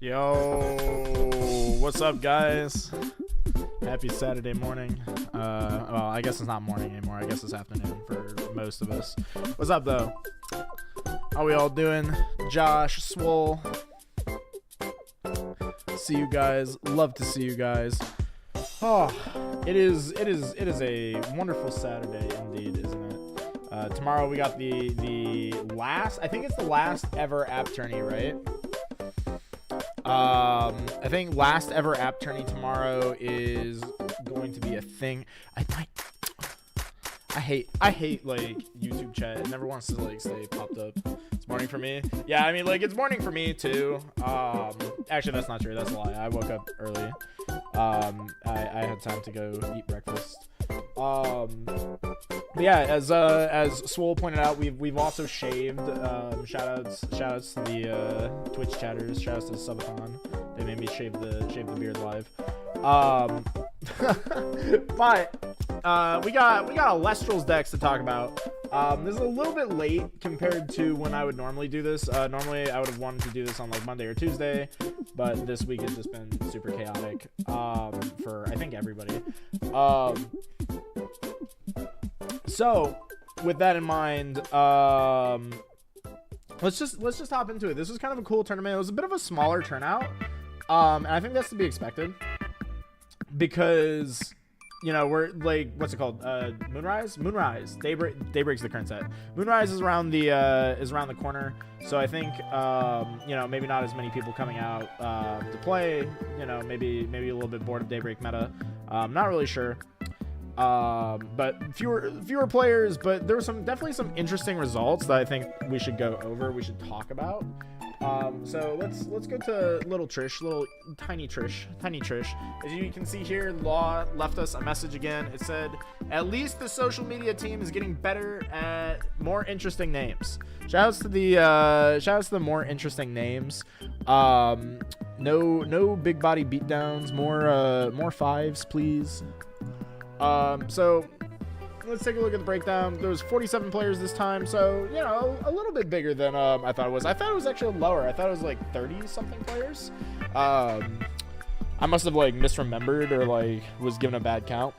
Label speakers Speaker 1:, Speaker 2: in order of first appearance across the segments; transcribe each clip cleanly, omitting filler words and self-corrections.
Speaker 1: Yo, what's up, guys? Happy Saturday morning. Well, I guess it's not morning anymore. I guess it's afternoon for most of us. What's up, though? How we all doing? Josh, Swole. See you guys. Love to see you guys. Oh, it is a wonderful Saturday indeed, isn't it? Tomorrow we got the last. I think it's the last ever app tourney, right? I think last ever app tourney tomorrow is going to be a thing. I hate like YouTube chat. It never wants to like stay popped up. It's morning for me. Yeah, I mean like it's morning for me too. Actually that's not true. That's a lie. I woke up early. I had time to go eat breakfast. But yeah, as Swole pointed out, we've also shaved. Shoutouts to the Twitch chatters. Shoutouts to the subathon. They made me shave the beard live. But we got a Lestral's decks to talk about. This is a little bit late compared to when I would normally do this. Normally I would have wanted to do this on like Monday or Tuesday, but this week has just been super chaotic for I think everybody. So with that in mind, let's just hop into it. This was kind of a cool tournament. It was a bit of a smaller turnout, and I think that's to be expected because you know we're like what's it called? Moonrise. Daybreak's the current set. Moonrise is around the corner, so I think you know maybe not as many people coming out to play. You know maybe a little bit bored of Daybreak meta. Not really sure. But fewer players, but there were definitely some interesting results that I think we should go over. We should talk about. So let's go to little tiny Trish. As you can see here, Law left us a message again. It said, at least the social media team is getting better at more interesting names. Shoutouts to the more interesting names. No big body beatdowns, more fives, please. So let's take a look at the breakdown. There was 47 players this time, so you know, a little bit bigger than I thought it was. I thought it was actually lower. I thought it was like 30 something players. I must have like misremembered or like was given a bad count.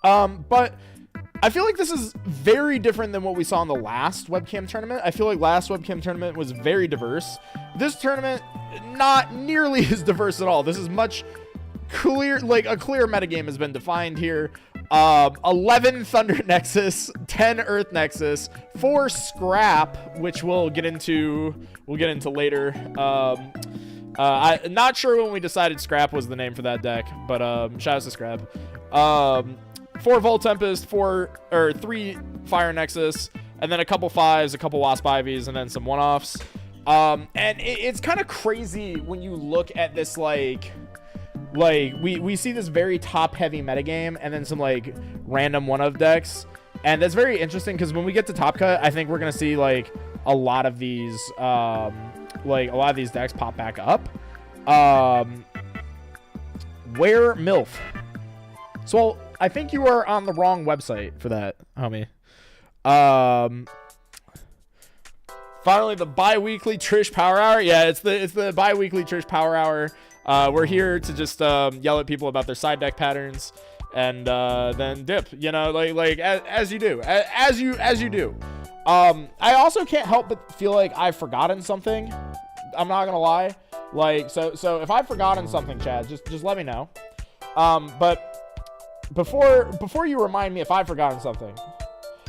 Speaker 1: But I feel like this is very different than what we saw in the last webcam tournament. I feel like last webcam tournament was very diverse. This tournament, not nearly as diverse at all. This is much clear, like a clear metagame has been defined here. 11 Thunder Nexus, 10 Earth Nexus, 4 Scrap, which we'll get into later. I'm not sure when we decided Scrap was the name for that deck, but shout out to Scrap. 4 Volt Tempest, 3 Fire Nexus, and then a couple 5s, a couple Wasp Ivies, and then some one-offs. And it's kind of crazy when you look at this, like we see this very top-heavy metagame, and then some like random one-of decks, and that's very interesting because when we get to Top Cut, I think we're gonna see like a lot of these decks pop back up. Where MILF? So I think you are on the wrong website for that, homie. Finally, the bi-weekly Trish Power Hour. Yeah, it's the bi-weekly Trish Power Hour. We're here to just yell at people about their side deck patterns and then dip. You know, like as you do. I also can't help but feel like I've forgotten something. I'm not gonna lie. Like so if I've forgotten something, Chad, just let me know. But before you remind me if I've forgotten something,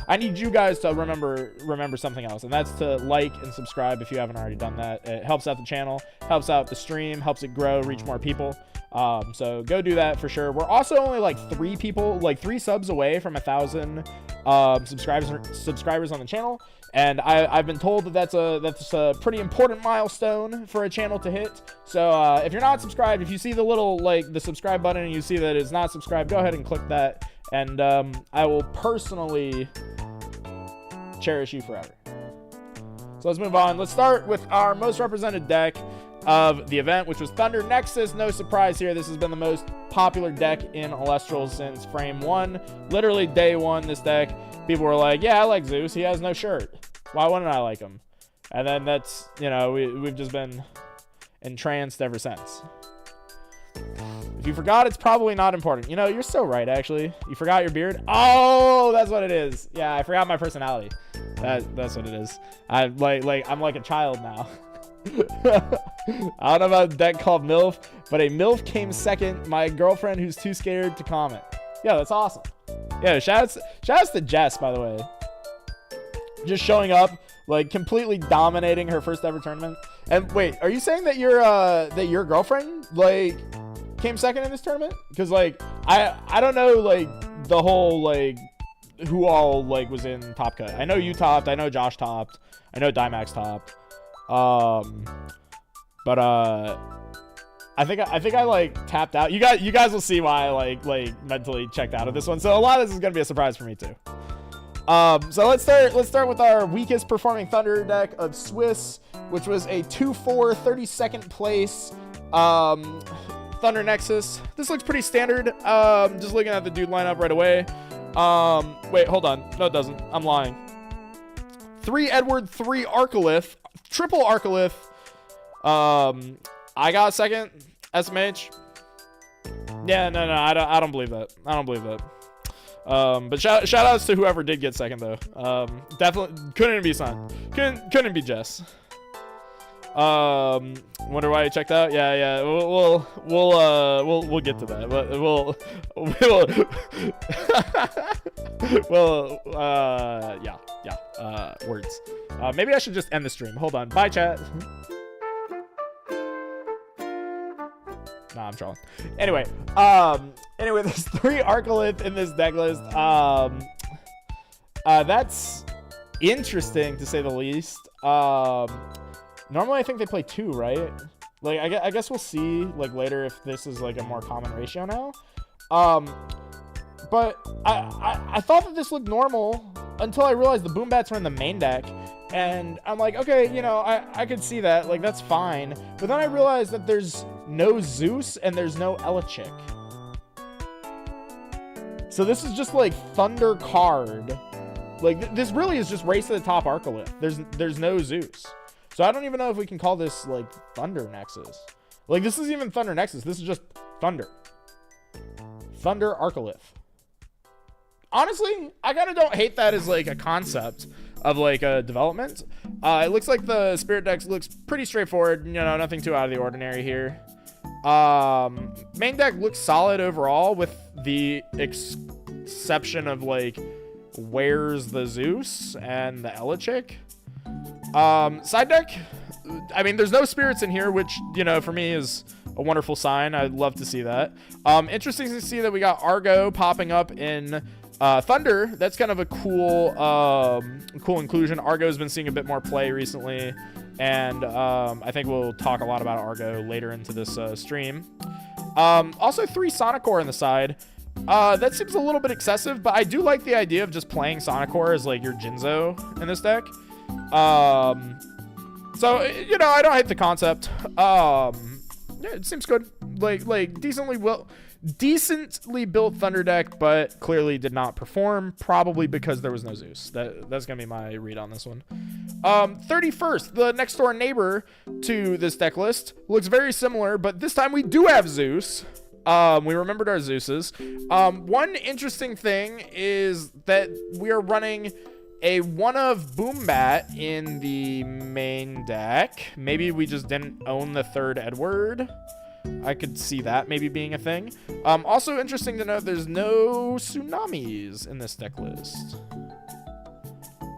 Speaker 1: I need you guys to remember something else, and that's to like and subscribe if you haven't already done that. It helps out the channel, helps out the stream, helps it grow, reach more people. So go do that for sure. We're also only like 3 subs away from 1,000 subscribers on the channel, and I've been told that that's a pretty important milestone for a channel to hit. So if you're not subscribed, if you see the little the subscribe button and you see that it's not subscribed, go ahead and click that, and I will personally cherish you forever. So let's move on. Let's start with our most represented deck of the event, which was Thunder Nexus. No surprise here. This has been the most popular deck in Celestials since frame 1. Literally day 1, this deck, people were like, yeah, I like Zeus. He has no shirt. Why wouldn't I like him? And then that's, you know, we've just been entranced ever since. If you forgot, it's probably not important. You know, you're so right, actually. You forgot your beard? Oh, that's what it is. Yeah, I forgot my personality. That's what it is. I'm like a child now. I don't know about a deck called MILF, but a MILF came second. My girlfriend who's too scared to comment. Yeah, that's awesome. Yeah, shout outs to Jess, by the way. Just showing up, like completely dominating her first ever tournament. And wait, are you saying that your girlfriend like came second in this tournament? Because like I don't know like the whole like who all like was in Top Cut. I know you topped. I know Josh topped. I know Dimax topped. But I think I like tapped out. You guys will see why I like mentally checked out of this one. So a lot of this is gonna be a surprise for me too. So let's start with our weakest performing Thunder deck of Swiss, which was a 2-4 32nd place Thunder Nexus. This looks pretty standard. Just looking at the dude lineup right away. Wait, hold on. No, it doesn't. I'm lying. 3 Edward, 3 Arcolith, triple Arcolith. I got second. SMH. Yeah, no, I don't believe that. I don't believe that. But shout outs to whoever did get second though. Definitely couldn't be Sun. Couldn't be Jess. Wonder why you checked out? Yeah. We'll get to that. Yeah. Words. Maybe I should just end the stream. Hold on. Bye, chat. Nah, I'm trolling. Anyway, there's 3 Arcolith in this deck list. That's interesting to say the least. Normally, I think they play 2, right? Like, I guess we'll see, like, later if this is, like, a more common ratio now. But I thought that this looked normal until I realized the boom bats were in the main deck. And I'm like, okay, you know, I could see that. Like, that's fine. But then I realized that there's no Zeus and there's no Elichick. So this is just, like, Thunder card. Like, this really is just race to the top Arcolith. There's no Zeus. So I don't even know if we can call this, like, Thunder Nexus. Like, this isn't even Thunder Nexus. This is just Thunder. Thunder Arcolith. Honestly, I kind of don't hate that as, like, a concept of, like, a development. It looks like the Spirit deck looks pretty straightforward. You know, nothing too out of the ordinary here. Main deck looks solid overall with the exception of, like, where's the Zeus and the Elichick. Side deck, I mean, there's no spirits in here, which, you know, for me is a wonderful sign. I'd love to see that. Interesting to see that we got Argo popping up in Thunder. That's kind of a cool cool inclusion. Argo's been seeing a bit more play recently, and I think we'll talk a lot about Argo later into this stream. Also 3 Sonicore on the side. That seems a little bit excessive, but I do like the idea of just playing Sonicore as, like, your Jinzo in this deck. So, you know, I don't hate the concept. Yeah, it seems good. Like decently built Thunder deck, but clearly did not perform, probably because there was no Zeus. That's gonna be my read on this one. 31st, the next door neighbor to this deck list, looks very similar, but this time we do have Zeus. We remembered our Zeuses. One interesting thing is that we are running a one of Boombat in the main deck. Maybe we just didn't own the 3rd Edward. I could see that maybe being a thing. Also interesting to note, there's no Tsunamis in this deck list.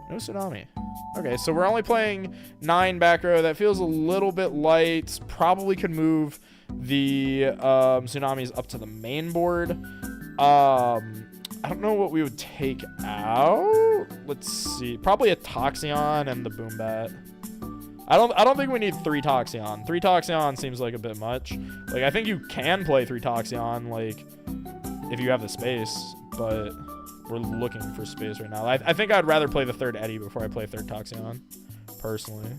Speaker 1: No Tsunami. Okay, so we're only playing 9 back row. That feels a little bit light. Probably could move the Tsunamis up to the main board. I don't know what we would take out. Let's see. Probably a Toxeon and the Boombat. I don't think we need 3 Toxeon. 3 Toxeon seems like a bit much. Like, I think you can play 3 Toxeon, like, if you have the space, but we're looking for space right now. I think I'd rather play the 3rd Eddy before I play 3rd Toxeon, personally.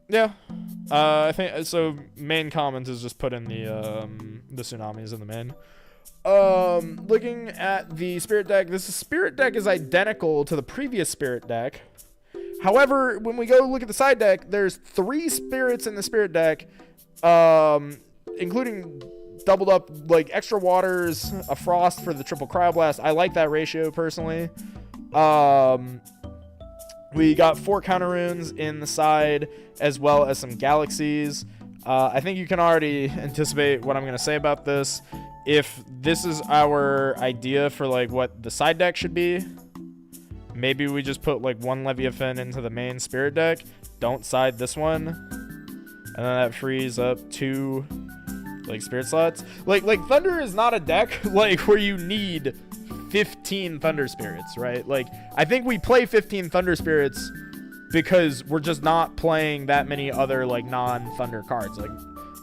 Speaker 1: Yeah. I think so. Main comment is just put in the Tsunamis in the main. Looking at the Spirit deck, this Spirit deck is identical to the previous Spirit deck. However, when we go look at the side deck, there's 3 spirits in the Spirit deck, including doubled up, like, extra waters, a frost for the triple cryoblast. I like that ratio personally. We got 4 counter runes in the side, as well as some galaxies. I think you can already anticipate what I'm going to say about this. If this is our idea for, like, what the side deck should be, maybe we just put, like, 1 Leviathan into the main Spirit deck, don't side this one, and then that frees up 2, like, Spirit slots. Like Thunder is not a deck, like, where you need 15 Thunder Spirits, right? Like, I think we play 15 Thunder Spirits because we're just not playing that many other, like, non-Thunder cards.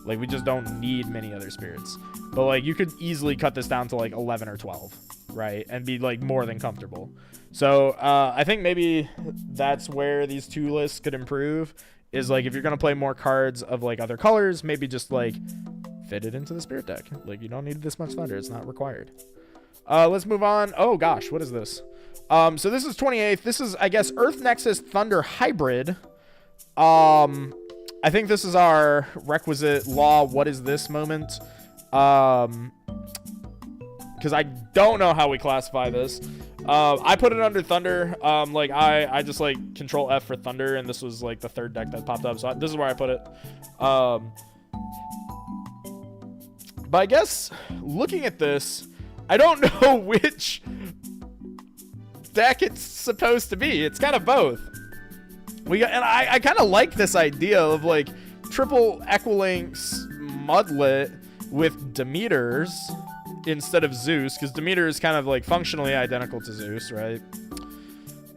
Speaker 1: Like we just don't need many other spirits. But, like, you could easily cut this down to, like, 11 or 12, right? And be, like, more than comfortable. So, I think maybe that's where these 2 lists could improve, is, like, if you're going to play more cards of, like, other colors, maybe just, like, fit it into the Spirit deck. Like, you don't need this much Thunder. It's not required. Let's move on. Oh, gosh, what is this? So this is 28th. This is, I guess, Earth Nexus Thunder Hybrid. I think this is our requisite law, what is this moment? Because I don't know how we classify this. I put it under Thunder. Like, I just, like, control F for Thunder, and this was, like, the 3rd deck that popped up, so this is where I put it. But I guess, looking at this, I don't know which deck it's supposed to be. It's kind of both. And I kind of like this idea of, like, triple Equilinx Mudlet with Demeters instead of Zeus, because Demeter is kind of, like, functionally identical to Zeus, right?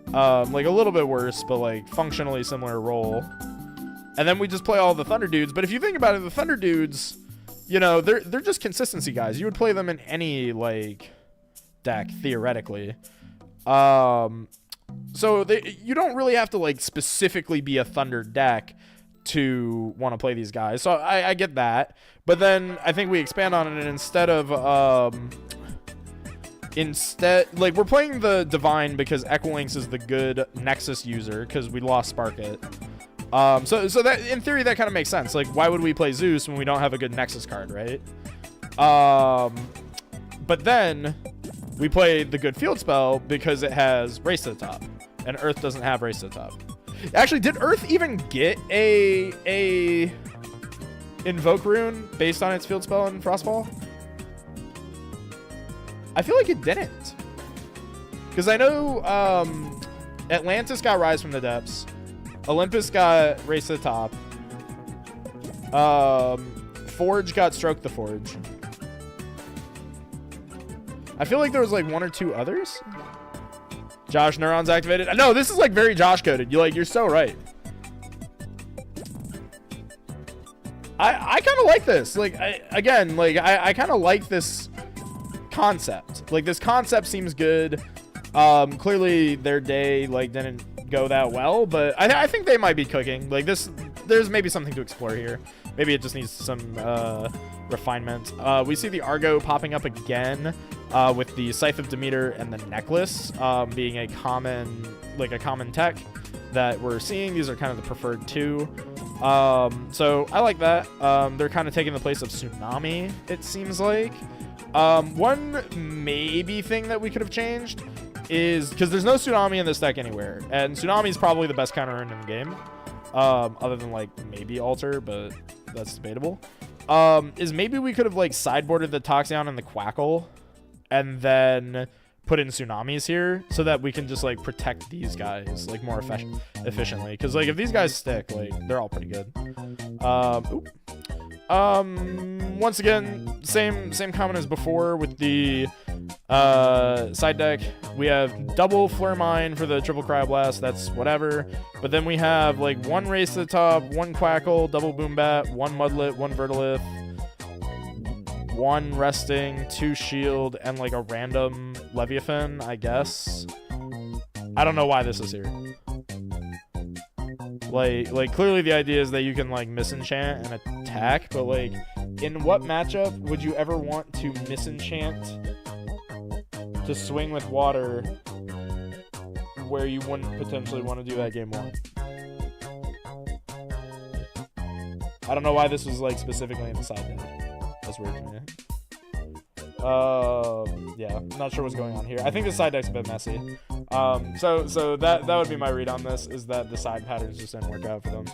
Speaker 1: Like a little bit worse, but like functionally similar role. And then we just play all the Thunder dudes. But if you think about it, the Thunder dudes, you know, they're just consistency guys. You would play them in any like deck theoretically. So you don't really have to like specifically be a Thunder deck to want to play these guys. So I get that. But then I think we expand on it, and instead like we're playing the Divine because Equinx is the good Nexus user because we lost Spark It. So that in theory that kind of makes sense. Like, why would we play Zeus when we don't have a good Nexus card, right? But then we play the good field spell because it has Race to the Top, and Earth doesn't have Race to the Top. Actually, did Earth even get a Invoke rune based on its field spell in Frostfall? I feel like it didn't, because I know Atlantis got Rise from the Depths, Olympus got Race to the Top, Forge got Stroke the Forge. I feel like there was like one or two others. Josh Neurons activated. No, this is like very Josh coded. You're so right. I kind of like this. Like, I kind of like this concept. Like, this concept seems good. Clearly their day like didn't go that well, but I think they might be cooking. Like, there's maybe something to explore here. Maybe it just needs some refinement. We see the Argo popping up again with the Scythe of Demeter and the Necklace being a common tech that we're seeing. These are kind of the preferred two. So I like that. They're kind of taking the place of Tsunami, it seems like. One maybe thing that we could have changed is because there's no Tsunami in this deck anywhere, and Tsunami is probably the best counter rune in the game, other than like maybe Alter, but that's debatable. Is maybe we could have like sideboarded the Toxion and the Quackle and then put in Tsunamis here so that we can just like protect these guys like more efficiently, because like if these guys stick, like they're all pretty good. Once again, same comment as before with the side deck. We have double Flare Mine for the triple Cryoblast, that's whatever, but then we have like one Race to the Top, one Quackle, double Boombat, one Mudlet, one Verdolith, one Resting, two Shield, and like a random Leviathan, I guess. I don't know why this is here. Like clearly the idea is that you can like misenchant and attack, but like in what matchup would you ever want to misenchant to swing with water where you wouldn't potentially want to do that game one? I don't know why this was like specifically in the side deck. That's weird to me. Yeah, I'm not sure what's going on here. I think the side deck's a bit messy. So that would be my read on this, is that the side patterns just didn't work out for them.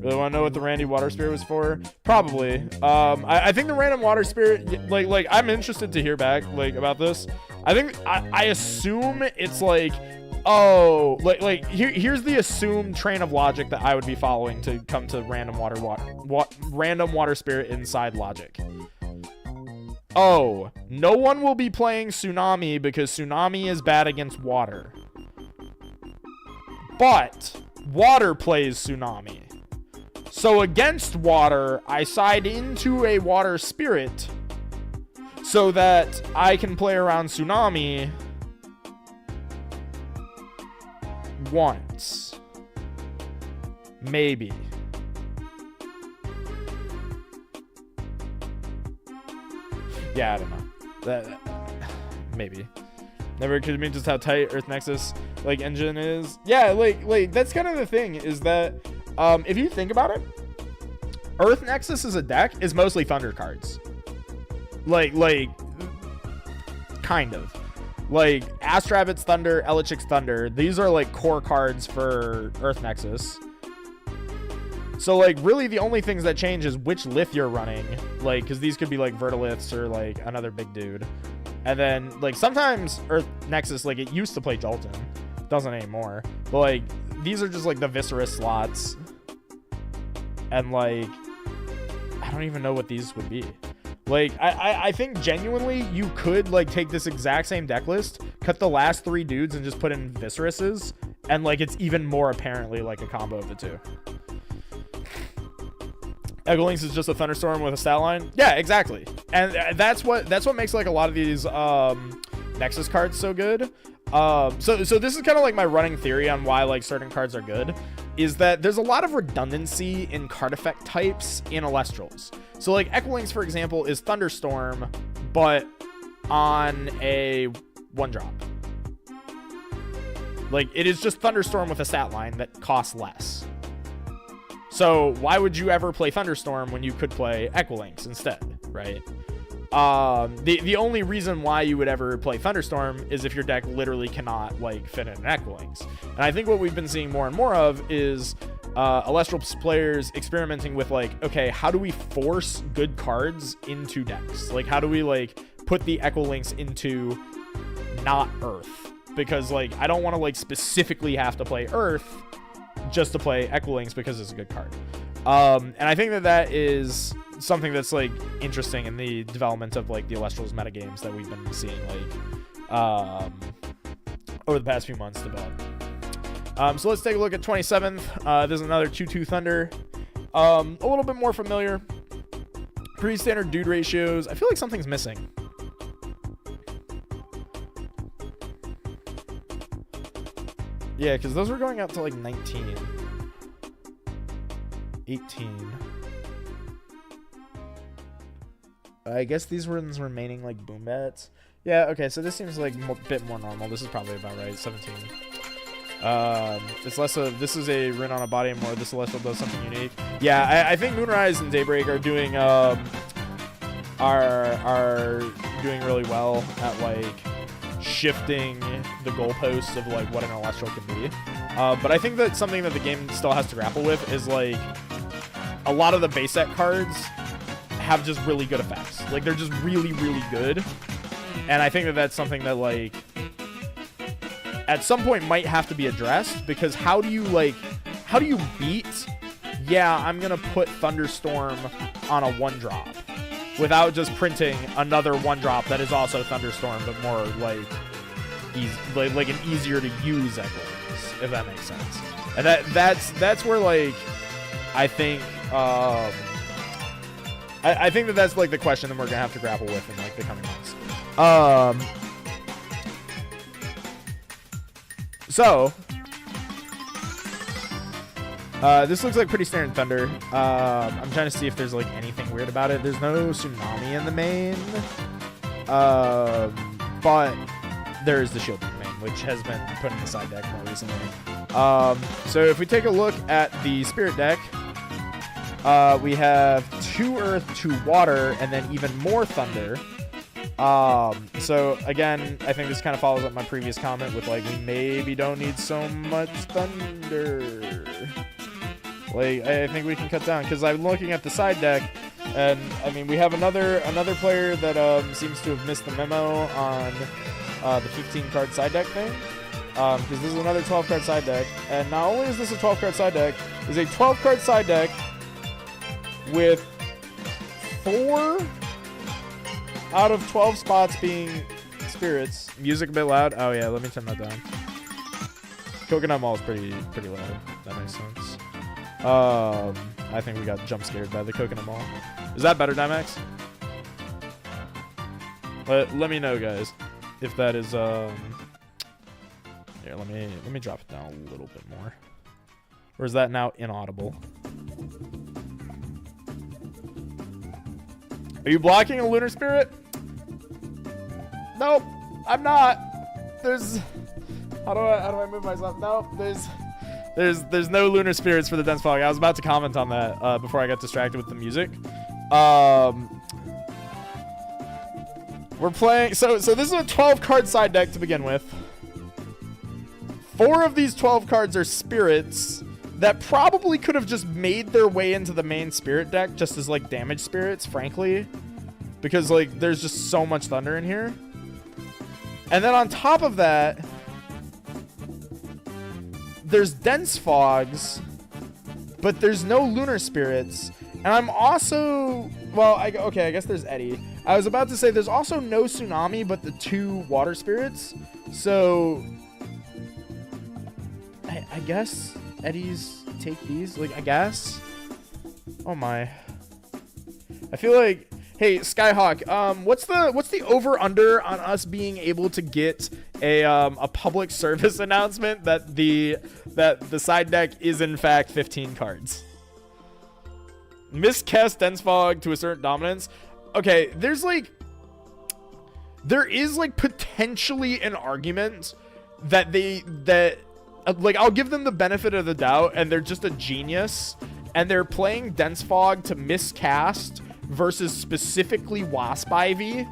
Speaker 1: Really want to know what the Randy Water Spirit was for? Probably. I think the random Water Spirit, like I'm interested to hear back like about this. I assume it's like, oh, like here's the assumed train of logic that I would be following to come to random Water Spirit inside logic. Oh, no one will be playing Tsunami because Tsunami is bad against water. But water plays Tsunami. So against water, I side into a Water Spirit so that I can play around Tsunami once. Maybe. Yeah, I don't know. Maybe. Never occurred to me just how tight Earth Nexus like engine is. Yeah, like that's kind of the thing, is that if you think about it, Earth Nexus as a deck is mostly Thunder cards. Like kind of. Like Astrabbit's Thunder, Elichic's Thunder, these are like core cards for Earth Nexus. So like really the only things that change is which lith you're running, like because these could be like Verdoliths or like another big dude. And then like sometimes Earth Nexus, like it used to play Jolton, doesn't anymore, but like these are just like the Viscera slots, and like I don't even know what these would be. Like I think genuinely you could like take this exact same deck list, cut the last 3 dudes and just put in Visceruses, and like it's even more apparently like a combo of the two. Echo Lynx is just a Thunderstorm with a stat line. Yeah, exactly. And that's what makes like a lot of these Nexus cards so good. So this is kind of like my running theory on why like certain cards are good, is that there's a lot of redundancy in card effect types in Alestrals. So like Echo Lynx, for example, is Thunderstorm, but on a 1-drop. Like it is just Thunderstorm with a stat line that costs less. So why would you ever play Thunderstorm when you could play Echo Lynx instead, right? The only reason why you would ever play Thunderstorm is if your deck literally cannot like fit in an Echo Lynx. And I think what we've been seeing more and more of is Alestrals players experimenting with like, okay, how do we force good cards into decks? Like how do we like put the Echo Lynx into not Earth? Because like I don't want to like specifically have to play Earth just to play Echo Lynx because it's a good card. And I think that is something that's like interesting in the development of like the Alestrals metagames that we've been seeing like over the past few months develop. So let's take a look at 27th. There's another 2/2 Thunder. A little bit more familiar. Pretty standard dude ratios. I feel like something's missing. Yeah, because those were going out to like 19. 18. I guess these were remaining like boom bats. Yeah, okay, so this seems like a bit more normal. This is probably about right. 17. It's less of, this is a Rin on a body, and more this Celestial does something unique. Yeah, I think Moonrise and Daybreak are doing are doing really well at like shifting the goalposts of like what an Celestial can be. But I think that something that the game still has to grapple with is like a lot of the base set cards have just really good effects. Like they're just really, really good. And I think that that's something that like at some point might have to be addressed, because how do you beat, yeah, I'm going to put Thunderstorm on a 1-drop without just printing another 1-drop that is also Thunderstorm, but more like like an easier to use Echo Lynx, if that makes sense. And that's where like I think I think that's like the question that we're gonna have to grapple with in like the coming months. So this looks like pretty standard Thunder. I'm trying to see if there's like anything weird about it. There's no Tsunami in the main, but there is the Shield in the main, which has been put in the side deck more recently. So if we take a look at the Spirit deck, we have 2 Earth, 2 Water, and then even more Thunder. So again, I think this kind of follows up my previous comment with like, we maybe don't need so much Thunder. Like, I think we can cut down, because I'm looking at the side deck, and I mean, we have another player that seems to have missed the memo on the 15-card side deck thing, because this is another 12-card side deck, and not only is this a 12-card side deck, it's a 12-card side deck with 4 out of 12 spots being spirits. Music a bit loud. Oh yeah, let me turn that down. Coconut Mall is pretty loud. That makes sense. I think we got jump scared by the Coconut Mall. Is that better, Dimax? Let me know, guys, if that is here. Let me drop it down a little bit more. Or is that now inaudible? Are you blocking a Lunar Spirit? Nope, I'm not. There's, how do I move myself? Nope, there's no Lunar Spirits for the Dense Fog. I was about to comment on that before I got distracted with the music. We're playing, so this is a 12-card side deck to begin with. 4 of these 12 cards are spirits that probably could have just made their way into the main spirit deck just as like damage spirits, frankly, because like there's just so much Thunder in here. And then on top of that, there's Dense Fogs, but there's no Lunar Spirits. And I'm also well, okay, I guess there's Eddie. I was about to say there's also no Tsunami, but the 2 water spirits. So I guess Eddie's take these. Like, I guess. Oh my. I feel like, hey, Skyhawk, what's the over under on us being able to get a public service announcement that the side deck is in fact 15 cards? Miscast Dense Fog to assert dominance. Okay, there is like potentially an argument that like, I'll give them the benefit of the doubt and they're just a genius and they're playing Dense Fog to miscast versus specifically Wasp Ivy,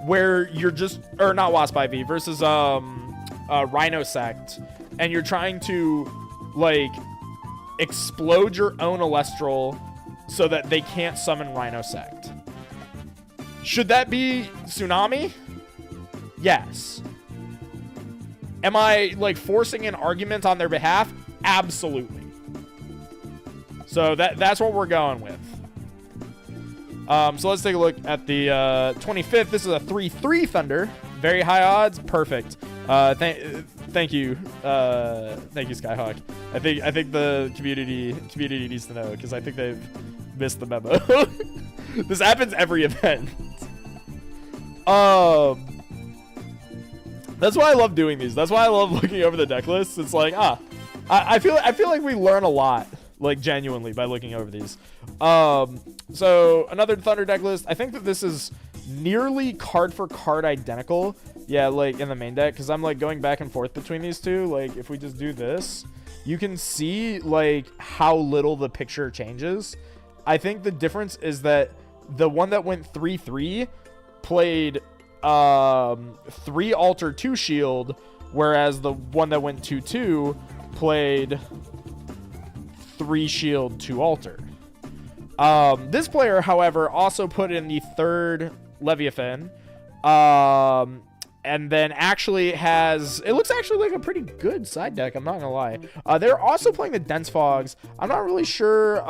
Speaker 1: where you're just, or not Wasp Ivy, versus Rhino Sect, and you're trying to like explode your own Alestral so that they can't summon Rhino Sect. Should that be Tsunami? Yes. Am I like forcing an argument on their behalf? Absolutely. So that's what we're going with. So let's take a look at the 25th. This is a 3/3 Thunder. Very high odds. Perfect. Thank you, Skyhawk. I think the community needs to know, because I think they've missed the memo. This happens every event. That's why I love doing these. That's why I love looking over the deck lists. It's like, I feel like we learn a lot, like, genuinely, by looking over these. So another Thunder deck list. I think that this is nearly card for card identical. Yeah, like in the main deck, because I'm like going back and forth between these two. Like, if we just do this, you can see like how little the picture changes. I think the difference is that the one that went 3/3 played 3 altar 2 shield, whereas the one that went 2/2 played 3 shield 2 altar. This player, however, also put in the 3rd Leviathan, and then actually has, it looks actually like a pretty good side deck, I'm not gonna lie. They're also playing the Dense Fogs. I'm not really sure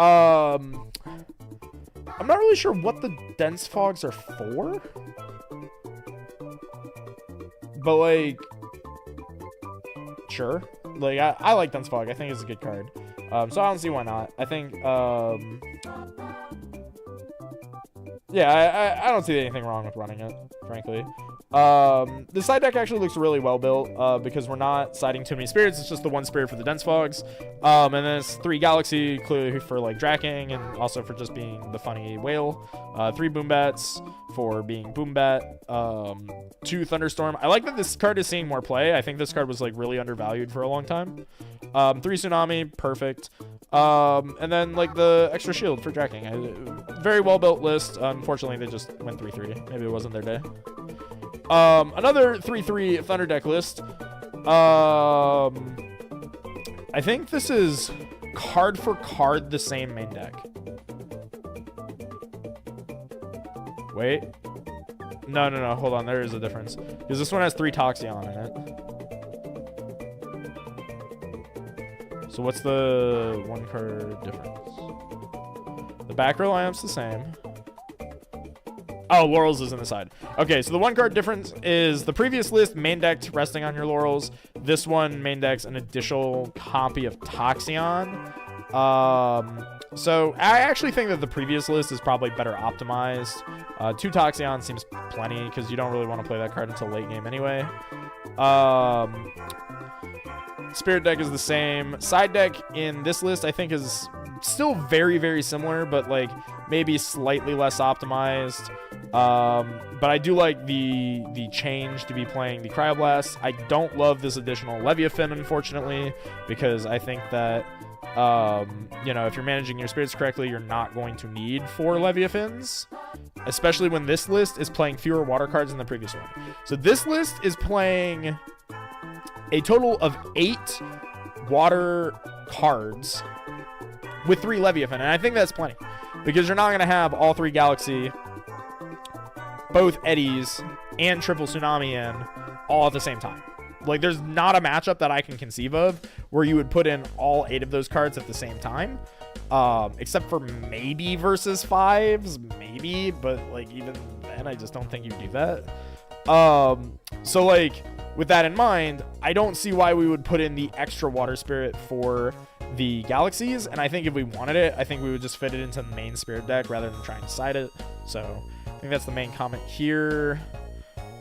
Speaker 1: what the Dense Fogs are for, but like, sure. Like, I like Dense Fog. I think it's a good card. So I don't see why not. I think, yeah, I don't see anything wrong with running it, frankly. The side deck actually looks really well built, because we're not siding too many spirits. It's just the 1 spirit for the Dense Fogs. And then it's 3 Galaxy, clearly for like Dracking, and also for just being the funny whale. 3 Boombats for being Boombat. 2 Thunderstorm. I like that this card is seeing more play. I think this card was like really undervalued for a long time. 3 Tsunami, perfect. And then like the extra shield for Dracking. Very well built list. Unfortunately, they just went 3/3. Maybe it wasn't their day. Another 3/3 Thunder deck list. I think this is card for card the same main deck. Wait. No. Hold on. There is a difference. Because this one has 3 Toxion in it. So what's the 1 card difference? The back row lineup's the same. Oh, Laurels is in the side. Okay, so the 1 card difference is the previous list main decked resting on your Laurels. This one main decks an additional copy of Toxion. So I actually think that the previous list is probably better optimized. 2 Toxion seems plenty, because you don't really want to play that card until late game anyway. Spirit deck is the same. Side deck in this list I think is still very, very similar, but like maybe slightly less optimized. But I do like the change to be playing the Cryoblast. I don't love this additional Leviathan, unfortunately, because I think that you know, if you're managing your spirits correctly, you're not going to need 4 Leviathans, especially when this list is playing fewer water cards than the previous one. So this list is playing a total of 8 water cards with 3 Leviathan, and I think that's plenty, because you're not going to have all 3 Galaxy, both Eddies, and triple Tsunami in all at the same time. Like, there's not a matchup that I can conceive of where you would put in all 8 of those cards at the same time. except for maybe versus 5s, maybe, but like even then I just don't think you do that. So like with that in mind, I don't see why we would put in the extra water spirit for the galaxies, and I think if we wanted it, I think we would just fit it into the main spirit deck rather than trying to side it. So I think that's the main comment here.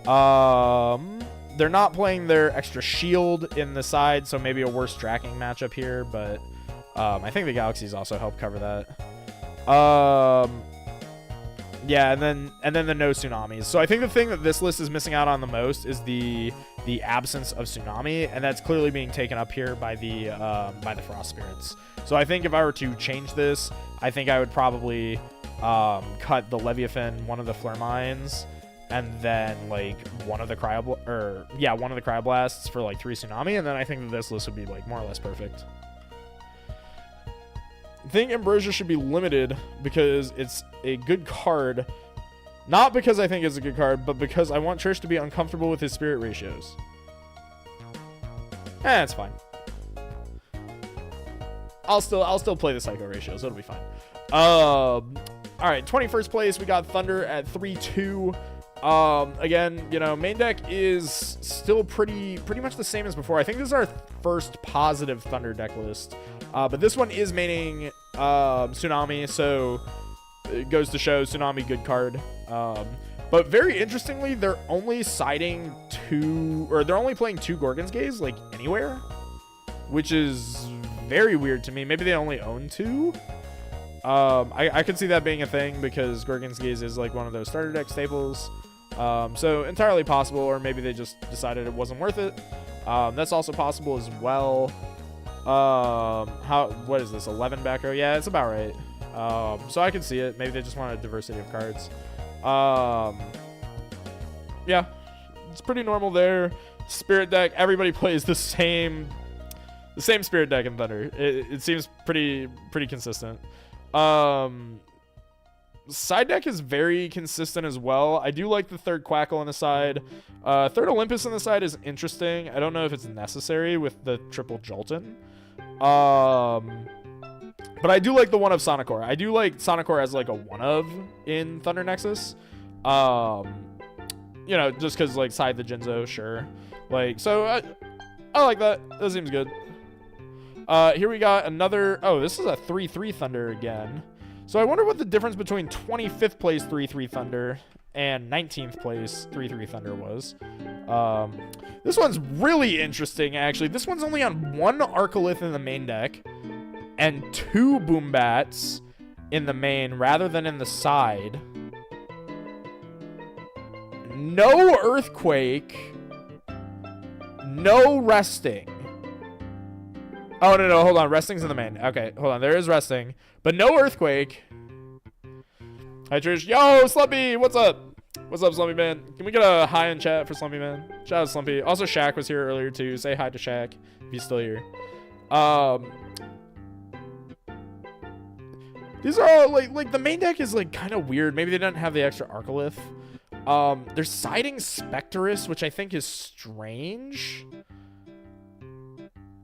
Speaker 1: They're not playing their extra shield in the side, so maybe a worse tracking matchup here, but I think the galaxies also help cover that. Yeah, and then the no tsunamis. So I think the thing that this list is missing out on the most is the absence of tsunami, and that's clearly being taken up here by the frost spirits. So I think if I were to change this, I think I would probably cut the Leviathan, one of the Flare Mines, and then like one of the Cryoblasts for like 3 tsunami, and then I think that this list would be like more or less perfect. I think Ambrosia should be limited because it's a good card. Not because I think it's a good card, but because I want Trish to be uncomfortable with his spirit ratios. It's fine. I'll still play the Psycho ratios. It'll be fine. All right, 21st place, we got Thunder at 3-2. Again, you know, main deck is still pretty much the same as before. I think this is our first positive Thunder deck list. But this one is maining Tsunami, so it goes to show Tsunami good card. But very interestingly, they're only siding they're only playing 2 Gorgon's Gaze like anywhere, which is very weird to me. Maybe they only own 2. I could see that being a thing because Gorgon's Gaze is like one of those starter deck staples. So entirely possible, or maybe they just decided it wasn't worth it. That's also possible as well. What is this, 11 back row? Yeah, it's about right. So I can see it. Maybe they just want a diversity of cards. Yeah, it's pretty normal there. Spirit deck, everybody plays the same spirit deck in Thunder. It seems pretty consistent. Side deck is very consistent as well. I do like the third Quackle on the side. Third Olympus on the side is interesting. I don't know if it's necessary with the triple Jolton. But I do like the one of Sonicor. I do like Sonicor as like a one of in Thunder Nexus. You know, just because like side the Jinzo, sure. Like, so I like that. That seems good. Here we got another. Oh, this is a 3-3 Thunder again. So I wonder what the difference between 25th place 3-3 Thunder and 19th place 3-3 Thunder was. This one's really interesting, actually. This one's only on 1 Arcolith in the main deck and 2 Boombats in the main rather than in the side. No Earthquake. No Resting. Oh, no, hold on. Resting's in the main. Okay, hold on. There is Resting. But no Earthquake. Hi, Trish. Yo, Slumpy! What's up? What's up, Slumpy Man? Can we get a hi in chat for Slumpy Man? Shout out Slumpy. Also, Shaq was here earlier, too. Say hi to Shaq if he's still here. These are all, like the main deck is, like, kind of weird. Maybe they didn't have the extra Arcolith. They're siding Spectrus, which I think is strange.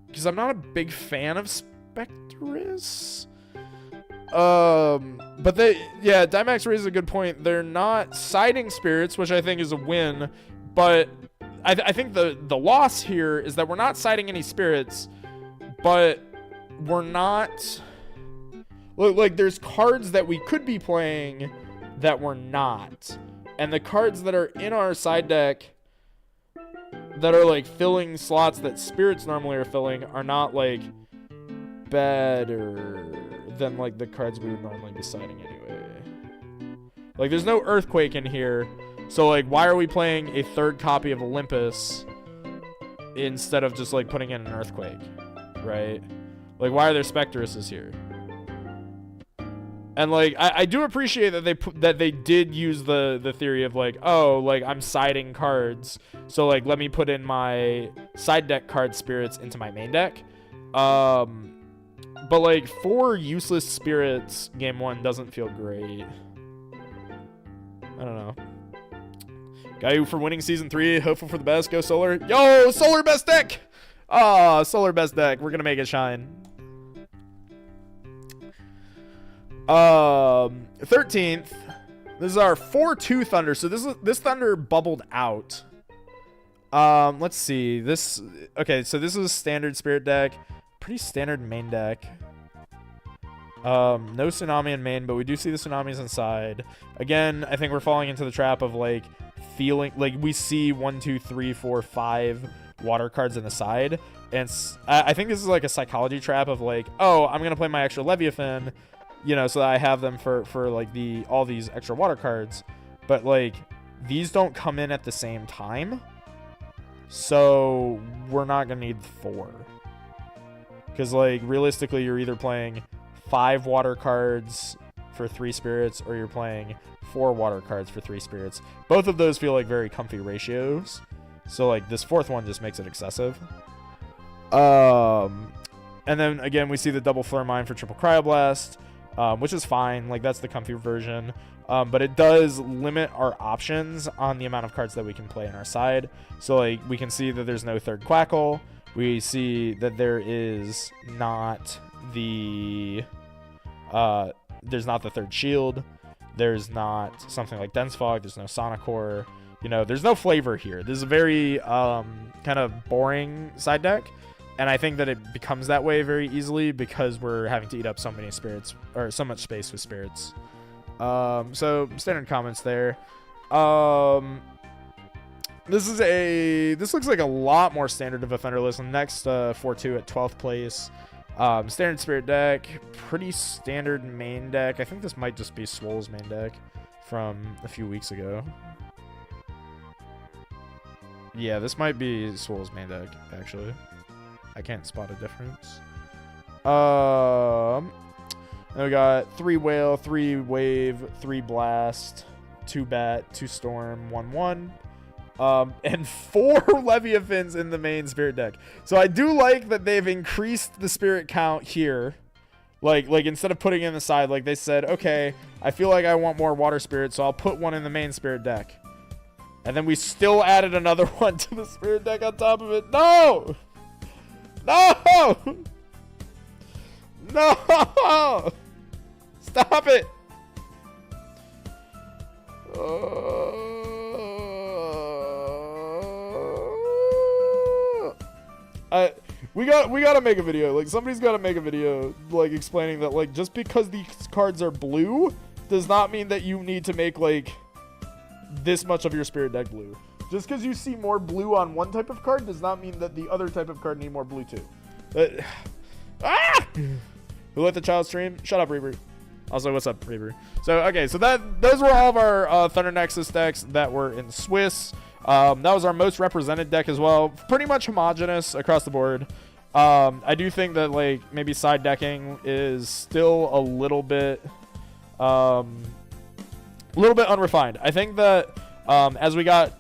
Speaker 1: Because I'm not a big fan of Spectrus. But Dimax raises a good point. They're not siding spirits, which I think is a win. But I think the loss here is that we're not siding any spirits, but we're not. Like, there's cards that we could be playing that we're not. And the cards that are in our side deck that are like filling slots that spirits normally are filling are not like better than like the cards we would normally be siding anyway. Like, there's no Earthquake in here, so like why are we playing a third copy of Olympus instead of just like putting in an Earthquake, right? Like, why are there Spectruses here? And like I do appreciate that they did use the theory of like, oh, like I'm siding cards, so like let me put in my side deck card spirits into my main deck. But like 4 useless spirits game 1 doesn't feel great. I don't know. Gayu for winning season 3, hopeful for the best. Go Solar. Yo, Solar best deck. Solar best deck. We're gonna make it shine. 13th. This is our 4-2 Thunder. So this Thunder bubbled out. Let's see. Okay, so this is a standard Spirit deck. Pretty standard main deck. No Tsunami in main, but we do see the Tsunamis inside. Again, I think we're falling into the trap of like feeling like we see 1, 2, 3, 4, 5 water cards in the side. And I think this is like a psychology trap of like, oh, I'm going to play my extra Leviathan, you know, so that I have them for like all these extra water cards. But like these don't come in at the same time. So we're not going to need 4. Because like realistically, you're either playing 5 water cards for 3 spirits, or you're playing 4 water cards for 3 spirits. Both of those feel like very comfy ratios. So like this 4th one just makes it excessive. And then again, we see the double Flare Mine for triple Cryoblast, which is fine. Like that's the comfy version. But it does limit our options on the amount of cards that we can play on our side. So like we can see that there's no 3rd Quackle. We see that there is not the there's not the 3rd Shield. There's not something like Dense Fog. There's no Sonicore. You know, there's no flavor here. This is a very kind of boring side deck. And I think that it becomes that way very easily because we're having to eat up so many spirits, or so much space with spirits. So standard comments there. This looks like a lot more standard of a Thunder list. Next, 4-2 at 12th place. Standard Spirit deck, pretty standard main deck. I think this might just be Swole's main deck from a few weeks ago. Yeah, this might be Swole's main deck, actually. I can't spot a difference. Then we got 3 Whale, 3 Wave, 3 Blast, 2 Bat, 2 Storm, 1/1. And 4 Leviathans in the main Spirit deck. So I do like that they've increased the Spirit count here. Like instead of putting it in the side, like they said, okay, I feel like I want more Water Spirits, so I'll put one in the main Spirit deck. And then we still added another one to the Spirit deck on top of it. No! No! No! Stop it! We gotta make a video. Like somebody's gotta make a video like explaining that like just because these cards are blue does not mean that you need to make like this much of your Spirit deck blue. Just because you see more blue on one type of card does not mean that the other type of card need more blue too. Who let the child stream? Shut up, Reaver. Also, what's up, Reaver? So, okay, so those were all of our Thunder Nexus decks that were in Swiss. That was our most represented deck as well. Pretty much homogenous across the board. I do think that like maybe side decking is still a little bit unrefined. I think that as we got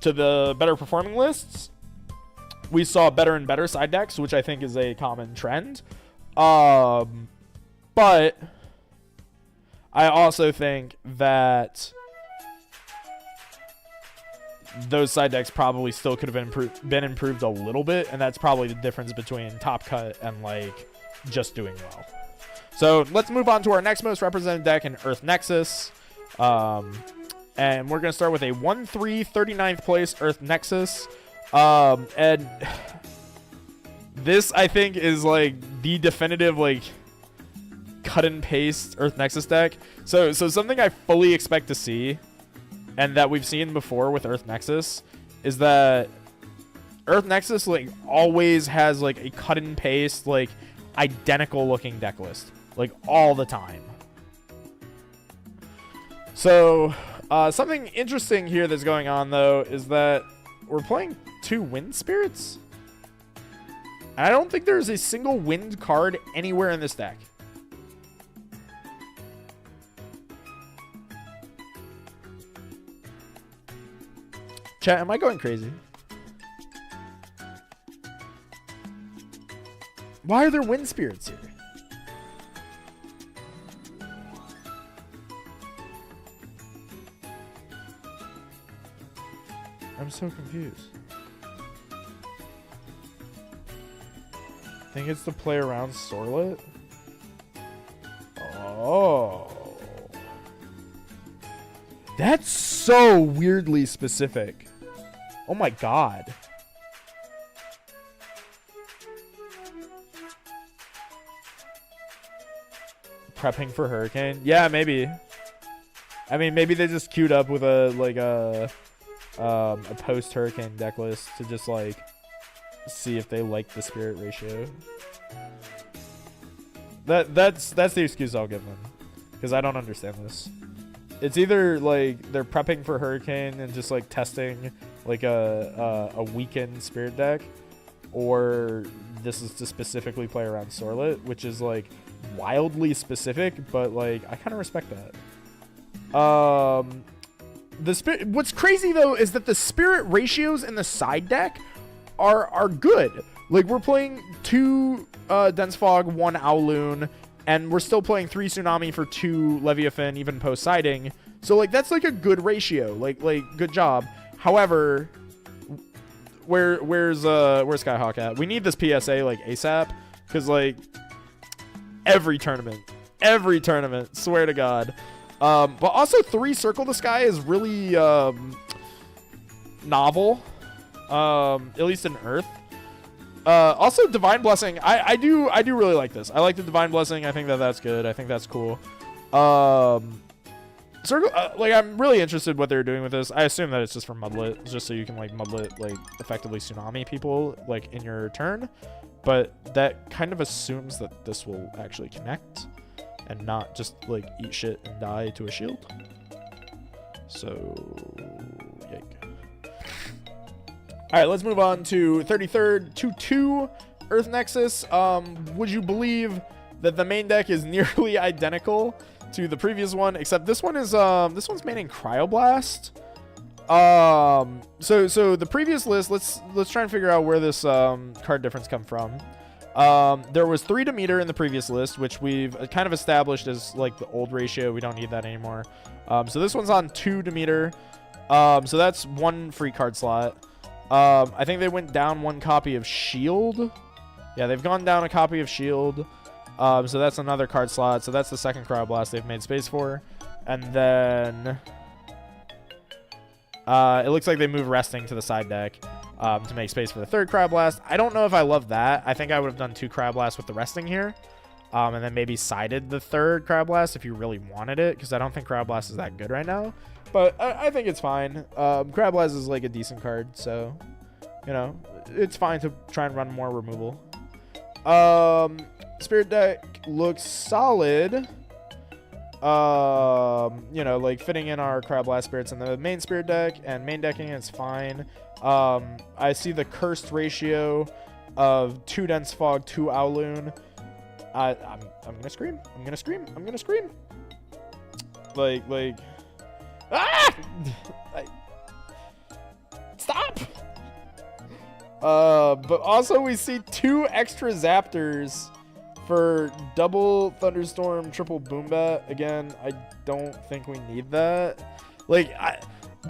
Speaker 1: to the better performing lists, we saw better and better side decks, which I think is a common trend. But I also think that those side decks probably still could have been improved a little bit, and that's probably the difference between Top Cut and like just doing well. So let's move on to our next most represented deck in Earth Nexus. And we're going to start with a 1-3 39th place Earth Nexus. And this, I think, is like the definitive like cut and paste Earth Nexus deck. So something I fully expect to see, and that we've seen before with Earth Nexus, is that Earth Nexus like always has like a cut and paste like identical looking deck list like all the time. So something interesting here that's going on though is that we're playing 2 Wind Spirits. And I don't think there's a single wind card anywhere in this deck. Chat, am I going crazy? Why are there Wind Spirits here? I'm so confused. Think it's to play around Sorlet? Oh. That's so weirdly specific. Oh my god. Prepping for Hurricane? Yeah, maybe. I mean, maybe they just queued up with a post-Hurricane deck list to just, like, see if they like the spirit ratio. That's the excuse I'll give them, because I don't understand this. It's either like they're prepping for Hurricane and just like testing like a weakened spirit deck, or this is to specifically play around Sorlet, which is like wildly specific, but like I kind of respect that. What's crazy though is that the spirit ratios in the side deck are good. Like we're playing 2 Dense Fog, 1 Owloon, and we're still playing 3 Tsunami for 2 Leviathan, even post-siding. So, like, that's, like, a good ratio. Like, good job. However, where's Skyhawk at? We need this PSA, like, ASAP. Because, like, every tournament, swear to God. But also 3 Circle the Sky is really novel. At least in Earth. Also Divine Blessing, I do really like this. I like the Divine Blessing. I think that's good. I think that's cool. Circle, like I'm really interested in what they're doing with this. I assume that it's just for Mudlet, just so you can like Mudlet like effectively Tsunami people like in your turn. But that kind of assumes that this will actually connect and not just like eat shit and die to a shield. So yike. All right, let's move on to 33rd 2/2 Earth Nexus. Would you believe that the main deck is nearly identical to the previous one, except this one is this one's maining Cryoblast. So the previous list, let's try and figure out where this card difference come from. There was 3 Demeter in the previous list, which we've kind of established as like the old ratio. We don't need that anymore. So this one's on 2 Demeter. So that's 1 free card slot. I think they went down 1 copy of Shield. Yeah, they've gone down a copy of Shield. So that's another card slot. So that's the second Cryoblast they've made space for. And then it looks like they move Resting to the side deck to make space for the third Cryoblast. I don't know if I love that. I think I would have done 2 Cryoblasts with the Resting here. And then maybe sided the third Cryoblast if you really wanted it, because I don't think Cryoblast is that good right now. But I think it's fine. Cryoblast is like a decent card, so, you know, it's fine to try and run more removal. Spirit deck looks solid. You know, like fitting in our Cryoblast spirits in the main spirit deck, and main decking is fine. I see the cursed ratio of 2 Dense Fog, 2 Owloon. I'm gonna scream. I'm gonna scream. I'm gonna scream. Like. Ah! Stop! But also we see 2 extra Zaptors for double Thunderstorm, triple Boombat. Again, I don't think we need that. Like,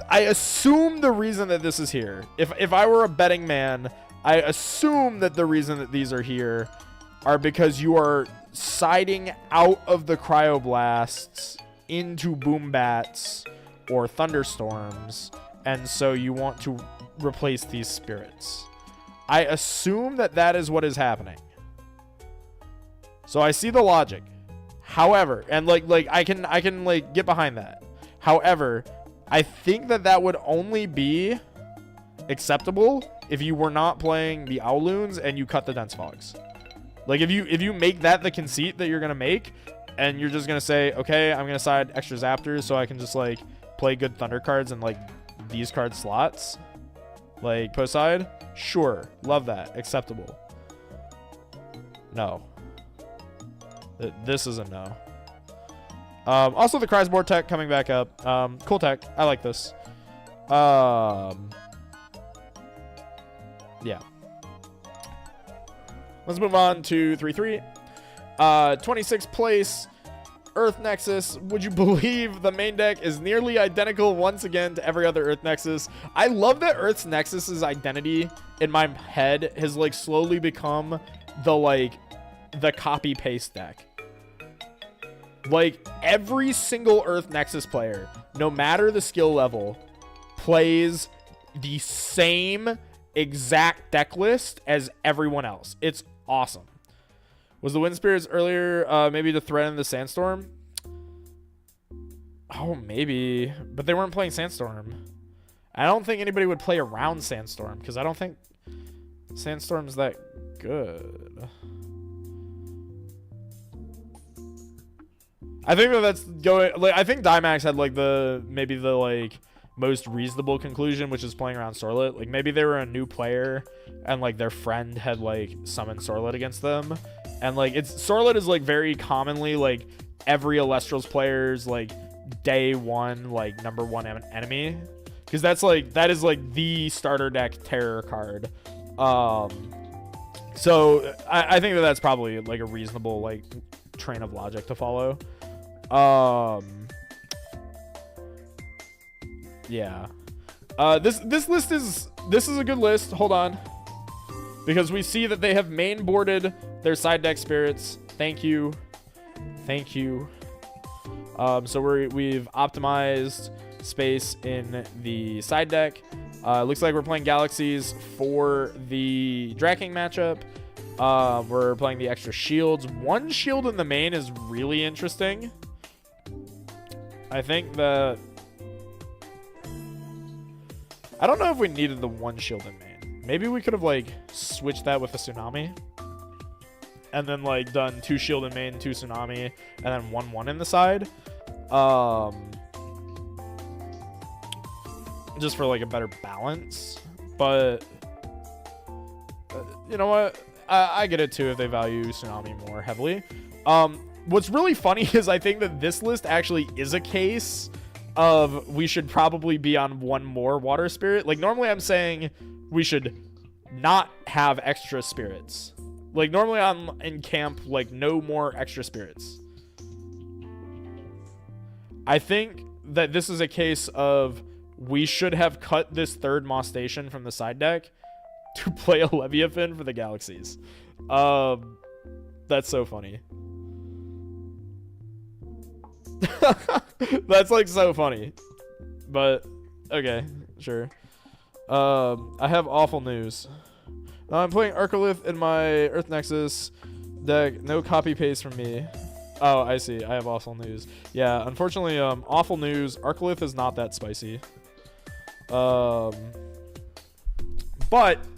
Speaker 1: I assume the reason that this is here, if I were a betting man, I assume that the reason that these are here are because you are siding out of the Cryoblasts into Boombats or Thunderstorms, and so you want to replace these spirits. I assume that that is what is happening. So I see the logic. However, and like I can like get behind that. However, I think that would only be acceptable if you were not playing the Owloons and you cut the Dense Fogs. Like if you make that the conceit that you're gonna make, and you're just gonna say, okay, I'm gonna side extra Zaptors so I can just like play good Thunder cards and like these card slots, like post side, sure, love that, acceptable. No, this is a no. Also the Chrysbore tech coming back up, cool tech, I like this. Yeah, let's move on to 3-3. 26th place, Earth Nexus. Would you believe the main deck is nearly identical once again to every other Earth Nexus? I love that Earth Nexus's identity in my head has like slowly become the copy paste deck. Like, every single Earth Nexus player, no matter the skill level, plays the same exact deck list as everyone else. It's awesome. Was the Wind Spirits earlier maybe to threaten the Sandstorm? Oh, maybe. But they weren't playing Sandstorm. I don't think anybody would play around Sandstorm because I don't think Sandstorm's that good. I think that's going. Like, I think Dimax had like maybe the like most reasonable conclusion, which is playing around Sorlet. Like maybe they were a new player and like their friend had like summoned Sorlet against them, and like Sorlet is like very commonly like every Elestrals player's like day one like #1 enemy, because that is like the starter deck terror card. So I think that's probably like a reasonable like train of logic to follow. Yeah. This list is a good list. Hold on, because we see that they have main boarded their side deck spirits. Thank you. So we've optimized space in the side deck. Looks like we're playing Galaxies for the Draking matchup. We're playing the extra shields. One shield in the main is really interesting. I think that I don't know if we needed the one shield in main. Maybe we could have like switched that with a Tsunami, and then like done 2 shield in main, 2 Tsunami, and then 1/1 in the side. Just for like a better balance. But you know what? I get it too if they value Tsunami more heavily. What's really funny is I think that this list actually is a case of we should probably be on one more water spirit. Like normally I'm saying we should not have extra spirits. Like normally I'm in camp like no more extra spirits. I think that this is a case of we should have cut this third Moss Station from the side deck to play a Leviathan for the Galaxies. That's so funny. That's like so funny. But okay, sure. I have awful news. I'm playing Arcolith in my Earth Nexus deck. No copy paste from me. Oh, I see. I have awful news. Yeah, unfortunately, awful news. Arcolith is not that spicy. But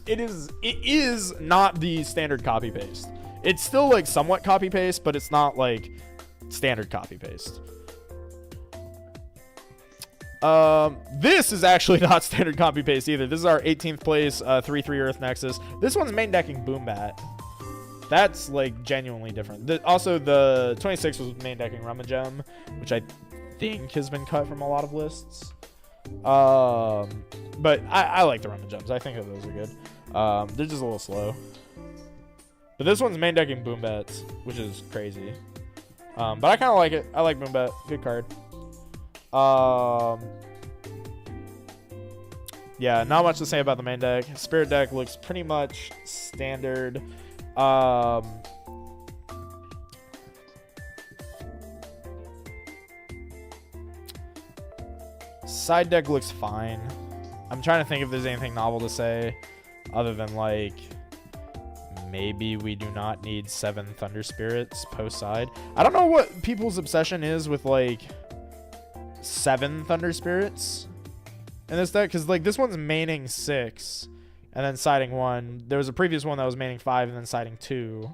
Speaker 1: it is not the standard copy paste. It's still like somewhat copy paste, but it's not like standard copy paste. This is actually not standard copy paste either. This is our 18th place 3/3 Earth Nexus. This one's main decking Boombat. That's like genuinely different. Also, the 26 was main decking Rummagem, which I think has been cut from a lot of lists. But I like the Rummagems. I think that those are good. They're just a little slow. But this one's main decking Boombats, which is crazy. But I kind of like it. I like Boombat. Good card. Yeah, not much to say about the main deck. Spirit deck looks pretty much standard. Side deck looks fine. I'm trying to think if there's anything novel to say other than like maybe we do not need 7 Thunder Spirits post side. I don't know what people's obsession is with like 7 Thunder Spirits in this deck, because like this one's maining 6 and then siding 1. There was a previous one that was maining 5 and then siding 2.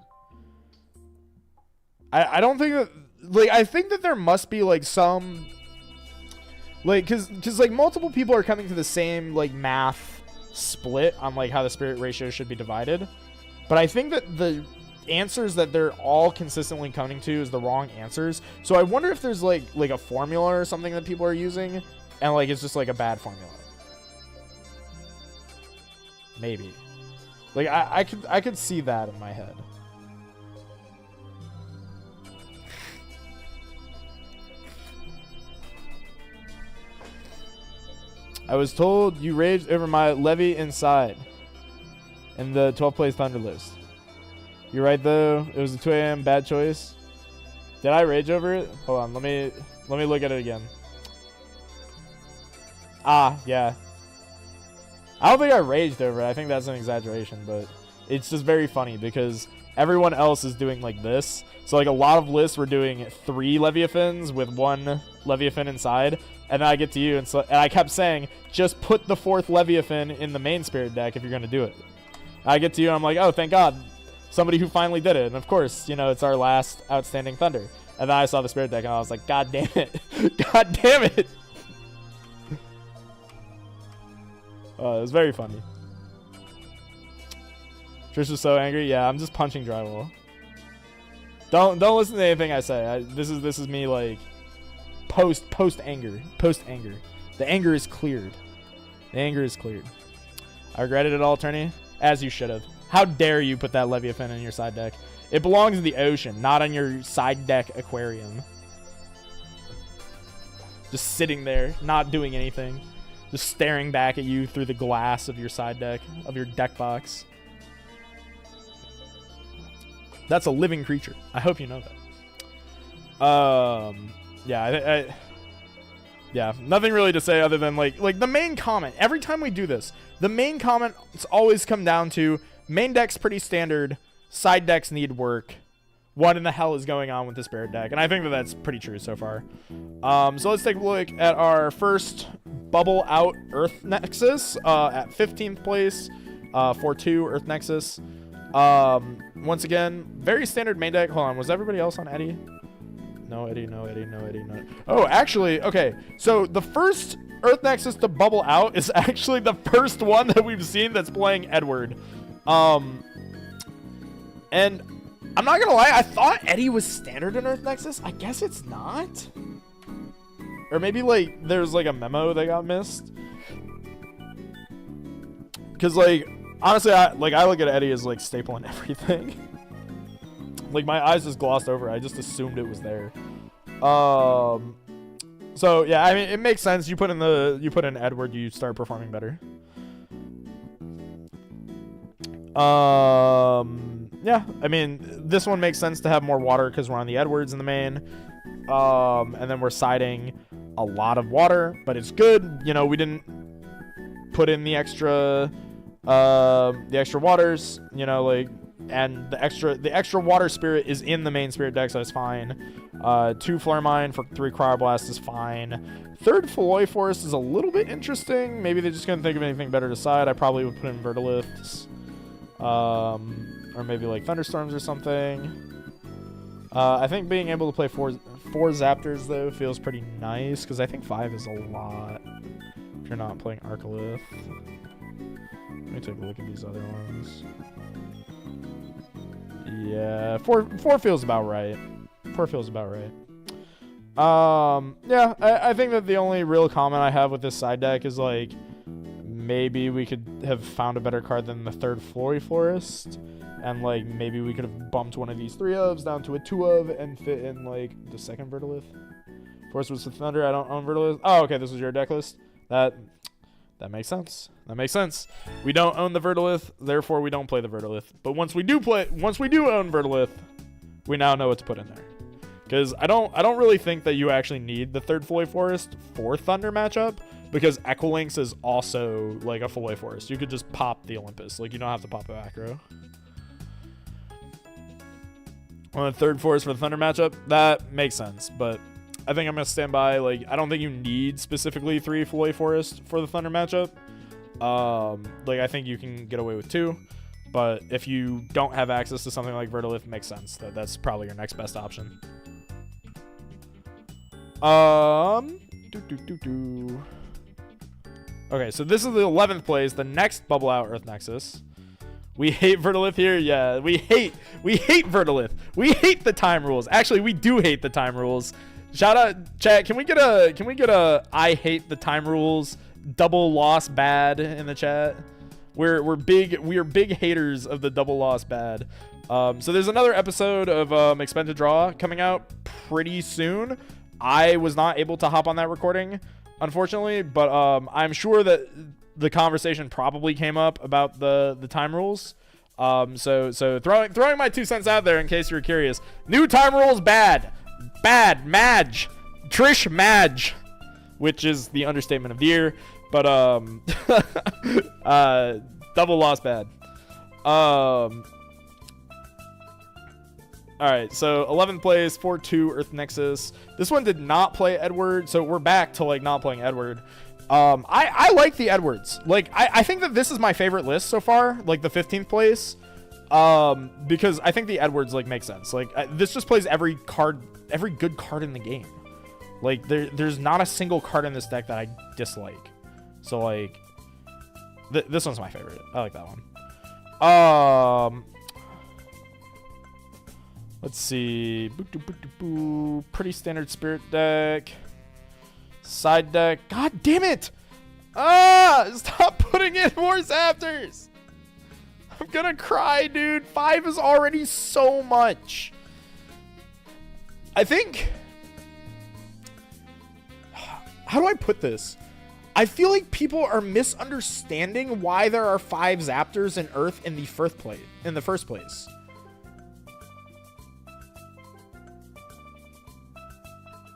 Speaker 1: I don't think that, like, I think that there must be like some like because like multiple people are coming to the same like math split on like how the spirit ratio should be divided, but I think that the answers that they're all consistently coming to is the wrong answers. So I wonder if there's like a formula or something that people are using and like it's just like a bad formula. Maybe like I could see that in my head. I was told you raged over my Levy inside in the 12th place Thunder list. You're right though. It was a 2 a.m. bad choice. Did I rage over it? Hold on, let me look at it again. Ah, yeah. I don't think I raged over it. I think that's an exaggeration, but it's just very funny because everyone else is doing like this. So like a lot of lists were doing 3 Leviathans with 1 Leviathan inside, and then I get to you, and I kept saying, just put the 4th Leviathan in the main spirit deck if you're gonna do it. I get to you, and I'm like, oh, thank God, somebody who finally did it. And of course, you know, it's our last outstanding Thunder. And then I saw the spirit deck, and I was like, God damn it, God damn it. It was very funny. Trish was so angry. Yeah, I'm just punching drywall. Don't listen to anything I say. This is me like post anger. The anger is cleared. The anger is cleared. I regretted it all, Turney, as you should have. How dare you put that Leviathan in your side deck? It belongs in the ocean, not on your side deck aquarium. Just sitting there, not doing anything. Just staring back at you through the glass of your side deck, of your deck box. That's a living creature. I hope you know that. Yeah, yeah, nothing really to say other than like the main comment. Every time we do this, the main comments always come down to main deck's pretty standard, side decks need work. What in the hell is going on with the spirit deck? And I think that that's pretty true so far. So let's take a look at our first bubble out Earth Nexus at 15th place for 2 Earth Nexus. Once again, very standard main deck. Hold on, was everybody else on Eddie? No Eddie, no Eddie, no Eddie, no. Oh, actually, okay. So the first Earth Nexus to bubble out is actually the first one that we've seen that's playing Edward. And I'm not gonna lie, I thought Eddie was standard in Earth Nexus. I guess it's not. Or maybe like there's like a memo that got missed. Cause like honestly, I look at Eddie as like stapling everything. Like my eyes just glossed over. I just assumed it was there. So yeah, I mean it makes sense. You put in Edward, you start performing better. Yeah, I mean, this one makes sense to have more water because we're on the Edwards in the main. And then we're siding a lot of water, but it's good. You know, we didn't put in the extra waters, you know, like, and the extra water spirit is in the main spirit deck, so it's fine. 2 Flare Mine for 3 Cryoblast is fine. 3rd Feloy Forest is a little bit interesting. Maybe they just couldn't think of anything better to side. I probably would put in Vertiliths. Or maybe like Thunderstorms or something. I think being able to play 4 Zaptors though feels pretty nice because I think 5 is a lot if you're not playing Arcolith. Let me take a look at these other ones. Yeah, 4 feels about right. 4 feels about right. Yeah, I think that the only real comment I have with this side deck is like maybe we could have found a better card than the 3rd Flory Florist. And, like, maybe we could have bumped one of these 3-ofs down to a 2-of and fit in, like, the 2nd Vertilith. Force was the Thunder. I don't own Vertilith. Oh, okay, this was your deck list. That makes sense. That makes sense. We don't own the Vertilith, therefore we don't play the Vertilith. But once we do own Vertilith, we now know what to put in there. Because I don't really think that you actually need the 3rd Floy Forest for Thunder matchup. Because Equilinx is also, like, a Floy Forest. You could just pop the Olympus. Like, you don't have to pop a Acro. On the 3rd Forest for the Thunder matchup, that makes sense, but I think I'm going to stand by, like, I don't think you need specifically 3 Floy Forest for the Thunder matchup. Like, I think you can get away with 2, but if you don't have access to something like Vertilith, it makes sense. That's probably your next best option. Okay, so this is the 11th place, the next Bubble Out Earth Nexus. We hate Vertilith here. Yeah, we hate Vertilith. We hate the time rules. Actually, we do hate the time rules. Shout out, chat. Can we get a I hate the time rules double loss bad in the chat? We are big haters of the double loss bad. So there's another episode of Expend to Draw coming out pretty soon. I was not able to hop on that recording, unfortunately, but I'm sure that the conversation probably came up about the time rules. So throwing my 2 cents out there in case you're curious. New time rules bad. Bad. Madge. Trish Madge. Which is the understatement of the year. But, double loss bad. Alright, so 11th place, 4-2, Earth Nexus. This one did not play Edward, so we're back to, like, not playing Edward. I like the Edwards. Like, I think that this is my favorite list so far, like, the 15th place. Because I think the Edwards, like, make sense. Like, this just plays every good card in the game. Like, there's not a single card in this deck that I dislike. So, like, this one's my favorite. I like that one. Let's see. Pretty standard spirit deck. Side deck. God damn it! Stop putting in more Zaptors! I'm gonna cry, dude. 5 is already so much. I think... How do I put this? I feel like people are misunderstanding why there are 5 Zaptors in Earth in the first place.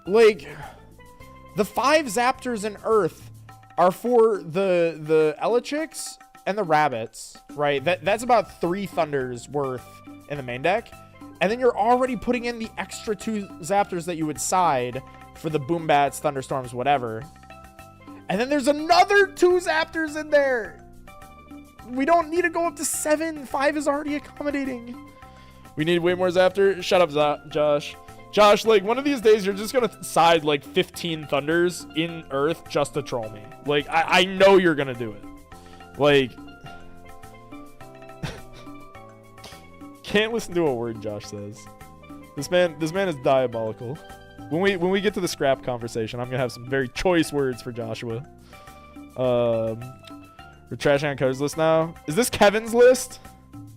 Speaker 1: Like, the 5 Zaptors in Earth are for the Elichics and the Rabbits, right? That's about 3 Thunders worth in the main deck. And then you're already putting in the extra 2 Zaptors that you would side for the Boombats, Thunderstorms, whatever. And then there's another 2 Zaptors in there. We don't need to go up to 7. 5 is already accommodating. We need way more Zaptor. Shut up, Josh. Josh, like, one of these days, you're just going to side, like, 15 Thunders in Earth just to troll me. Like, I know you're going to do it. Like, can't listen to a word Josh says. This man is diabolical. When we get to the scrap conversation, I'm going to have some very choice words for Joshua. We're trashing on Code's list now. Is this Kevin's list? I'm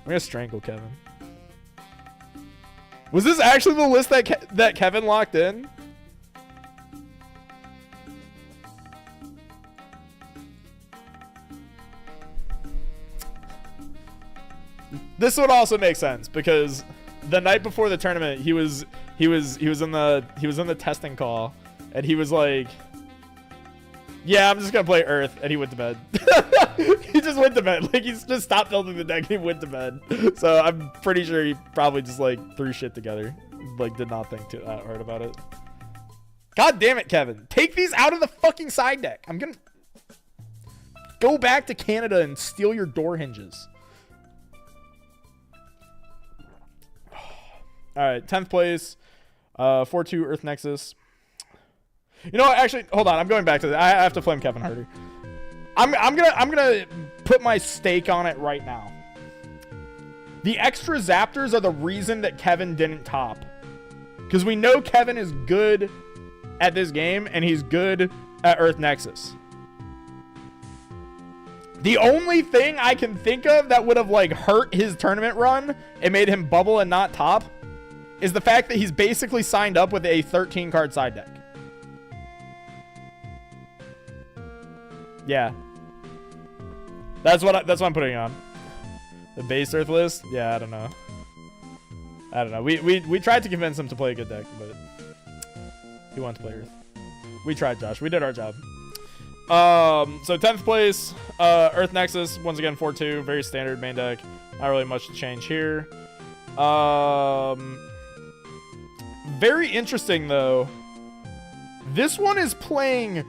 Speaker 1: going to strangle Kevin. Was this actually the list that Kevin locked in? This would also make sense because the night before the tournament, he was in the testing call, and he was like, "Yeah, I'm just gonna play Earth," and he went to bed. He just went to bed. Like, he's just stopped building the deck and he went to bed. So I'm pretty sure he probably just, like, threw shit together. Like, did not think too hard about it. God damn it, Kevin. Take these out of the fucking side deck. I'm gonna go back to Canada and steal your door hinges. Alright, 10th place. 4-2 Earth Nexus. You know what? Actually, hold on. I'm going back to that. I have to flame Kevin harder. I'm gonna put my stake on it right now. The extra Zaptors are the reason that Kevin didn't top. Because we know Kevin is good at this game, and he's good at Earth Nexus. The only thing I can think of that would have, like, hurt his tournament run and made him bubble and not top is the fact that he's basically signed up with a 13-card side deck. Yeah. That's what I'm putting on. The base Earth list? Yeah, I don't know. We tried to convince him to play a good deck, but he wanted to play Earth. We tried, Josh. We did our job. So 10th place, Earth Nexus, once again 4-2, very standard main deck. Not really much to change here. Very interesting though. This one is playing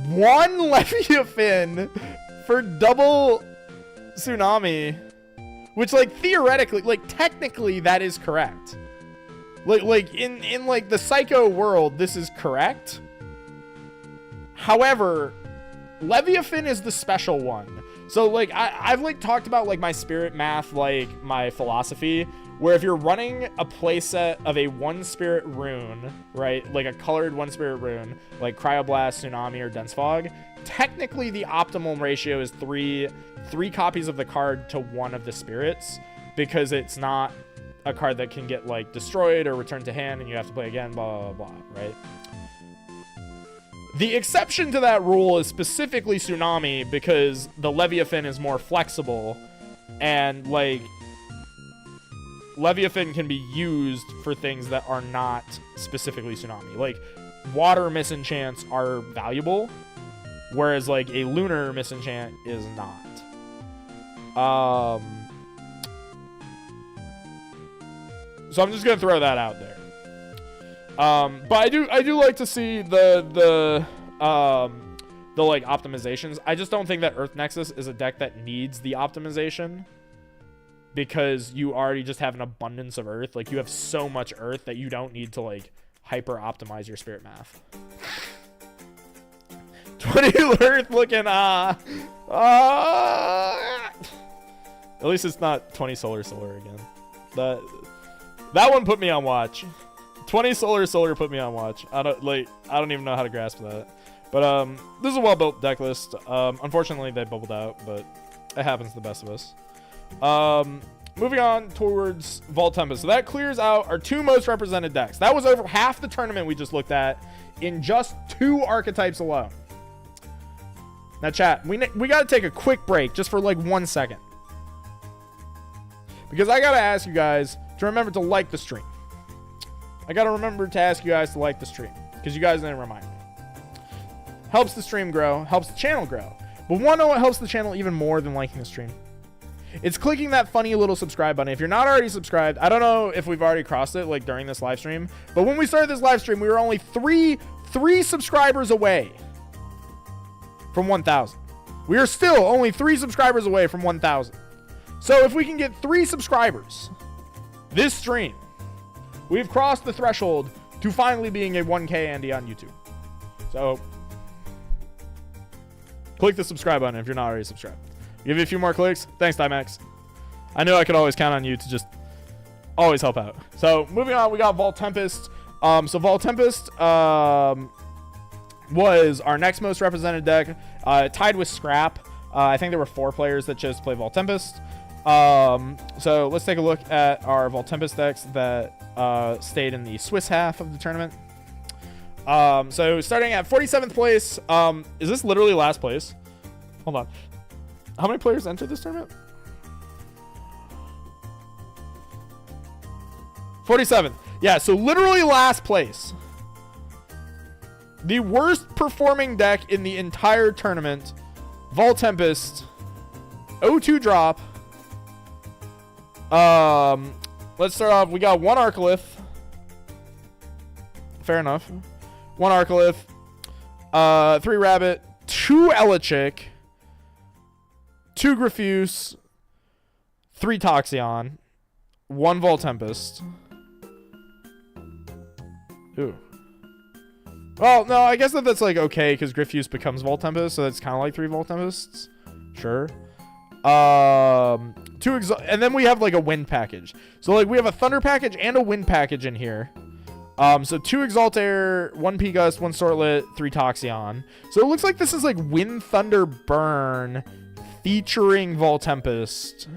Speaker 1: 1 Leviathan for double Tsunami, which, like, theoretically, like, technically that is correct. Like in like the Psycho world, this is correct. However, Leviathan is the special one. So, like, I've like talked about, like, my spirit math, like my philosophy, where if you're running a playset of a 1 spirit rune, right, like a colored 1 spirit rune, like Cryoblast, Tsunami, or Dense Fog, technically the optimal ratio is 3 copies of the card to 1 of the spirits, because it's not a card that can get, like, destroyed or returned to hand and you have to play again, blah, blah, blah, right? The exception to that rule is specifically Tsunami, because the Leviathan is more flexible, and, like, Leviathan can be used for things that are not specifically Tsunami. Like, water misenchants are valuable, whereas, like, a lunar misenchant is not. So I'm just gonna throw that out there. But I do like to see the like optimizations. I just don't think that Earth Nexus is a deck that needs the optimization, because you already just have an abundance of Earth. Like, you have so much Earth that you don't need to like hyper optimize your spirit math. 20 Earth looking at least it's not 20 solar again. That one put me on watch. 20 solar put me on watch. I don't even know how to grasp that. But this is a well-built deck list. Unfortunately, they bubbled out, but it happens to the best of us. Moving on towards Vault Tempest. So that clears out our 2 most represented decks. That was over half the tournament we just looked at in just 2 archetypes alone. Now, chat, we got to take a quick break just for like 1 second, because I got to ask you guys to remember to like the stream. I got to remember to ask you guys to like the stream, because you guys didn't remind me. Helps the stream grow, helps the channel grow. But want to know what helps the channel even more than liking the stream? It's clicking that funny little subscribe button. If you're not already subscribed, I don't know if we've already crossed it like during this live stream, but when we started this live stream, we were only three subscribers away from 1,000. We are still only 3 subscribers away from 1,000. So if we can get 3 subscribers this stream, we've crossed the threshold to finally being a 1K Andy on YouTube. So click the subscribe button if you're not already subscribed. Give you a few more clicks. Thanks, Timex. I knew I could always count on you to just always help out. So moving on, we got Vault Tempest. So Vault Tempest was our next most represented deck, tied with Scrap. I think there were 4 players that chose to play Vault Tempest. So let's take a look at our Vault Tempest decks that stayed in the Swiss half of the tournament. So starting at 47th place, is this literally last place? Hold on. How many players entered this tournament? 47th. Yeah, so literally last place. The worst performing deck in the entire tournament, Vault Tempest, 0-2 drop. Let's start off. We got 1 Arcolith. Fair enough. 1 Arcolith, 3 Rabbit, 2 Elichick, 2 Grafuse, 3 Toxion, 1 Vault Tempest. Ooh. Well, no, I guess that's like okay, because Grafuse becomes Vault Tempest, so that's kind of like 3 Vault Tempests. Sure. 2 and then we have like a wind package. So like we have a thunder package and a wind package in here. So 2 Exaltair, 1 P-Gust, 1 Sortlet, 3 Toxion. So it looks like this is like Wind, Thunder, Burn featuring Vault Tempest.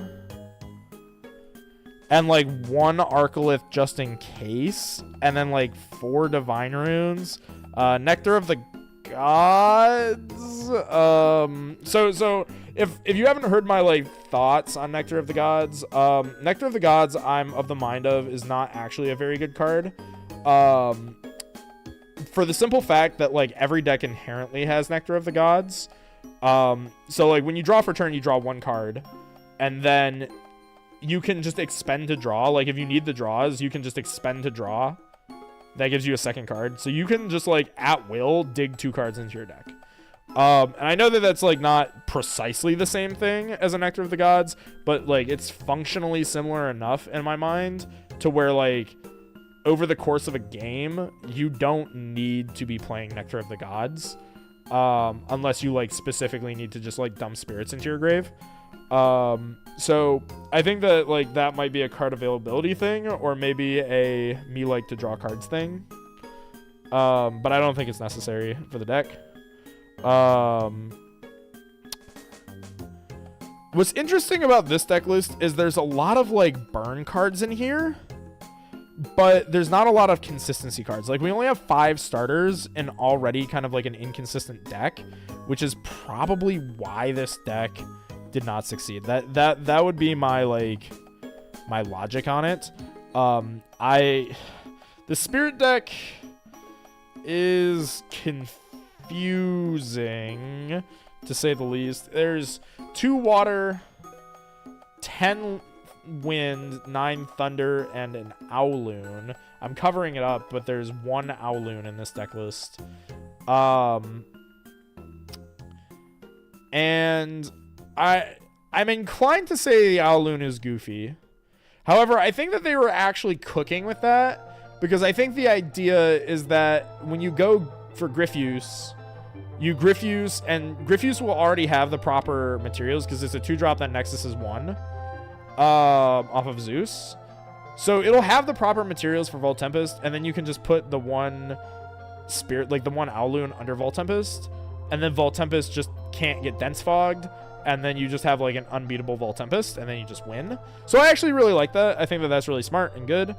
Speaker 1: And like 1 Arcolith just in case. And then like 4 Divine Runes. Nectar of the Gods. So if you haven't heard my like thoughts on Nectar of the Gods, Nectar of the Gods, I'm of the mind of, is not actually a very good card. For the simple fact that like every deck inherently has Nectar of the Gods. So like when you draw for turn, you draw 1 card, and then you can just expend to draw. Like if you need the draws, you can just expend to draw. That gives you a 2nd card. So you can just like at will dig 2 cards into your deck. And I know that that's like not precisely the same thing as a Nectar of the Gods, but like it's functionally similar enough in my mind to where like over the course of a game, you don't need to be playing Nectar of the Gods, unless you like specifically need to just like dump spirits into your grave. So I think that like that might be a card availability thing, or maybe a me like to draw cards thing. But I don't think it's necessary for the deck. What's interesting about this deck list is there's a lot of like burn cards in here, but there's not a lot of consistency cards. Like we only have 5 starters in already kind of like an inconsistent deck, which is probably why this deck did not succeed. That would be my like my logic on it. The spirit deck is confusing, to say the least. There's 2 water, 10 wind, 9 thunder, and an Owloon. I'm covering it up, but there's 1 Owloon in this deck list. And I'm inclined to say the Owloon is goofy. However, I think that they were actually cooking with that, because I think the idea is that when you go for Griffuse, you Griffuse, and Griffuse will already have the proper materials because it's a 2-drop that Nexus is 1 off of Zeus. So it'll have the proper materials for Volt Tempest, and then you can just put the 1 spirit, like the 1 Owloon under Volt Tempest, and then Volt Tempest just can't get dense fogged, and then you just have like an unbeatable Volt Tempest, and then you just win. So I actually really like that. I think that that's really smart and good.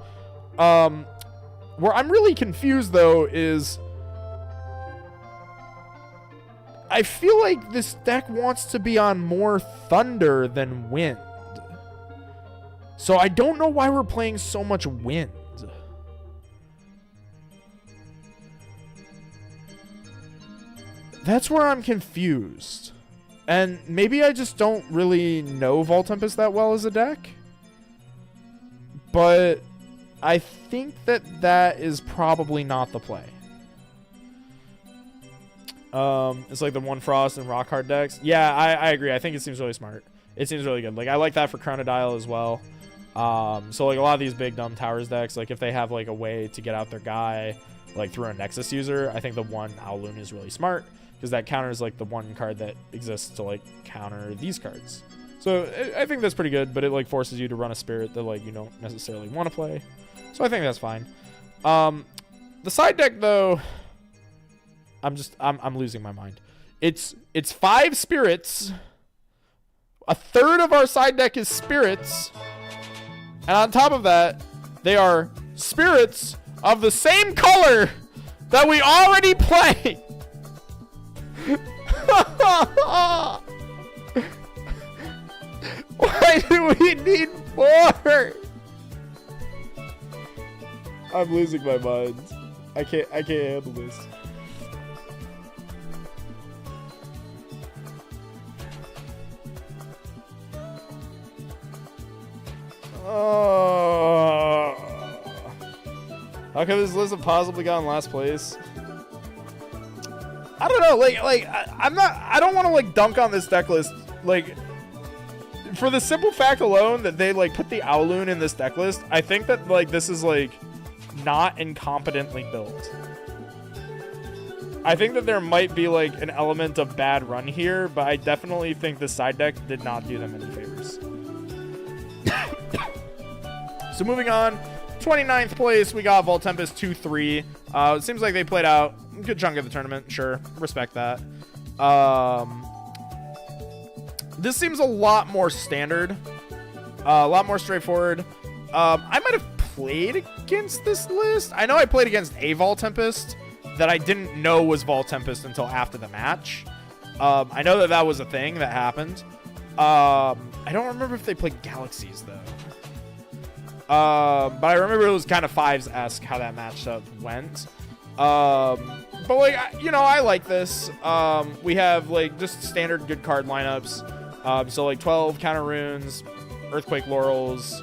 Speaker 1: Where I'm really confused though is I feel like this deck wants to be on more thunder than wind. So I don't know why we're playing so much wind. That's where I'm confused. And maybe I just don't really know Volt Tempest that well as a deck. But I think that that is probably not the play. It's like the 1 Frost and Rock Hard decks. Yeah, I agree. I think it seems really smart. It seems really good. Like, I like that for Chronodile as well. So, like, a lot of these big dumb Towers decks, like, if they have, like, a way to get out their guy, like, through a Nexus user, I think the 1 Owloon is really smart, because that counters, like, the 1 card that exists to, like, counter these cards. So, I think that's pretty good, but it, like, forces you to run a spirit that, like, you don't necessarily want to play. So, I think that's fine. The side deck, though, I'm losing my mind. It's 5 spirits. A third of our side deck is spirits. And on top of that, they are spirits of the same color that we already play. Why do we need more? I'm losing my mind. I can't handle this. How could this list have possibly gotten last place? I don't know. I don't want to like dunk on this deck list. Like, for the simple fact alone that they like put the Owloon in this deck list, I think that like this is like not incompetently built. I think that there might be like an element of bad run here, but I definitely think the side deck did not do them any favors. So moving on, 29th place, we got Volt Tempest 2-3. It seems like they played out a good chunk of the tournament. Sure, respect that. This seems a lot more standard, a lot more straightforward. I might have played against this list. I know I played against a Volt Tempest that I didn't know was Volt Tempest until after the match. I know that that was a thing that happened. I don't remember if they played Galaxies, though. But I remember it was kind of Fives-esque how that matchup went. But like, you know, I like this. We have like just standard good card lineups. So like 12 counter runes, Earthquake Laurels,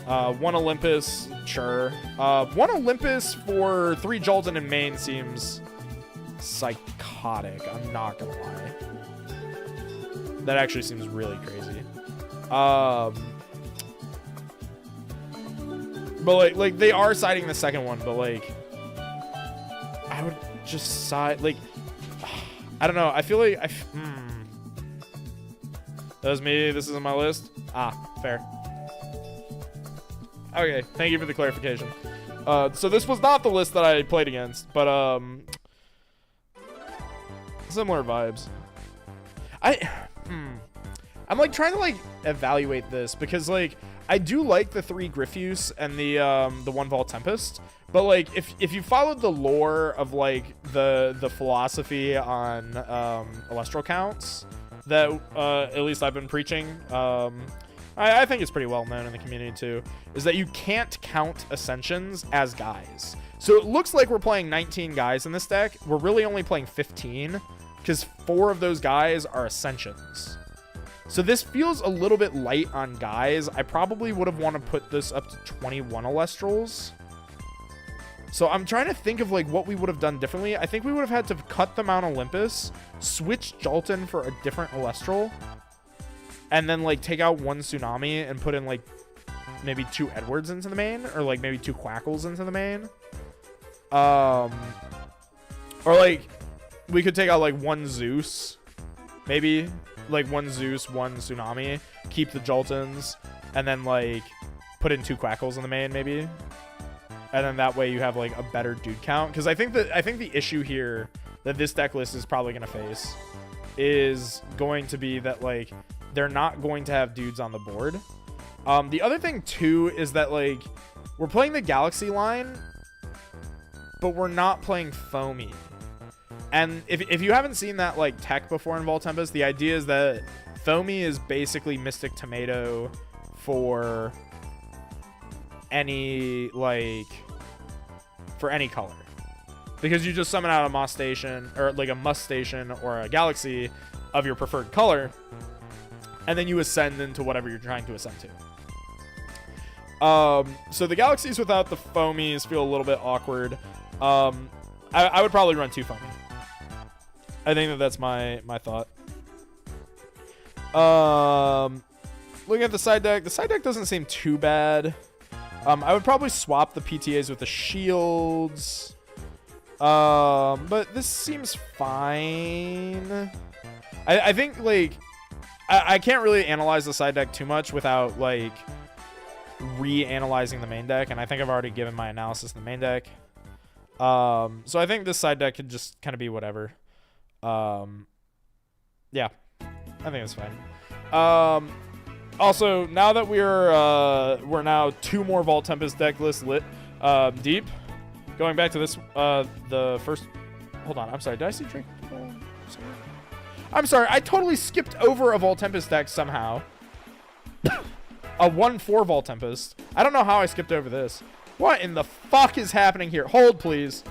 Speaker 1: 1 Olympus, sure. 1 Olympus for 3 Jolton in main seems psychotic. I'm not gonna lie. That actually seems really crazy. But like they are siding the second one, but like I would just side like I don't know. I feel like that was me. This is on my list. Fair. Okay, thank you for the clarification. So this was not the list that I played against, but similar vibes. I'm like trying to like evaluate this because like I do like the 3 Griffuse and the 1 Volt Tempest, but like if you followed the lore of like the philosophy on Celestial counts that at least I've been preaching, I think it's pretty well known in the community too, is that you can't count Ascensions as guys. So it looks like we're playing 19 guys in this deck. We're really only playing 15 because 4 of those guys are Ascensions. So this feels a little bit light on guys. I probably would have wanted to put this up to 21 Alestrals. So I'm trying to think of like what we would have done differently. I think we would have had to cut the Mount Olympus, switch Jolton for a different Alestral, and then like take out 1 Tsunami and put in like maybe 2 Edwards into the main, or like maybe 2 Quackles into the main. Or like we could take out like 1 Zeus, maybe like 1 Zeus, 1 Tsunami, keep the Joltons, and then like put in 2 Quackles in the main maybe. And then that way you have like a better dude count. Because I think the issue here that this deck list is probably going to face is going to be that like they're not going to have dudes on the board. The other thing too is that like we're playing the Galaxy line, but we're not playing Foamy. And if you haven't seen that like tech before in Vault Tempest, the idea is that Foamy is basically Mystic Tomato for any color, because you just summon out a Moss Station or like a Must Station or a Galaxy of your preferred color, and then you ascend into whatever you're trying to ascend to. So the Galaxies without the Foamies feel a little bit awkward. I would probably run 2 Foamy. I think that's my thought. Looking at the side deck doesn't seem too bad. I would probably swap the PTAs with the shields. But this seems fine. I think, like, I can't really analyze the side deck too much without, like, reanalyzing the main deck. And I think I've already given my analysis of the main deck. So I think this side deck could just kind of be whatever. Yeah, I think it's fine. Also, now that we're now 2 more Vault Tempest deck lists lit deep. Going back to this, the first. Hold on, I'm sorry. Did I see Drake? I'm sorry. I totally skipped over a Vault Tempest deck somehow. A 1/4 Vault Tempest. I don't know how I skipped over this. What in the fuck is happening here? Hold, please.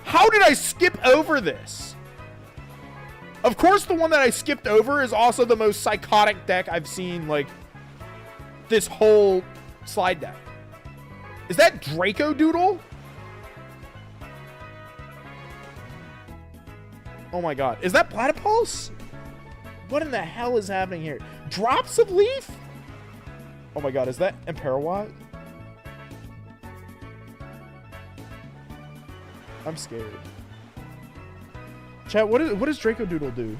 Speaker 1: How did I skip over this? Of course, the one that I skipped over is also the most psychotic deck I've seen, like, this whole slide deck. Is that Draco Doodle? Oh my god. Is that Platypulse? What in the hell is happening here? Drops of Leaf? Oh my god, is that Imperawat? I'm scared. Chat, what does Draco Doodle do?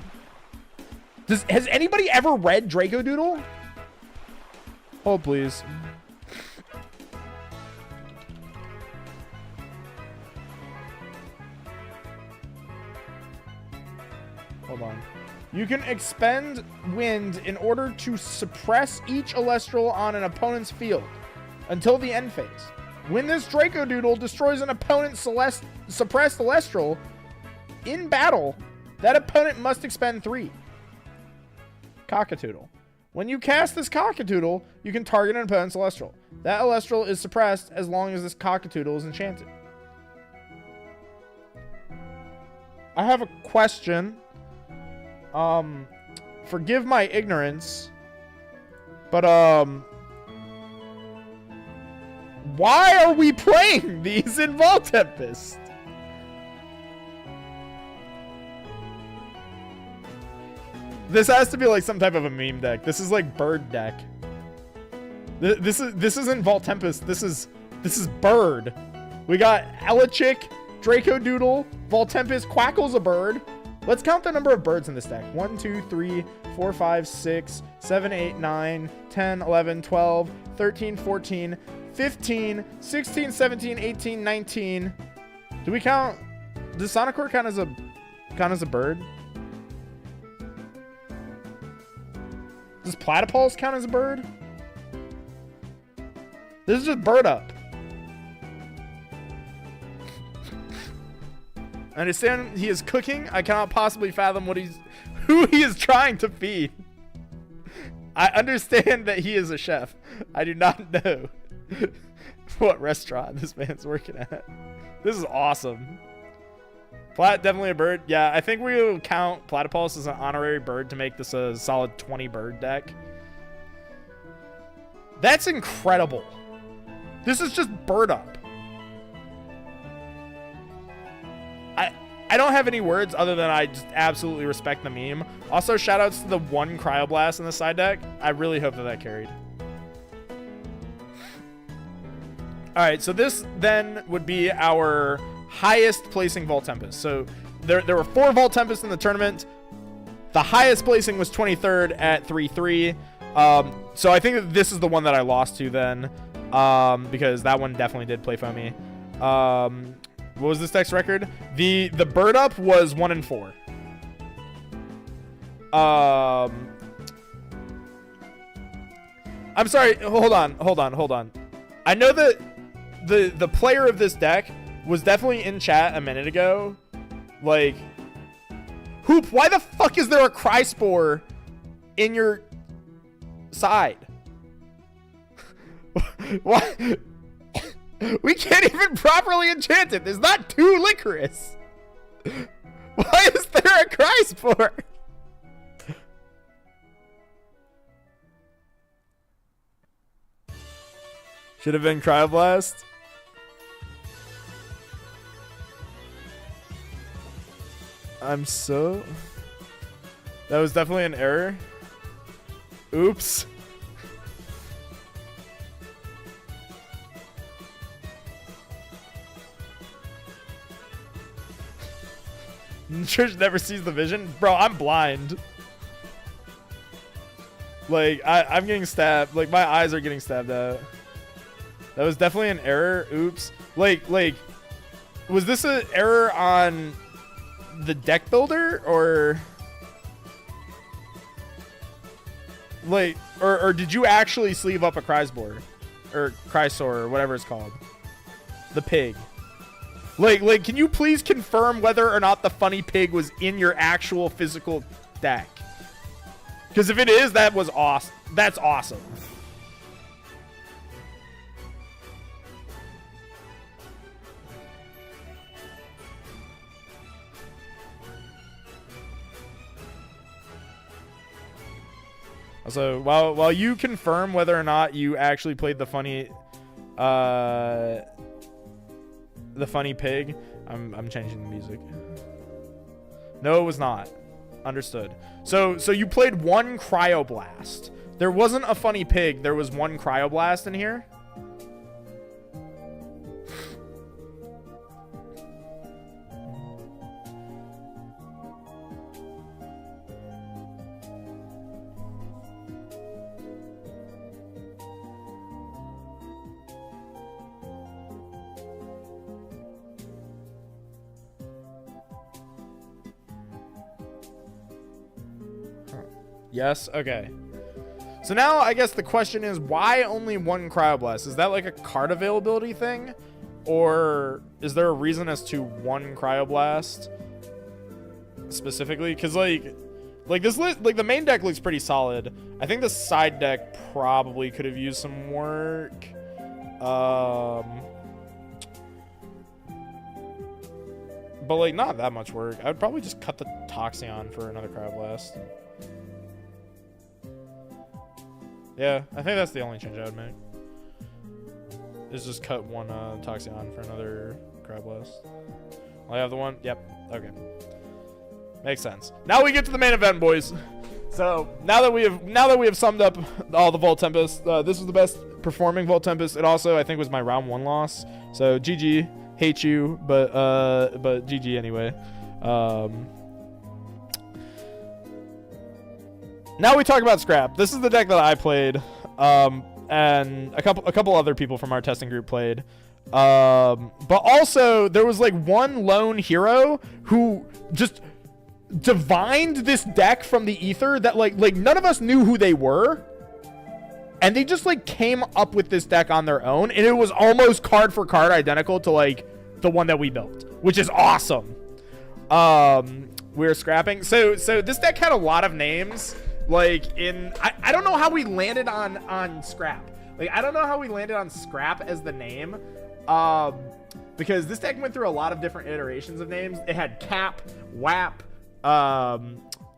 Speaker 1: Has anybody ever read Draco Doodle? Hold, please. Hold on. You can expend wind in order to suppress each Alestral on an opponent's field until the end phase. When this Draco Doodle destroys an opponent's suppressed Alestral in battle, that opponent must expend 3. Cockatoodle. When you cast this Cockatoodle, you can target an opponent's Alestral. That Alestral is suppressed as long as this Cockatoodle is enchanted. I have a question. Forgive my ignorance, but why are we playing these in Vault Tempest? This has to be like some type of a meme deck. This is like bird deck. This isn't Vault Tempest. This is bird. We got Elichick, Draco Doodle, Vault Tempest, Quackle's a bird. Let's count the number of birds in this deck. 1, 2, 3, 4, 5, 6, 7, 8, 9, 10, 11, 12, 13, 14, 15, 16, 17, 18, 19. Do we count? Does Sonicore count as a bird? Does Platypulse count as a bird? This is just bird up. I understand he is cooking. I cannot possibly fathom who he is trying to feed. I understand that he is a chef. I do not know what restaurant this man's working at. This is awesome. Plat, definitely a bird. Yeah, I think we will count Platypus as an honorary bird to make this a solid 20 bird deck. That's incredible. This is just bird up. I don't have any words other than I just absolutely respect the meme. Also, shoutouts to the one Cryoblast in the side deck. I really hope that that carried. All right, so this then would be our highest placing Vault Tempest. So there were 4 Vault Tempests in the tournament. The highest placing was 23rd at 3-3. So I think that this is the one that I lost to then, because that one definitely did play foamy. What was this deck's record? The bird up was 1-4. I'm sorry. Hold on. I know that the player of this deck was definitely in chat a minute ago. Like, Hoop, why the fuck is there a Cry Spore in your side? Why? We can't even properly enchant it. There's not 2 Licorice. Why is there a Cry Spore? Should have been Cryoblast. I'm so... That was definitely an error. Oops. Trish never sees the vision. Bro, I'm blind. Like, I'm getting stabbed. Like, my eyes are getting stabbed out. That was definitely an error. Oops. Like, was this an error on the deck builder, or like, or did you actually sleeve up a Crysboard or Chrysor or whatever it's called? The pig. Like, can you please confirm whether or not the funny pig was in your actual physical deck? Because if it is, that was awesome. That's awesome. So while you confirm whether or not you actually played the funny pig, I'm changing the music. No, it was not. Understood. So you played 1 Cryoblast. There wasn't a funny pig. There was 1 Cryoblast in here. Yes? Okay. So now I guess the question is, why only 1 Cryoblast? Is that like a card availability thing? Or is there a reason as to 1 Cryoblast specifically? Because like this like the main deck looks pretty solid. I think the side deck probably could have used some work. But like not that much work. I would probably just cut the Toxeon for another Cryoblast. Yeah, I think that's the only change I would make. Is just cut 1 Toxeon for another Cryoblast. I have the one. Yep. Okay. Makes sense. Now we get to the main event, boys. So now that we have summed up all the Vault Tempest, this was the best performing Vault Tempest. It also, I think, was my round 1 loss. So GG, hate you, but GG anyway. Now we talk about Scrap. This is the deck that I played, and a couple other people from our testing group played. But also there was like 1 lone hero who just divined this deck from the ether that like none of us knew who they were, and they just like came up with this deck on their own, and it was almost card for card identical to like the one that we built, which is awesome. We're scrapping. So this deck had a lot of names. Like I don't know how we landed on Scrap. Like I don't know how we landed on Scrap as the name. Because this deck went through a lot of different iterations of names. It had Cap, WAP,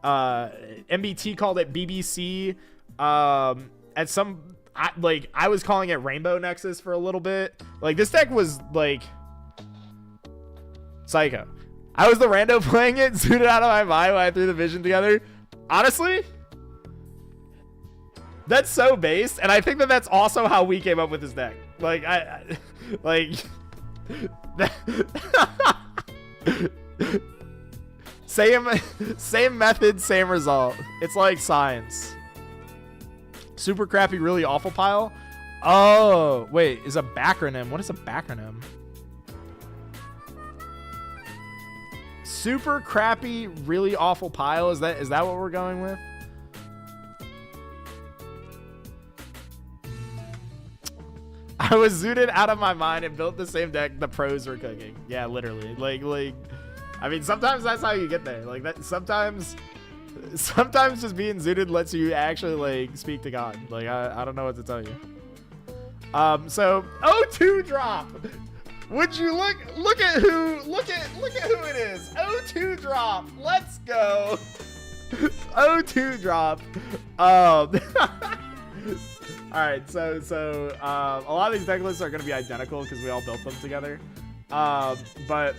Speaker 1: MBT called it BBC. At some I was calling it Rainbow Nexus for a little bit. Like this deck was like psycho. I was the rando playing it, zooted out of my mind when I threw the vision together. Honestly, that's so based, and I think that that's also how we came up with this deck. Like same method, same result. It's like science. Super crappy, really awful pile. Oh wait, is a backronym. What is a backronym? Super crappy, really awful pile. Is that what we're going with? I was zooted out of my mind and built the same deck the pros were cooking. Yeah, literally. Like I mean, sometimes that's how you get there. Like that sometimes just being zooted lets you actually like speak to God. Like I don't know what to tell you. So O2 drop. Would you look at who it is? O2 drop. Let's go. O2 drop. All right, so a lot of these deck lists are going to be identical because we all built them together. But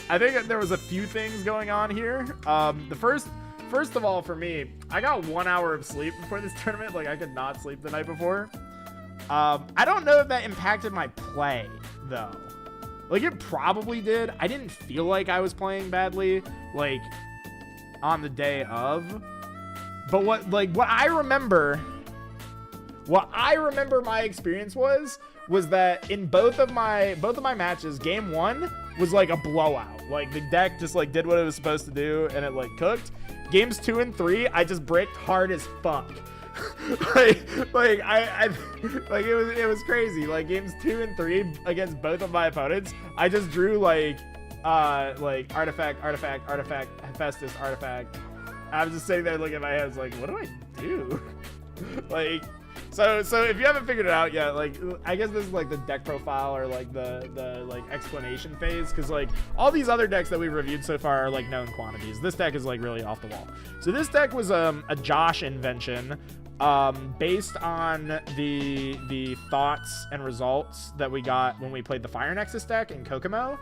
Speaker 1: I think there was a few things going on here. The first of all, for me, I got 1 hour of sleep before this tournament. Like I could not sleep the night before. I don't know if that impacted my play though. Like it probably did. I didn't feel like I was playing badly like on the day of. But what I remember my experience was that in both of my matches, game 1 was like a blowout. Like the deck just like did what it was supposed to do and it like cooked. Games 2 and 3, I just bricked hard as fuck. like it was crazy. Like games 2 and 3 against both of my opponents, I just drew like artifact, Hephaestus, artifact. I was just sitting there looking at my hands like, what do I do? Like, so if you haven't figured it out yet, like I guess this is like the deck profile or like the like explanation phase, because like all these other decks that we've reviewed so far are like known quantities. This deck is like really off the wall. So this deck was a Josh invention. Based on the thoughts and results that we got when we played the Fire Nexus deck in Kokomo.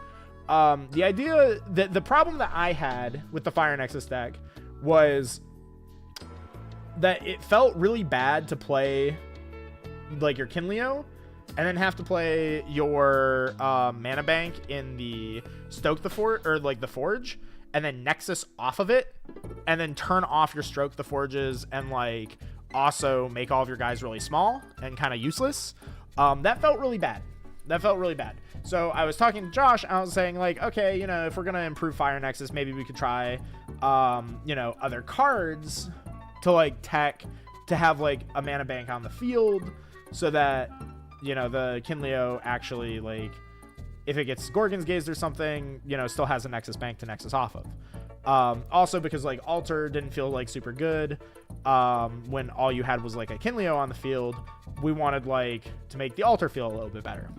Speaker 1: The idea that the problem that I had with the Fire Nexus deck was that it felt really bad to play like your Kinleo and then have to play your mana bank in the Stoke the Forge or like the Forge and then Nexus off of it and then turn off your Stroke the Forges and like also make all of your guys really small and kind of useless. That felt really bad. So I was talking to Josh and I was saying like, okay, you know, if we're going to improve Fire Nexus, maybe we could try, you know, other cards to like tech to have like a mana bank on the field so that, you know, the Kinleo actually like, if it gets Gorgon's Gazed or something, you know, still has a Nexus bank to Nexus off of. Also because like Altar didn't feel like super good when all you had was like a Kinleo on the field. We wanted like to make the Altar feel a little bit better.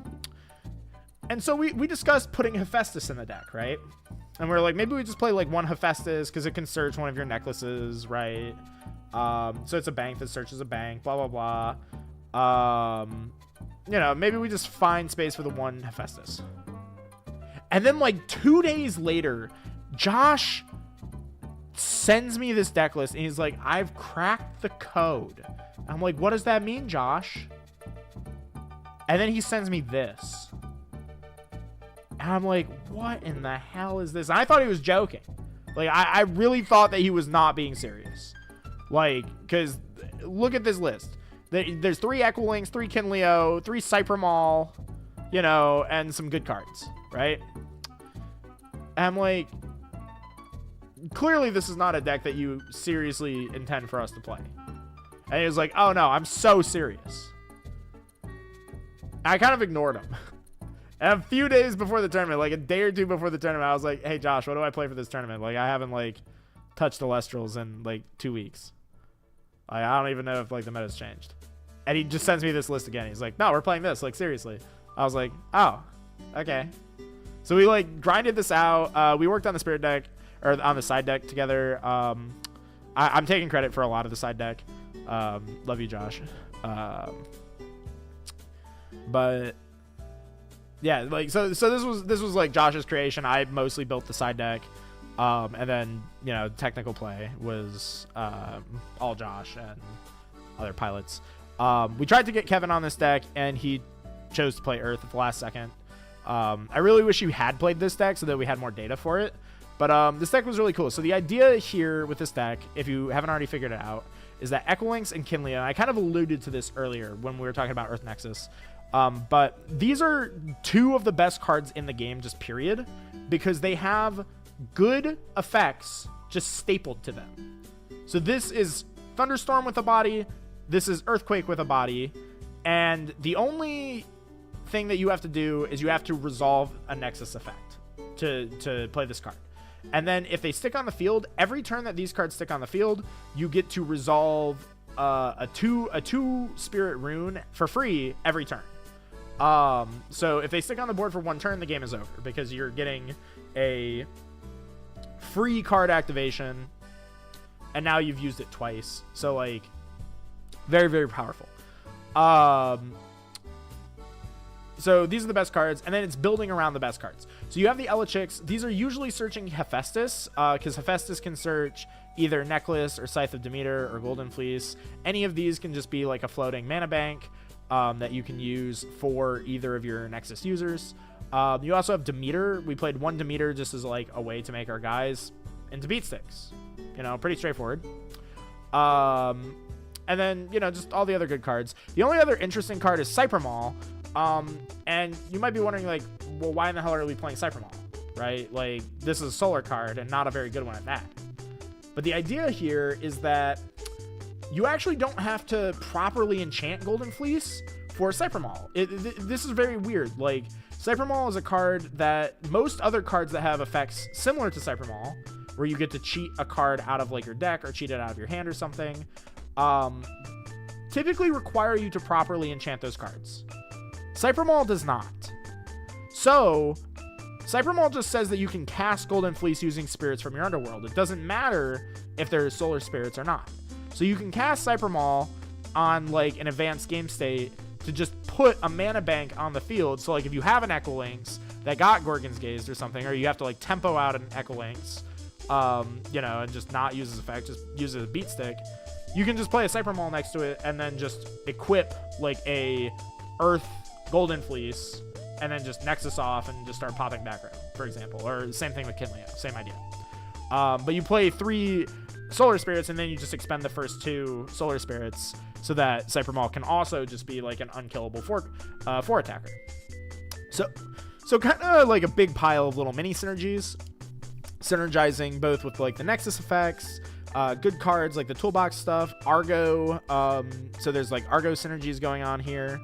Speaker 1: And so we discussed putting Hephaestus in the deck, right? And we were like, maybe we just play like one Hephaestus because it can search one of your necklaces, right? So it's a bank that searches a bank, blah, blah, blah. You know, maybe we just find space for the one Hephaestus. And then like 2 days later, Josh sends me this deck list and he's like, I've cracked the code. I'm like, what does that mean, Josh? And then he sends me this. And I'm like, what in the hell is this? And I thought he was joking. Like, I really thought that he was not being serious. Like, because look at this list. There's 3 Equilings, 3 Kinleo, 3 Cyprimal, you know, and some good cards, right? And I'm like, clearly this is not a deck that you seriously intend for us to play. And he was like, oh no, I'm so serious. And I kind of ignored him. And a few days before the tournament, like a day or 2 before the tournament, I was like, hey Josh, what do I play for this tournament? Like I haven't like touched the Lestrals in like 2 weeks. Like, I don't even know if like the meta's changed. And he just sends me this list again. He's like, no, we're playing this. Like, seriously. I was like, oh, okay. So we like grinded this out. We worked on the spirit deck or on the side deck together. I'm taking credit for a lot of the side deck. Love you, Josh. But yeah, like so this was like Josh's creation. I mostly built the side deck. And then, you know, technical play was all Josh and other pilots. We tried to get Kevin on this deck, and he chose to play Earth at the last second. I really wish you had played this deck so that we had more data for it. But this deck was really cool. So the idea here with this deck, if you haven't already figured it out, is that Echolinks and Kinlea, I kind of alluded to this earlier when we were talking about Earth Nexus, but these are two of the best cards in the game, just period, because they have good effects just stapled to them. So this is Thunderstorm with a body, this is Earthquake with a body, and the only thing that you have to do is you have to resolve a Nexus effect to play this card. And then if they stick on the field, every turn that these cards stick on the field, you get to resolve a two spirit rune for free every turn. So if they stick on the board for one turn, the game is over because you're getting a free card activation, and now you've used it twice. So like, very, very powerful. So these are the best cards, and then it's building around the best cards. So you have the Elichics. These are usually searching Hephaestus, because Hephaestus can search either Necklace or Scythe of Demeter or Golden Fleece. Any of these can just be like a floating mana bank that you can use for either of your Nexus users. You also have Demeter. We played one Demeter just as like a way to make our guys into beat sticks. You know, pretty straightforward. And then, you know, just all the other good cards. The only other interesting card is Cypermaul. And you might be wondering, like, well, why in the hell are we playing Cypermaul, right? Like, this is a solar card and not a very good one at that. But the idea here is that you actually don't have to properly enchant Golden Fleece for Cypermaul. This is very weird. Like, Cypermaul is a card that most other cards that have effects similar to Cypermaul, where you get to cheat a card out of, like, your deck or cheat it out of your hand or something, typically require you to properly enchant those cards. Cypermaul does not. So, Cypermaul just says that you can cast Golden Fleece using spirits from your underworld. It doesn't matter if they're solar spirits or not. So you can cast Cypermaul on like an advanced game state to just put a mana bank on the field. So like if you have an Echolinks that got Gorgon's Gaze or something, or you have to like tempo out an Echolinks, you know, and just not use his effect, just use it as a beat stick, you can just play a Cypermaul next to it and then just equip like a Earth Golden Fleece and then just Nexus off and just start popping back row, for example. Or same thing with Kinlea, same idea. But you play 3 solar spirits and then you just expend the first 2 solar spirits so that Cypermaul can also just be like an unkillable 4 attacker. So kind of like a big pile of little mini synergies, synergizing both with like the Nexus effects, good cards like the toolbox stuff, Argo. So there's like Argo synergies going on here.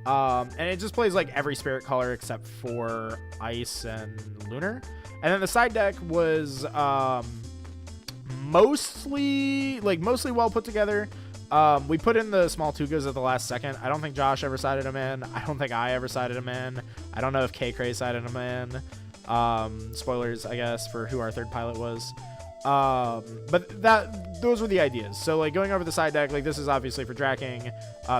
Speaker 1: And it just plays like every spirit color except for Ice and Lunar. And then the side deck was mostly well put together. We put in the small Tugas at the last second. I don't think Josh ever sided him in. I don't think I ever sided him in. I don't know if K-Cray sided him in. Spoilers, I guess, for who our third pilot was. But those were the ideas. So like going over the side deck, like this is obviously for Dracking.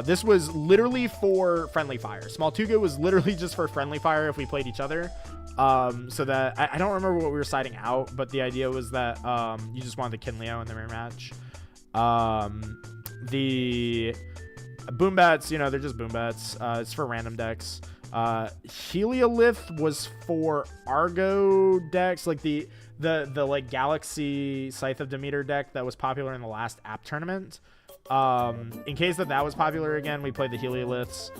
Speaker 1: This was literally for friendly fire. Small Tuga was literally just for friendly fire if we played each other. So that I don't remember what we were siding out, but the idea was that you just wanted the Kinleo in the rematch. The Boom Bats, you know, they're just Boom Bats. It's for random decks. Heliolith was for Argo decks, like the like Galaxy Scythe of Demeter deck that was popular in the last app tournament. In case that was popular again, we played the Helioliths.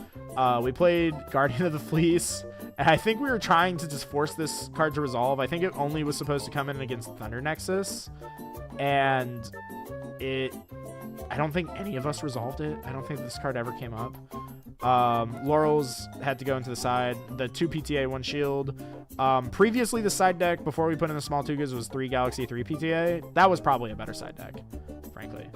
Speaker 1: We played Guardian of the Fleece, and I think we were trying to just force this card to resolve. I think it only was supposed to come in against Thunder Nexus, and I don't think any of us resolved it. I don't think this card ever came up. Laurels had to go into the side. The 2 PTA, 1 shield. Previously, the side deck, before we put in the small Tugas, was 3 Galaxy, 3 PTA. That was probably a better side deck, frankly.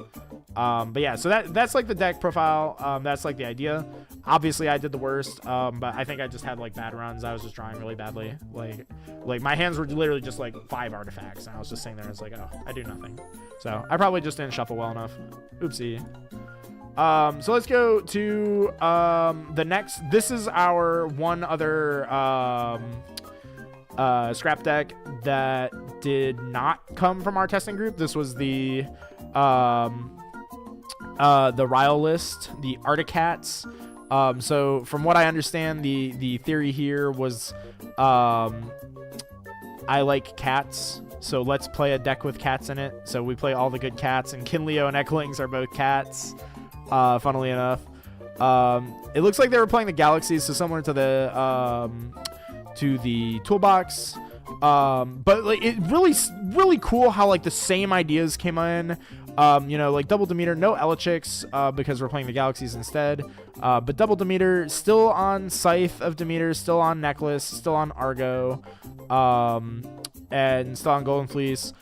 Speaker 1: But yeah, so that's like the deck profile. That's like the idea. Obviously I did the worst, but I think I just had like bad runs. I was just drawing really badly. Like my hands were literally just like 5 artifacts, and I was just sitting there and it's like, oh, I do nothing. So I probably just didn't shuffle well enough. Oopsie. So let's go to the next. This is our one other scrap deck that did not come from our testing group. This was the Ryle list, the archetypes. So from what I understand, the theory here was I like cats, so let's play a deck with cats in it. So we play all the good cats, and Kinleo and Eklings are both cats, funnily enough. It looks like they were playing the galaxies, so similar to the toolbox. But like it really cool how like the same ideas came in. You know, like double Demeter, no Elichix, because we're playing the galaxies instead. But double Demeter, still on Scythe of Demeter, still on Necklace, still on Argo, and still on Golden Fleece.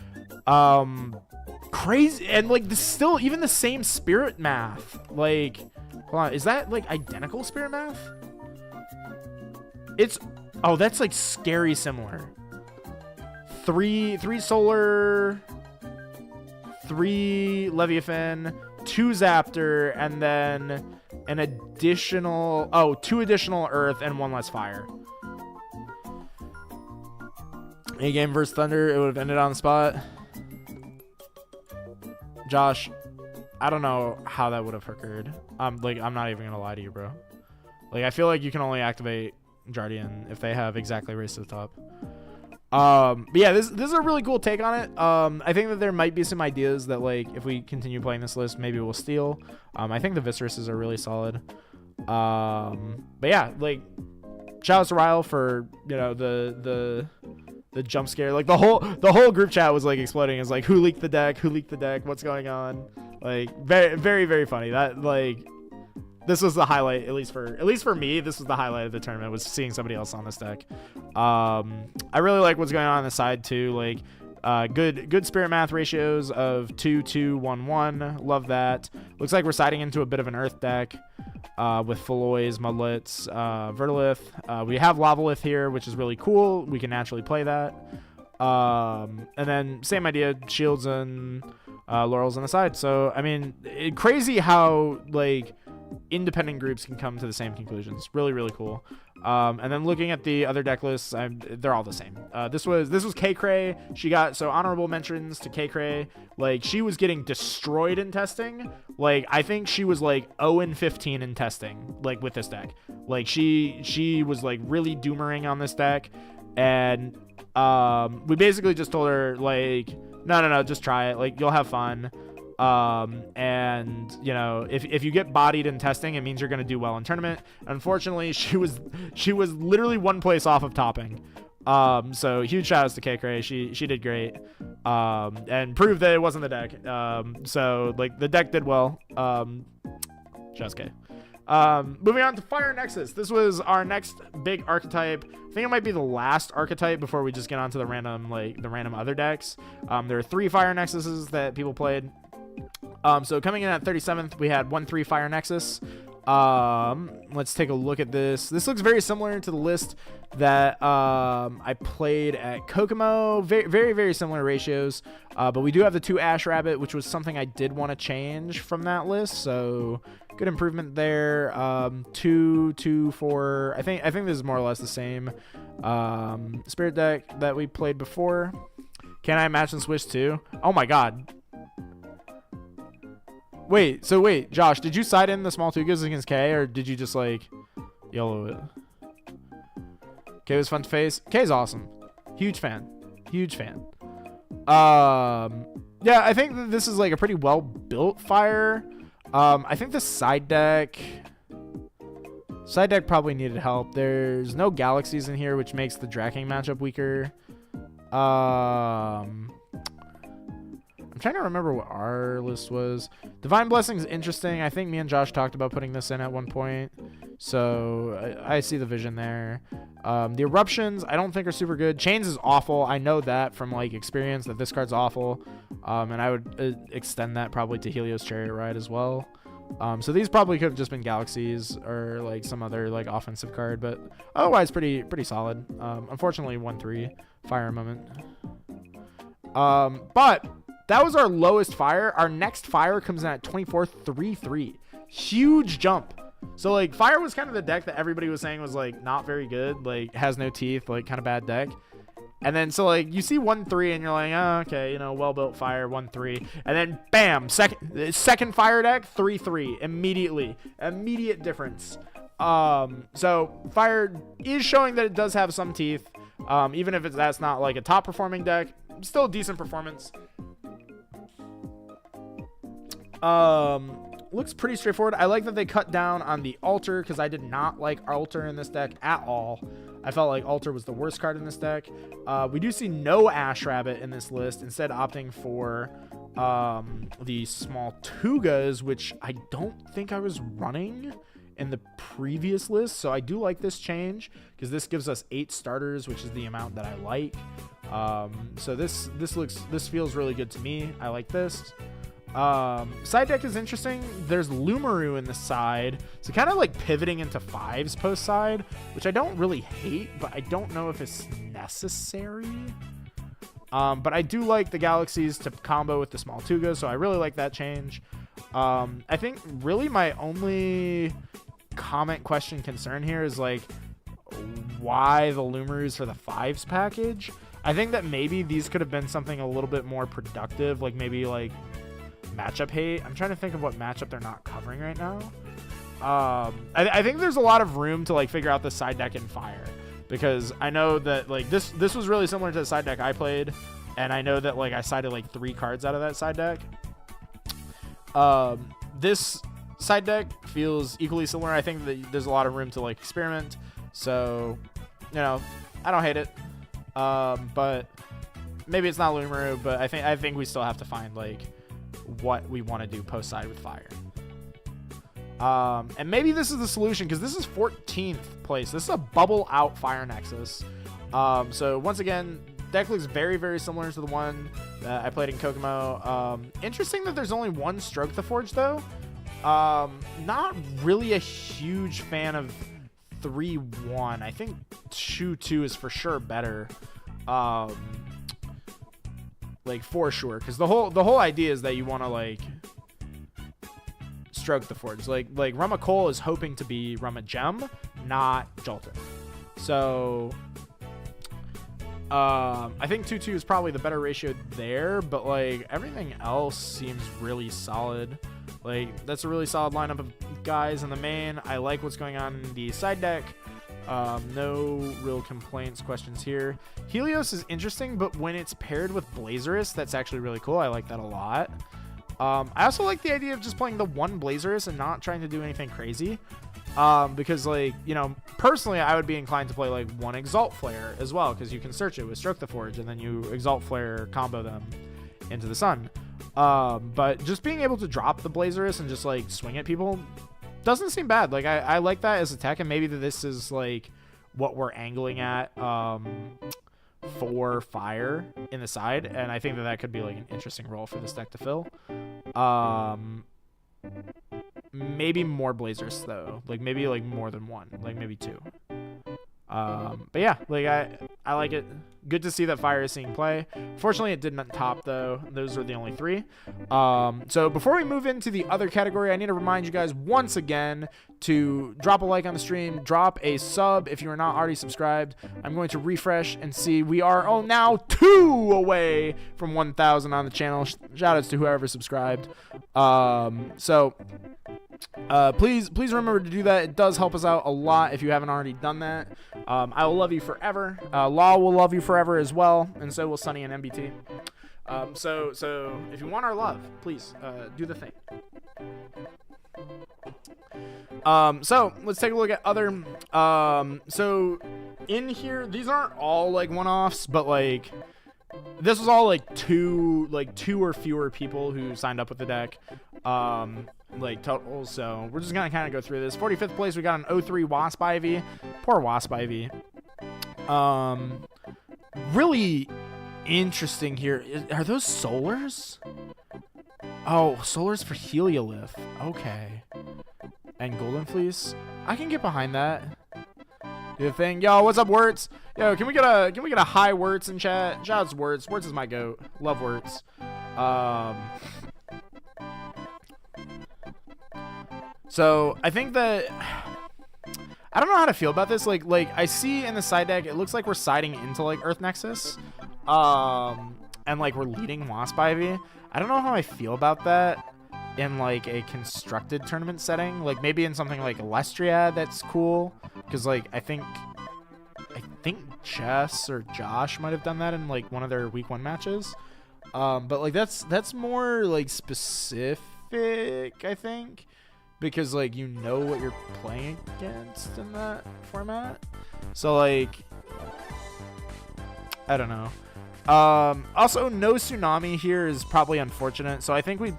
Speaker 1: Crazy, and like still even the same spirit math. Like, hold on, is that like identical spirit math? Oh, that's like scary similar. 3 solar, 3 Leviathan, 2 Zaptor, and then an additional 2 additional Earth and 1 less fire. A game versus Thunder, it would have ended on the spot. Josh, I don't know how that would have occurred. I'm not even gonna lie to you, bro. Like, I feel like you can only activate Jardian if they have exactly race to the top. But yeah, this is a really cool take on it. I think that there might be some ideas that, like, if we continue playing this list, maybe we'll steal. I think the Viseruses are really solid. But yeah, like, shout out to Ryle for, you know, the jump scare. Like, the whole group chat was like exploding. It's like, who leaked the deck, what's going on? Like, very, very, very funny. That, like, this was the highlight, at least for me. This was the highlight of the tournament, was seeing somebody else on this deck. I really like what's going on the side too. Like, good spirit math ratios of 2, 2, 1, 1. Love that. Looks like we're siding into a bit of an earth deck with Feloys, Mudlets, Vertilith. We have Lavalith here, which is really cool. We can naturally play that. And then same idea, shields and laurels on the side. So I mean, crazy how like independent groups can come to the same conclusions. Really, really cool. And then looking at the other deck lists, they're all the same. This was K-Cray. She got, so honorable mentions to K-Cray. Like, she was getting destroyed in testing. Like, I think she was like 0-15 in testing, like, with this deck. Like, she was like really doomering on this deck, and we basically just told her, like, no, just try it. Like, you'll have fun. And you know, if you get bodied in testing, it means you're going to do well in tournament. Unfortunately, she was literally 1 place off of topping. So huge shout outs to K-Cray. She did great. And proved that it wasn't the deck. So like the deck did well. Just K. Moving on to Fire Nexus. This was our next big archetype. I think it might be the last archetype before we just get on to the random other decks. There are 3 Fire Nexuses that people played. So coming in at 37th, we had 1-3 Fire Nexus. Let's take a look at this. This looks very similar to the list that I played at Kokomo. Very, very, very similar ratios. But we do have the 2 Ash Rabbit, which was something I did want to change from that list. So good improvement there. 2, 2, 4. I think this is more or less the same spirit deck that we played before. Can I match and switch too? Oh my god. Wait, Josh, did you side in the small Tugas against K, or did you just, like, YOLO it? K was fun to face. K's awesome. Huge fan. Yeah, I think that this is, like, a pretty well-built fire. I think the side deck probably needed help. There's no galaxies in here, which makes the Draking matchup weaker. I'm I'm trying to remember what our list was. Divine Blessing is interesting. I think me and Josh talked about putting this in at one point. So I see the vision there. The Eruptions I don't think are super good. Chains is awful. I know that from like experience that this card's awful. And I would extend that probably to Helios Chariot Ride as well. So these probably could have just been Galaxies or like some other like offensive card, but otherwise pretty solid. Unfortunately 1-3 fire moment. But that was our lowest fire. Our next fire comes in at 24-3-3. Huge jump. So like fire was kind of the deck that everybody was saying was like not very good, like has no teeth, like kind of bad deck. And then so like you see 1-3 and you're like, oh, okay, you know, well built fire 1-3, and then bam, second fire deck 3-3 immediately, immediate difference. So fire is showing that it does have some teeth, even if that's not like a top performing deck, still a decent performance. Looks pretty straightforward. I like that they cut down on the altar because I did not like altar in this deck at all. I felt like altar was the worst card in this deck. We do see no Ash Rabbit in this list, instead opting for the small Tugas, which I don't think I was running in the previous list. So I do like this change because this gives us 8 starters, which is the amount that I like. So this feels really good to me. I like this. Side deck is interesting. There's Lumaru in the side, so kind of like pivoting into 5s post side, which I don't really hate, but I don't know if it's necessary. But I do like the Galaxies to combo with the small Tuga, so I really like that change. I think really my only comment, question, concern here is like why the Lumarus for the 5s package. I think that maybe these could have been something a little bit more productive, like maybe like matchup hate. I'm trying to think of what matchup they're not covering right now. I think there's a lot of room to like figure out the side deck in fire, because I know that like this was really similar to the side deck I played, and I know that like I sided like 3 cards out of that side deck. This side deck feels equally similar. I think that there's a lot of room to like experiment, so you know, I don't hate it. But maybe it's not Lumaru, but I think we still have to find like what we want to do post side with fire. And maybe this is the solution, because this is 14th place. This is a bubble out Fire Nexus. So once again, deck looks very similar to the one that I played in Kokomo. Interesting that there's only 1 Stroke the Forge though. Not really a huge fan of 3-1. I think 2-2 is for sure better. Like for sure, because the whole idea is that you want to like Stroke the Forge. Like Rumma Cole is hoping to be Rumma Gem, not Jolton. So I think 2-2 is probably the better ratio there, but like everything else seems really solid. Like that's a really solid lineup of guys in the main. I like what's going on in the side deck. No real complaints, questions here. Helios is interesting, but when it's paired with Blazerus, that's actually really cool. I like that a lot. I also like the idea of just playing the 1 Blazerus and not trying to do anything crazy. Because like, you know, personally, I would be inclined to play like 1 Exalt Flare as well, because you can search it with Stroke the Forge, and then you Exalt Flare combo them into the sun. But just being able to drop the Blazerus and just like swing at people doesn't seem bad. Like I like that as a tech, and maybe this is like what we're angling at for fire in the side, and I think that could be like an interesting role for this deck to fill. Maybe more Blazers though, like maybe like more than 1, like maybe 2. But yeah, like I like it. Good to see that fire is seeing play. Fortunately, it didn't top though. Those were the only 3. So before we move into the other category, I need to remind you guys once again to drop a like on the stream, drop a sub if you are not already subscribed. I'm going to refresh and see we are now 2 away from 1,000 on the channel. Shout outs to whoever subscribed. Please remember to do that. It does help us out a lot if you haven't already done that. I will love you forever. Law will love you forever as well, and so will Sunny and MBT. So if you want our love, please do the thing. So let's take a look at other. So in here, these aren't all like one-offs, but like this was all like two or fewer people who signed up with the deck, like total. So we're just gonna kind of go through this. 45th place, we got an 03 Wasp Ivy. Poor Wasp Ivy. Really interesting here. Are those solars? Oh, solars for Heliolith. Okay. And Golden Fleece. I can get behind that. Do the thing. Yo, what's up, Wirtz? Yo, can we get a high Wirtz in chat? Shout out to Wirtz. Wirtz is my goat. Love Wirtz. So I think that I don't know how to feel about this. Like I see in the side deck, it looks like we're siding into like Earth Nexus, and like we're leading Wasp Ivy. I don't know how I feel about that in like a constructed tournament setting. Like maybe in something like Alestria, that's cool. Because like I think Jess or Josh might have done that in like one of their week 1 matches. But like that's more like specific, I think. Because like you know what you're playing against in that format. So like I don't know. Also no Tsunami here is probably unfortunate. So I think we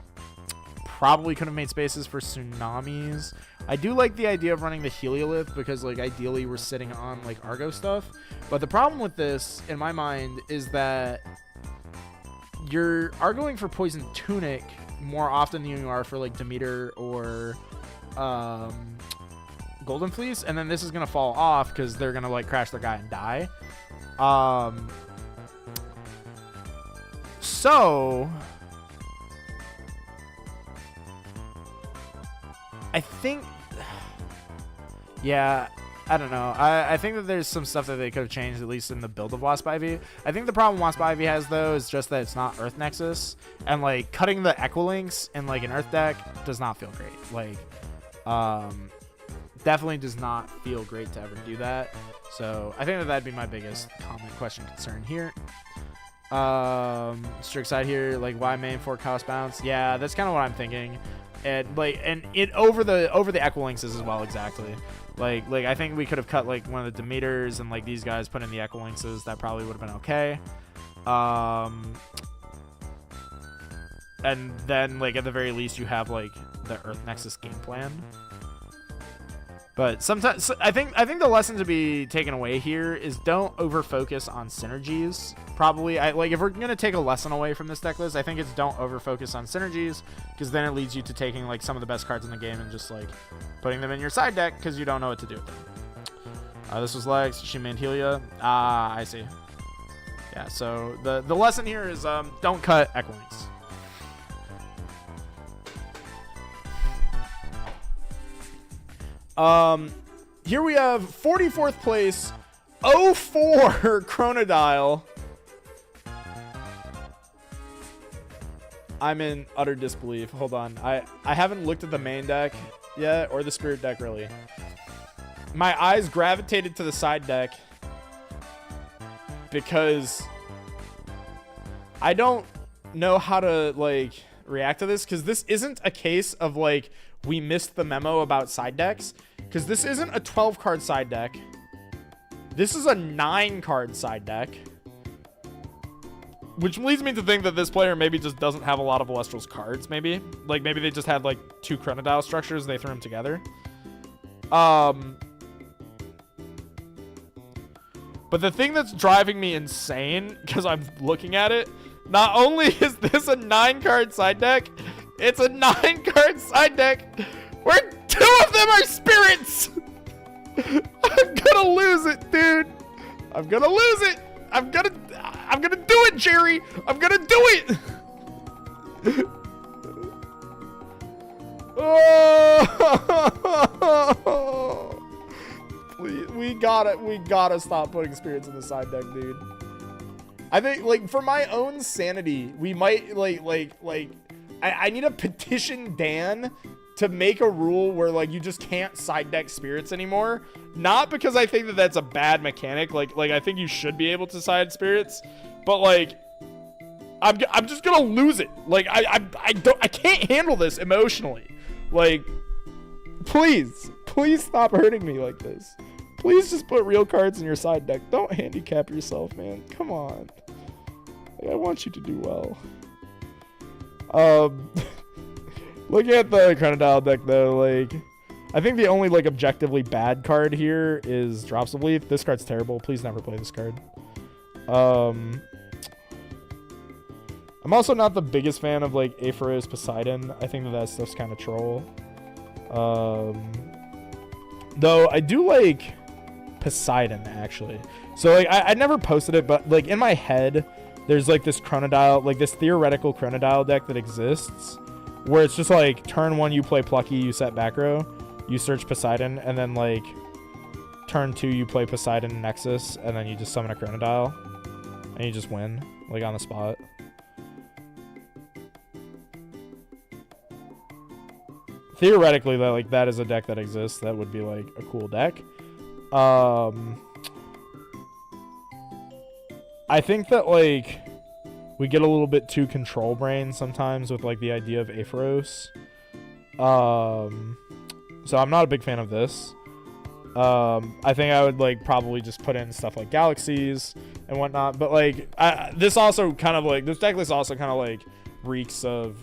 Speaker 1: probably could have made spaces for Tsunamis. I do like the idea of running the Heliolith because like ideally we're sitting on like Argo stuff. But the problem with this in my mind is that you're Argoing for Poison Tunic more often than you are for like Demeter or Golden Fleece, and then this is gonna fall off because they're gonna like crash their guy and die. So I think, yeah, I don't know. I think that there's some stuff that they could have changed, at least in the build of Wasp Ivy. I think the problem Wasp Ivy has, though, is just that it's not Earth Nexus. And, like, cutting the Equilinks in, like, an Earth deck does not feel great. Like, definitely does not feel great to ever do that. So, I think that that'd be my biggest comment, question, concern here. Strict side here, like, why main 4 Chaos Bounce? Yeah, that's kind of what I'm thinking. And, like, and it over the Equilinks as well, exactly. Like I think we could have cut like one of the Demeters and like these guys put in the Equilinkses. That probably would have been okay. And then like at the very least you have like the Earth Nexus game plan. But sometimes I think the lesson to be taken away here is don't over focus on synergies. Probably like if we're gonna take a lesson away from this deck list, I think it's don't over focus on synergies, because then it leads you to taking like some of the best cards in the game and just like putting them in your side deck because you don't know what to do with them. This was Lex. She mained Helia. I see. Yeah. So the lesson here is don't cut Equilinks. Here we have 44th place, 04 Chronodile. I'm in utter disbelief. Hold on. I haven't looked at the main deck yet, or the spirit deck, really. My eyes gravitated to the side deck because I don't know how to, like, react to this, because this isn't a case of, like, we missed the memo about side decks, because this isn't a 12-card side deck. This is a 9-card side deck. Which leads me to think that this player maybe just doesn't have a lot of Alestral's cards, maybe. Like, maybe they just had, like, 2 Chronodile structures and they threw them together. But the thing that's driving me insane, because I'm looking at it, not only is this a 9-card side deck, it's a 9-card side deck where 2 of them are spirits! I'm gonna lose it, dude. I'm gonna lose it. I'm gonna do it, Jerry. I'm gonna do it. Oh, please, we gotta stop putting spirits in the side deck, dude. I think, like, for my own sanity, we might I need to petition Dan to make a rule where, like, you just can't side deck spirits anymore. Not because I think that that's a bad mechanic. Like I think you should be able to side spirits, but like, I'm just gonna lose it. Like, I can't handle this emotionally. Like, please stop hurting me like this. Please just put real cards in your side deck. Don't handicap yourself, man. Come on. Like, I want you to do well. Looking at the Chronodile deck though, like, I think the only like objectively bad card here is Drops of Leaf. This card's terrible. Please never play this card. I'm also not the biggest fan of like Aepharos Poseidon. I think that stuff's kind of troll. Though I do like Poseidon actually. So like I never posted it, but like in my head, there's like this Chronodile, like this theoretical Chronodile deck that exists, where it's just like turn 1 you play Plucky, you set back row, you search Poseidon, and then like turn 2 you play Poseidon Nexus, and then you just summon a Chronodile, and you just win like on the spot. Theoretically, that is a deck that exists. That would be like a cool deck. I think that like we get a little bit too control brain sometimes with like the idea of Aepharos. So I'm not a big fan of this. I think I would like probably just put in stuff like Galaxies and whatnot. But like this also kind of like this deck list also kind of like reeks of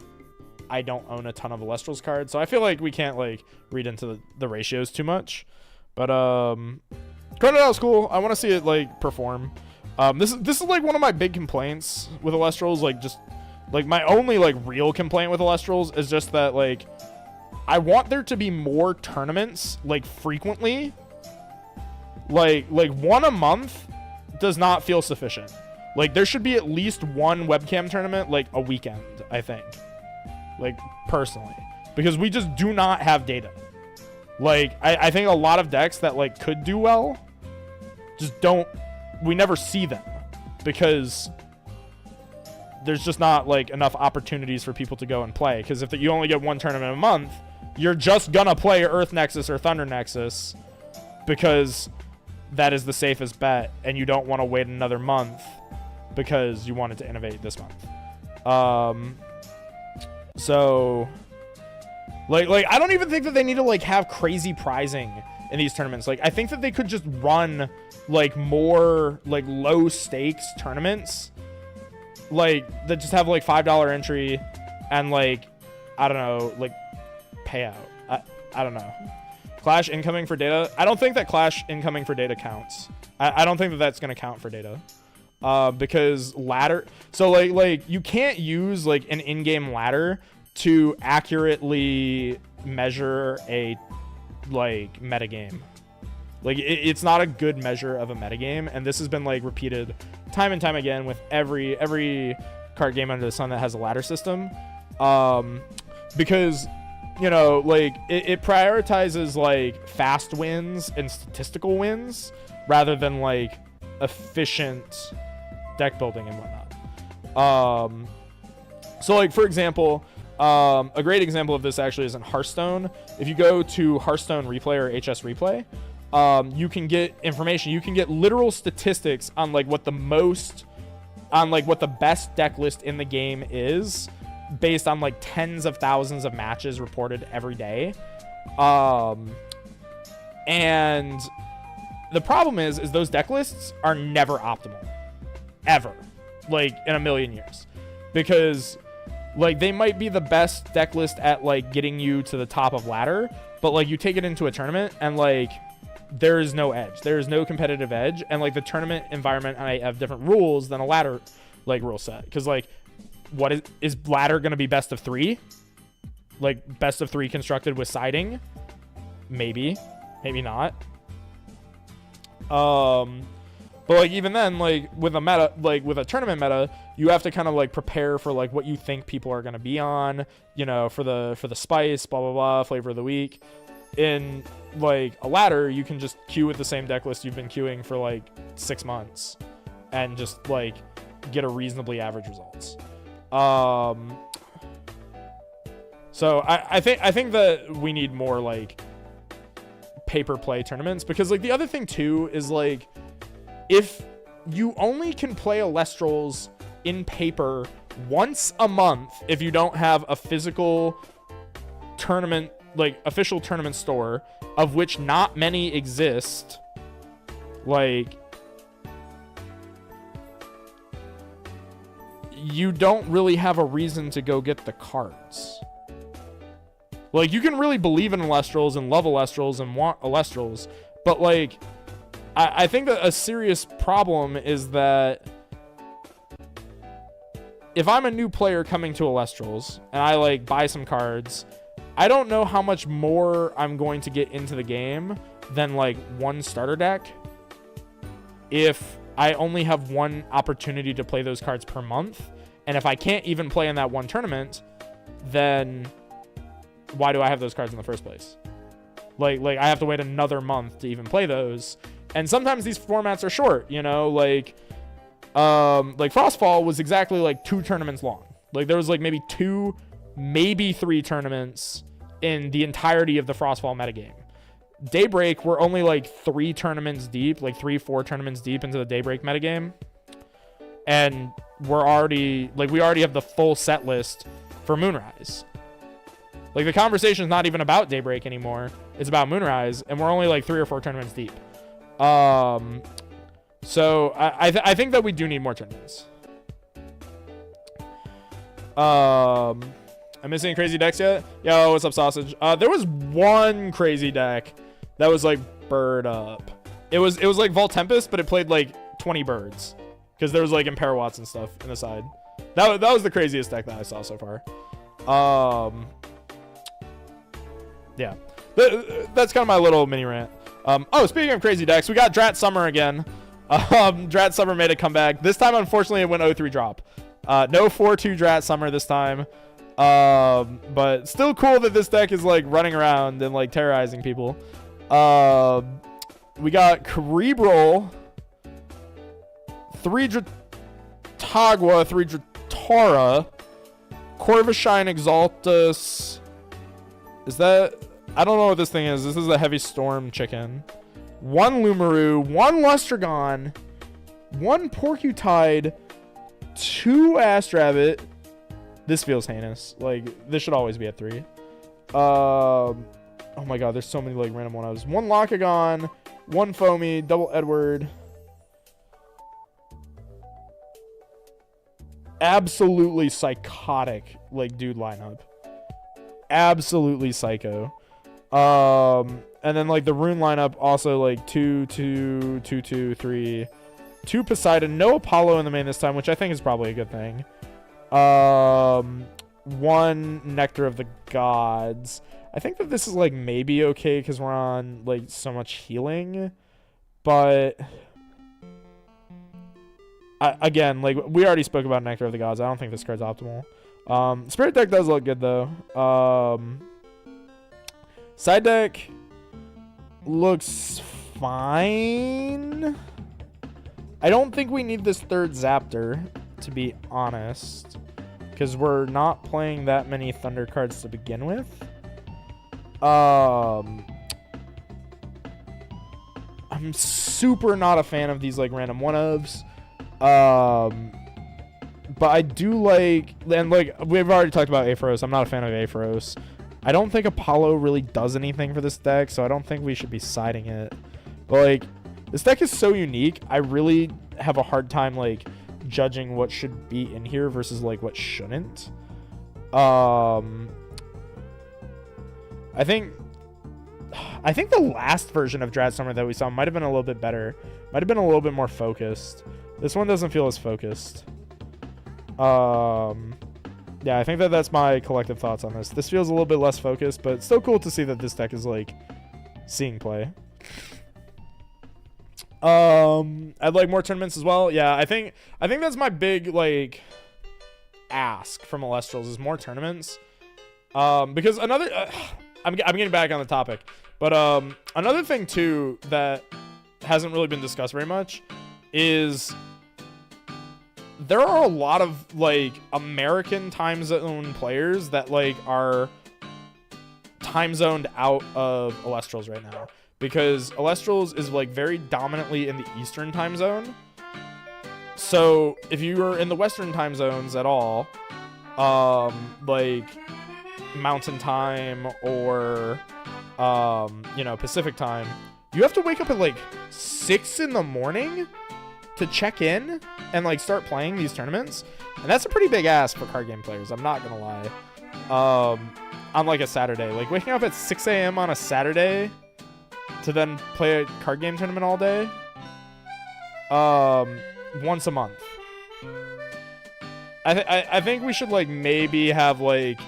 Speaker 1: I don't own a ton of Alestrals cards, so I feel like we can't like read into the ratios too much. But Chronodile's cool. I want to see it like perform. This is like one of my big complaints with Alestrals. Like just like my only like real complaint with Alestrals is just that like I want there to be more tournaments like frequently. Like one a month does not feel sufficient. Like there should be at least one webcam tournament like a weekend, I think. Like personally, because we just do not have data. Like I think a lot of decks that like could do well just don't, we never see them because there's just not like enough opportunities for people to go and play. Because if you only get one tournament a month, you're just gonna play Earth Nexus or Thunder Nexus because that is the safest bet, and you don't want to wait another month because you wanted to innovate this month. So like I don't even think that they need to like have crazy prizing in these tournaments. Like I think that they could just run like more like low stakes tournaments, like that just have like $5 entry and like I don't know, like payout. I don't know. Clash incoming for data. I don't think that Clash incoming for data counts. I don't think that that's gonna count for data. Because ladder, so like you can't use like an in-game ladder to accurately measure a like metagame. Like it's not a good measure of a metagame, and this has been like repeated time and time again with every card game under the sun that has a ladder system. Because you know, like it prioritizes like fast wins and statistical wins rather than like efficient deck building and whatnot. So like for example, a great example of this actually is in Hearthstone. If you go to Hearthstone Replay or HS Replay, you can get information. You can get literal statistics on like what the best deck list in the game is based on like tens of thousands of matches reported every day. And the problem is those deck lists are never optimal. Ever. Like in a million years. Because like they might be the best deck list at like getting you to the top of ladder, but like you take it into a tournament and like there is no edge. There is no competitive edge, and like the tournament environment might have different rules than a ladder like rule set. Because like what is ladder going to be best of 3? Like best of 3 constructed with siding? Maybe not. But like even then, like with a meta, like with a tournament meta, you have to kind of like prepare for like what you think people are going to be on, you know, for the spice, blah blah blah, flavor of the week. In like a ladder, you can just queue with the same deck list you've been queuing for like 6 months and just like get a reasonably average results. So I think that we need more like paper play tournaments, because like the other thing too is like if you only can play Alestrals in paper once a month, if you don't have a physical tournament, like official tournament store, of which not many exist, like
Speaker 2: you don't really have a reason to go get the cards. Like, you can really believe in Alestrals and love Alestrals and want Alestrals, but, like, I think that a serious problem is that if I'm a new player coming to Alestrals and I, like, buy some cards, I don't know how much more I'm going to get into the game than, like, one starter deck if I only have one opportunity to play those cards per month. And if I can't even play in that one tournament, then why do I have those cards in the first place? Like I have to wait another month to even play those. And sometimes these formats are short, you know, like Frostfall was exactly like 2 tournaments long. Like there was like maybe 2, maybe 3 tournaments in the entirety of the Frostfall metagame. Daybreak, we're only like 3 tournaments deep, like 3-4 tournaments deep into the Daybreak metagame. And we're already, like, we already have the full set list for Moonrise. Like, the conversation's not even about Daybreak anymore. It's about Moonrise, and we're only like 3 or 4 tournaments deep. So I think that we do need more tournaments. I'm missing any crazy decks yet? Yo, what's up, Sausage? There was one crazy deck that was like bird up. It was like Vault Tempest, but it played like 20 birds because there was like Imperawatts and stuff in the side. That was the craziest deck that I saw so far. Yeah, that's kind of my little mini rant. Oh, speaking of crazy decks, we got Drat Summer again. Drat Summer made a comeback. This time, unfortunately, it went 0-3 drop. No 4-2 Drat Summer this time. But still cool that this deck is like running around and like terrorizing people. We got Cerebral, 3 Dratagua, 3 Dratara, Corvishine Exaltus. Is that... I don't know what this thing is. This is a Heavy Storm chicken. 1 Lumaru, 1 Lustragon, 1 Porcutide, 2 Astrabbit. This feels heinous. Like, this should always be at 3. Oh my god, there's so many like random one-ofs. 1 Lockagon, 1 Foamy, double Edward. Absolutely psychotic, like, dude lineup. Absolutely psycho. And then like the rune lineup also like 2, 2, 2, 2, 3, 2 Poseidon, no Apollo in the main this time, which I think is probably a good thing. 1 Nectar of the Gods. I think that this is like maybe okay because we're on like so much healing, but again, like we already spoke about Nectar of the Gods. I don't think this card's optimal. Spirit deck does look good though. Side deck looks fine. I don't think we need this 3rd Zaptor, to be honest, because we're not playing that many Thunder cards to begin with. I'm super not a fan of these like random one-ofs. But I do like, and like we've already talked about Aphros. I'm not a fan of Aphros. I don't think Apollo really does anything for this deck, so I don't think we should be siding it. But like, this deck is so unique. I really have a hard time like judging what should be in here versus like what shouldn't. I think the last version of Drat Summer that we saw might have been a little bit better. Might have been a little bit more focused. This one doesn't feel as focused. Yeah, I think that that's my collective thoughts on this. This feels a little bit less focused, but it's still cool to see that this deck is like seeing play. I'd like more tournaments as well. Yeah, I think that's my big like ask from Alestrals is more tournaments. Because another I'm getting back on the topic, but another thing too that hasn't really been discussed very much is there are a lot of like American time zone players that like are time zoned out of Alestrals right now, because Alestrals is like very dominantly in the Eastern time zone. So if you're in the Western time zones at all, like Mountain Time or Pacific Time, you have to wake up at like 6 in the morning to check in and like start playing these tournaments, and that's a pretty big ask for card game players. I'm not gonna lie. On like a Saturday, like waking up at 6 a.m. on a Saturday to then play a card game tournament all day. Once a month. I think we should like maybe have like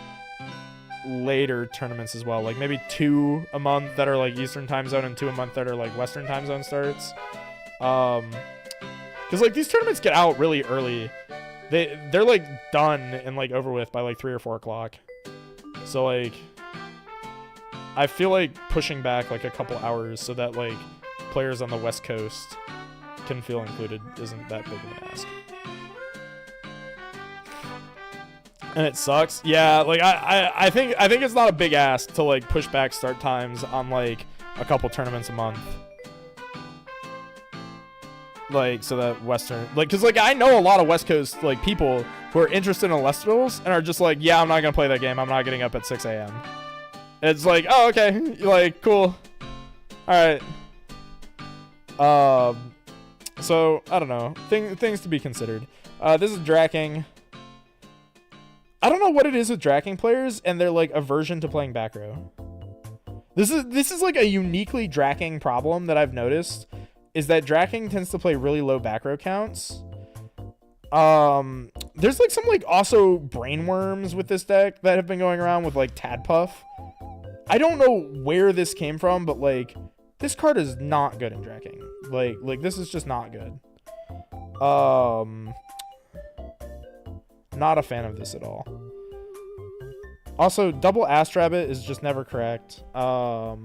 Speaker 2: later tournaments as well, like maybe 2 a month that are like Eastern time zone and 2 a month that are like Western time zone starts. Because like these tournaments get out really early. They're like done and like over with by like 3 or 4 o'clock. So like I feel like pushing back like a couple hours so that like players on the West Coast can feel included isn't that big of an ask. And it sucks. Yeah, like I think it's not a big ask to like push back start times on like a couple tournaments a month. Like so that Western, like, cause like I know a lot of West Coast like people who are interested in Electrals and are just like, yeah, I'm not gonna play that game. I'm not getting up at 6 a.m. It's like, oh, okay, like cool, all right. So I don't know, things to be considered. This is Dracking. I don't know what it is with Dracking players and their like aversion to playing back row. This is like a uniquely Dracking problem that I've noticed, is that Dracking tends to play really low back row counts. There's like some like also brainworms with this deck that have been going around with like Tadpuff. I don't know where this came from, but like this card is not good in Dracking. Like this is just not good. Not a fan of this at all. Also, double Ass Rabbit is just never correct. I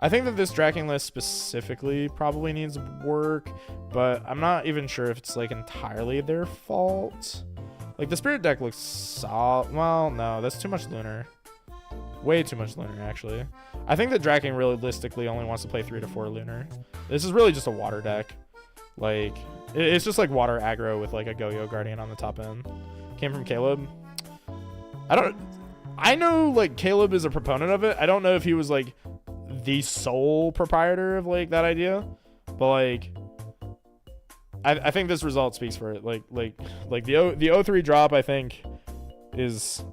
Speaker 2: think that this Dracking list specifically probably needs work, but I'm not even sure if it's like entirely their fault. Like the Spirit deck looks solid. Well, no, that's too much Lunar. Way too much Lunar, actually. I think that Dracking realistically only wants to play 3 to 4 Lunar. This is really just a water deck. Like, it's just like water aggro with like a Go-Yo Guardian on the top end. Came from Caleb. I know like Caleb is a proponent of it. I don't know if he was like the sole proprietor of like that idea, but like I think this result speaks for it. Like the O3 drop I think is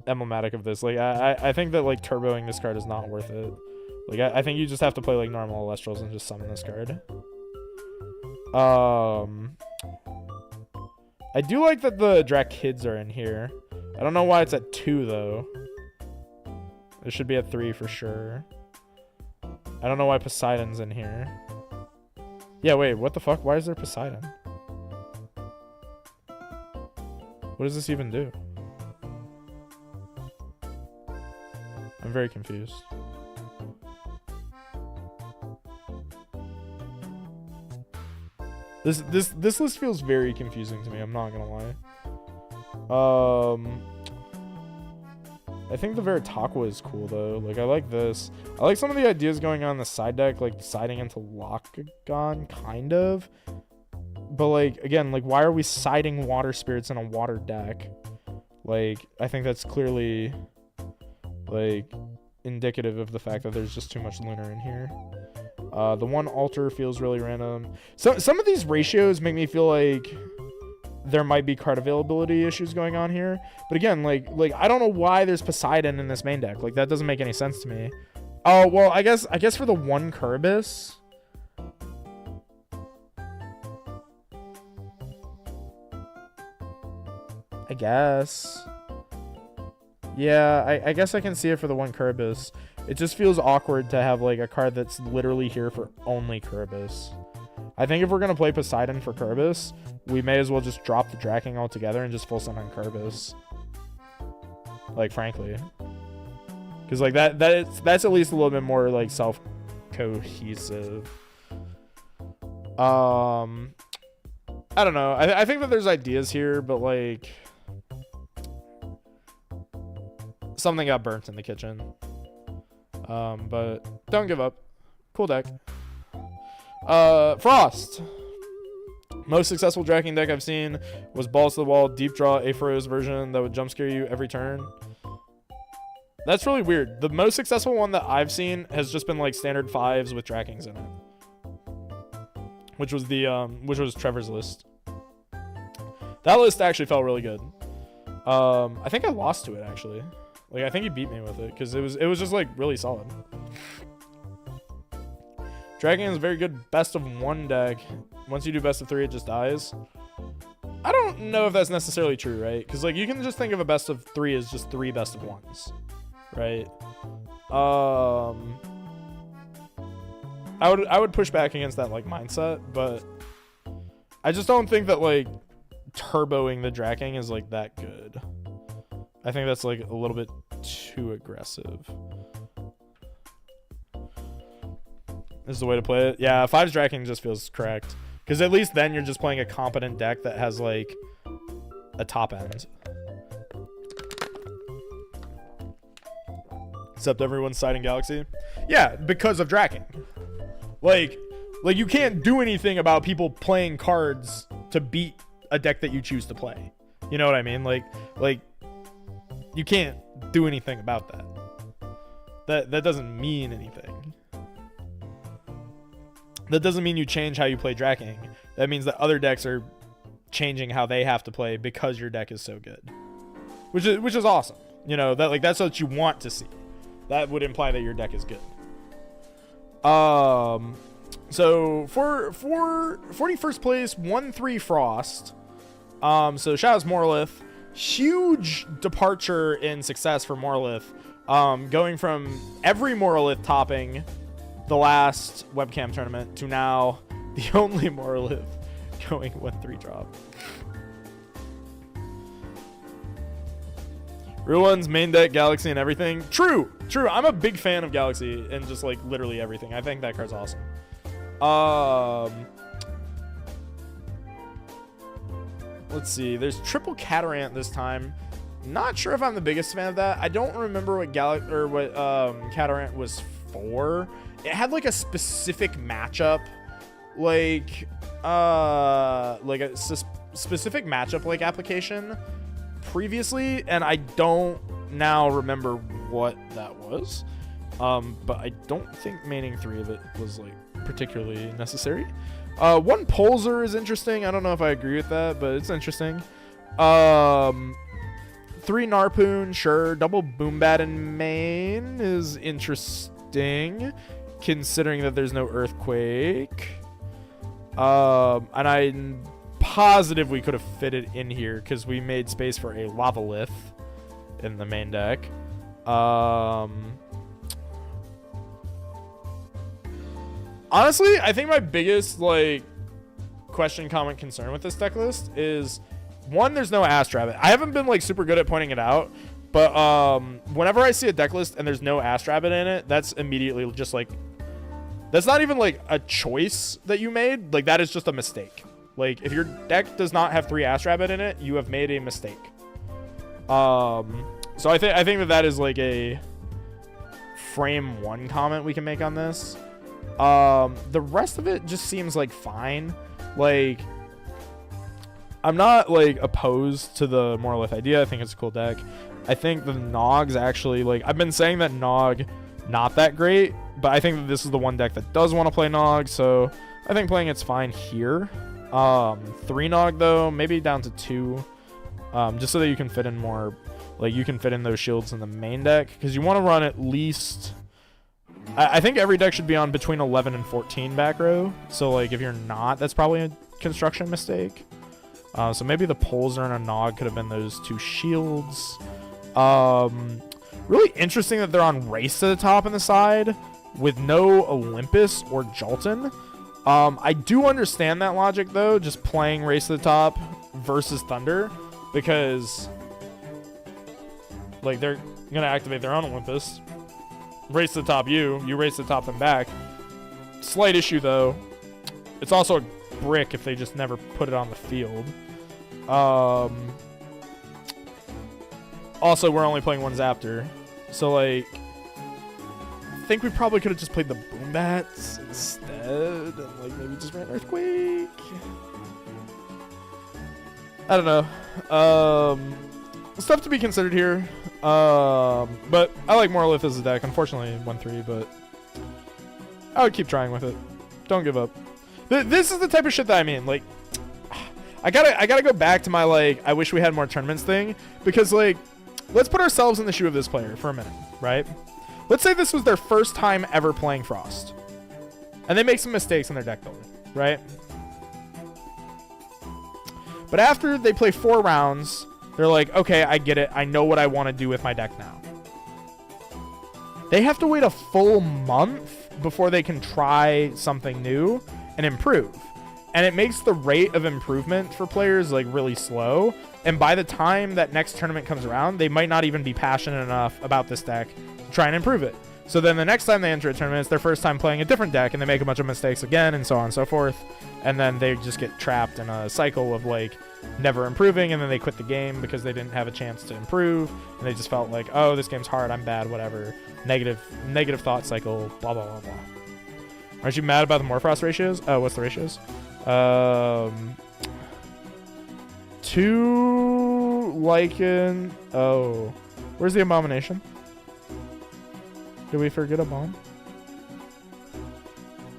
Speaker 2: emblematic of this. Like I think that like turboing this card is not worth it. Like I think you just have to play like normal Elestrals and just summon this card. I do like that the Drac Kids are in here. I don't know why it's at 2 though. It should be at 3 for sure. I don't know why Poseidon's in here. Yeah, wait, what the fuck? Why is there Poseidon? What does this even do? I'm very confused. This list feels very confusing to me, I'm not gonna lie. I think the Veritaqua is cool though. Like I like this. I like some of the ideas going on in the side deck, like siding into Locagon, kind of. But like again, like why are we siding water spirits in a water deck? Like I think that's clearly like indicative of the fact that there's just too much Lunar in here. The one altar feels really random. So some of these ratios make me feel like there might be card availability issues going on here. But again, like I don't know why there's Poseidon in this main deck. Like that doesn't make any sense to me. Oh, well, I guess for the one Kerberos. I guess. Yeah, I guess I can see it for the one Kerberos. It just feels awkward to have like a card that's literally here for only Kerberos. I think if we're going to play Poseidon for Kerberos, we may as well just drop the Dracking altogether and just full summon Kerberos. Like, frankly. Because, like, that's at least a little bit more, like, self-cohesive. I don't know. I think that there's ideas here, but, like, something got burnt in the kitchen. But don't give up. Cool deck. Frost. Most successful Dracking deck I've seen was Balls to the Wall, Deep Draw, Aphoros version that would jump scare you every turn. That's really weird. The most successful one that I've seen has just been like standard 5s with Drackings in it. which was Trevor's list. That list actually felt really good. I think I lost to it actually. Like I think he beat me with it because it was just like really solid. Dragon is a very good best of 1 deck. Once you do best of 3, it just dies. I don't know if that's necessarily true, right? Because like you can just think of a best of 3 as just 3 best of 1s, right? I would push back against that like mindset, but I just don't think that like turboing the Draking is like that good. I think that's like a little bit too aggressive. Is the way to play it. Yeah, 5's Draking just feels correct. Because at least then you're just playing a competent deck that has like a top end. Except everyone's siding Galaxy. Yeah, because of Draking. Like you can't do anything about people playing cards to beat a deck that you choose to play. You know what I mean? Like you can't do anything about that. That doesn't mean anything. That doesn't mean you change how you play Draking. That means that other decks are changing how they have to play because your deck is so good. Which is awesome. You know, that's what you want to see. That would imply that your deck is good. So for 41st place, 1-3 Frost. So shout out to Morlith. Huge departure in success for Morlith. Going from every Morlith topping the last webcam tournament to now the only Morlith going 1-3 drop. Real one's main deck, Galaxy, and everything. True. I'm a big fan of Galaxy and just like literally everything. I think that card's awesome. Let's see. There's triple Catarant this time. Not sure if I'm the biggest fan of that. I don't remember what Catarant was for. It had like a specific matchup, like a specific matchup like application previously, and I don't now remember what that was. But I don't think maining 3 of it was like particularly necessary. 1 Pulsar is interesting. I don't know if I agree with that, but it's interesting. 3 Narpoon, sure. Double Boombat in main is interesting, considering that there's no Earthquake. And I'm positive we could have fit it in here because we made space for a Lavalith in the main deck. Honestly, I think my biggest like question, comment, concern with this deck list is 1, there's no Ass Rabbit. I haven't been like super good at pointing it out, but whenever I see a deck list and there's no Ass Rabbit in it, that's immediately just like, that's not even like a choice that you made. Like that is just a mistake. Like if your deck does not have 3 Ass Rabbit in it, you have made a mistake. So I think that is like a frame 1 comment we can make on this. The rest of it just seems like fine. Like I'm not like opposed to the Morlith idea. I think it's a cool deck. I think the Nog's actually like, I've been saying that Nog not that great, but I think that this is the one deck that does want to play Nog, so I think playing it's fine here. 3 Nog though, maybe down to 2, just so that you can fit in more, like you can fit in those shields in the main deck, because you want to run at least, I think every deck should be on between 11 and 14 back row, so like if you're not, that's probably a construction mistake. So maybe the Pulsar and a Nog could have been those 2 shields. Really interesting that they're on Race to the Top in the side with no Olympus or Jolton. I do understand that logic though, just playing Race to the Top versus Thunder, because like they're gonna activate their own Olympus. Race to the Top you race to the top them back. Slight issue though, it's also a brick if they just never put it on the field. Also, we're only playing 1 Zaptor, so like I think we probably could have just played the Boombats instead and like maybe just ran Earthquake. I don't know. Stuff to be considered here. But I like Morlith as a deck. Unfortunately 1-3, but I would keep trying with it. Don't give up. This is the type of shit that I mean. Like, I gotta go back to my, like, I wish we had more tournaments thing. Because, like, let's put ourselves in the shoe of this player for a minute, right? Let's say this was their first time ever playing Frost. And they make some mistakes in their deck building, right? But after they play 4 rounds, they're like, okay, I get it. I know what I want to do with my deck now. They have to wait a full month before they can try something new and improve. And it makes the rate of improvement for players, like, really slow. And by the time that next tournament comes around, they might not even be passionate enough about this deck to try and improve it. So then the next time they enter a tournament, it's their first time playing a different deck, and they make a bunch of mistakes again, and so on and so forth. And then they just get trapped in a cycle of, like, never improving, and then they quit the game because they didn't have a chance to improve, and they just felt like, oh, this game's hard, I'm bad, whatever. Negative thought cycle, blah, blah, blah, blah. Aren't you mad about the Morphrost ratios? Oh, what's the ratios? 2 Lycan. Oh. Where's the Abomination? Did we forget a bomb?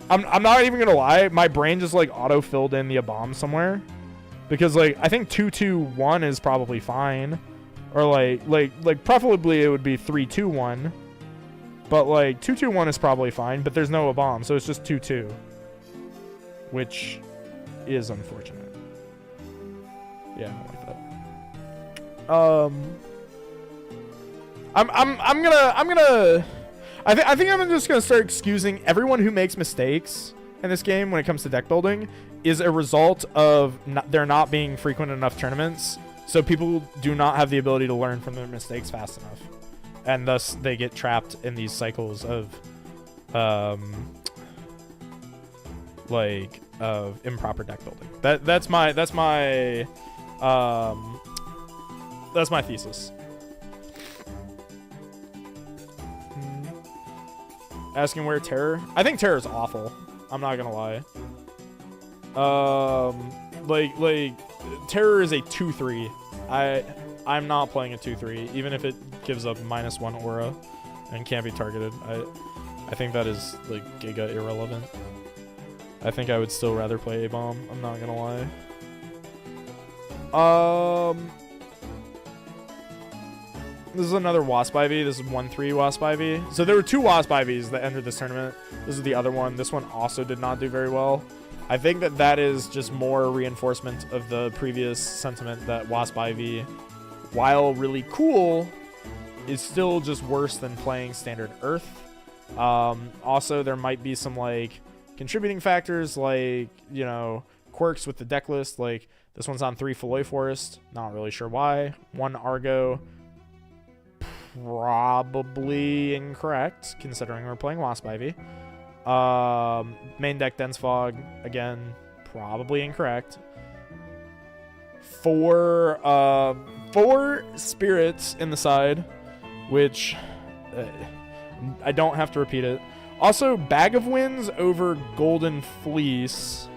Speaker 2: I'm not even gonna lie. My brain just, like, auto-filled in the bomb somewhere. Because, like, I think 2-2-1 is probably fine. Or, like preferably it would be 3-2-1. But, like, 2-2-1 is probably fine. But there's no bomb, so it's just 2-2. Which is unfortunate. Yeah, I don't like that. I think I'm just gonna start excusing everyone who makes mistakes in this game when it comes to deck building is a result of there not being frequent enough tournaments, so people do not have the ability to learn from their mistakes fast enough, and thus they get trapped in these cycles of improper deck building. That's my thesis. Asking where Terror? I think Terror is awful. I'm not gonna lie. Like Terror is a 2/3. I'm not playing a 2/3, even if it gives up -1 aura and can't be targeted. I think that is, like, giga irrelevant. I think I would still rather play a bomb. I'm not gonna lie. This is another Wasp Ivy. This is 1/3 Wasp Ivy. So there were 2 Wasp Ivies that entered this tournament. This is the other one. This one also did not do very well. I think that is just more reinforcement of the previous sentiment that Wasp Ivy, while really cool, is still just worse than playing standard Earth. Also, there might be some, like, contributing factors, like, you know, quirks with the deck list. Like, this one's on 3 Filloy Forest. Not really sure why. 1 Argo. Probably incorrect, considering we're playing Wasp Ivy. Main deck Dense Fog, again, probably incorrect. 4 Spirits in the side, which I don't have to repeat it. Also, Bag of Winds over Golden Fleece.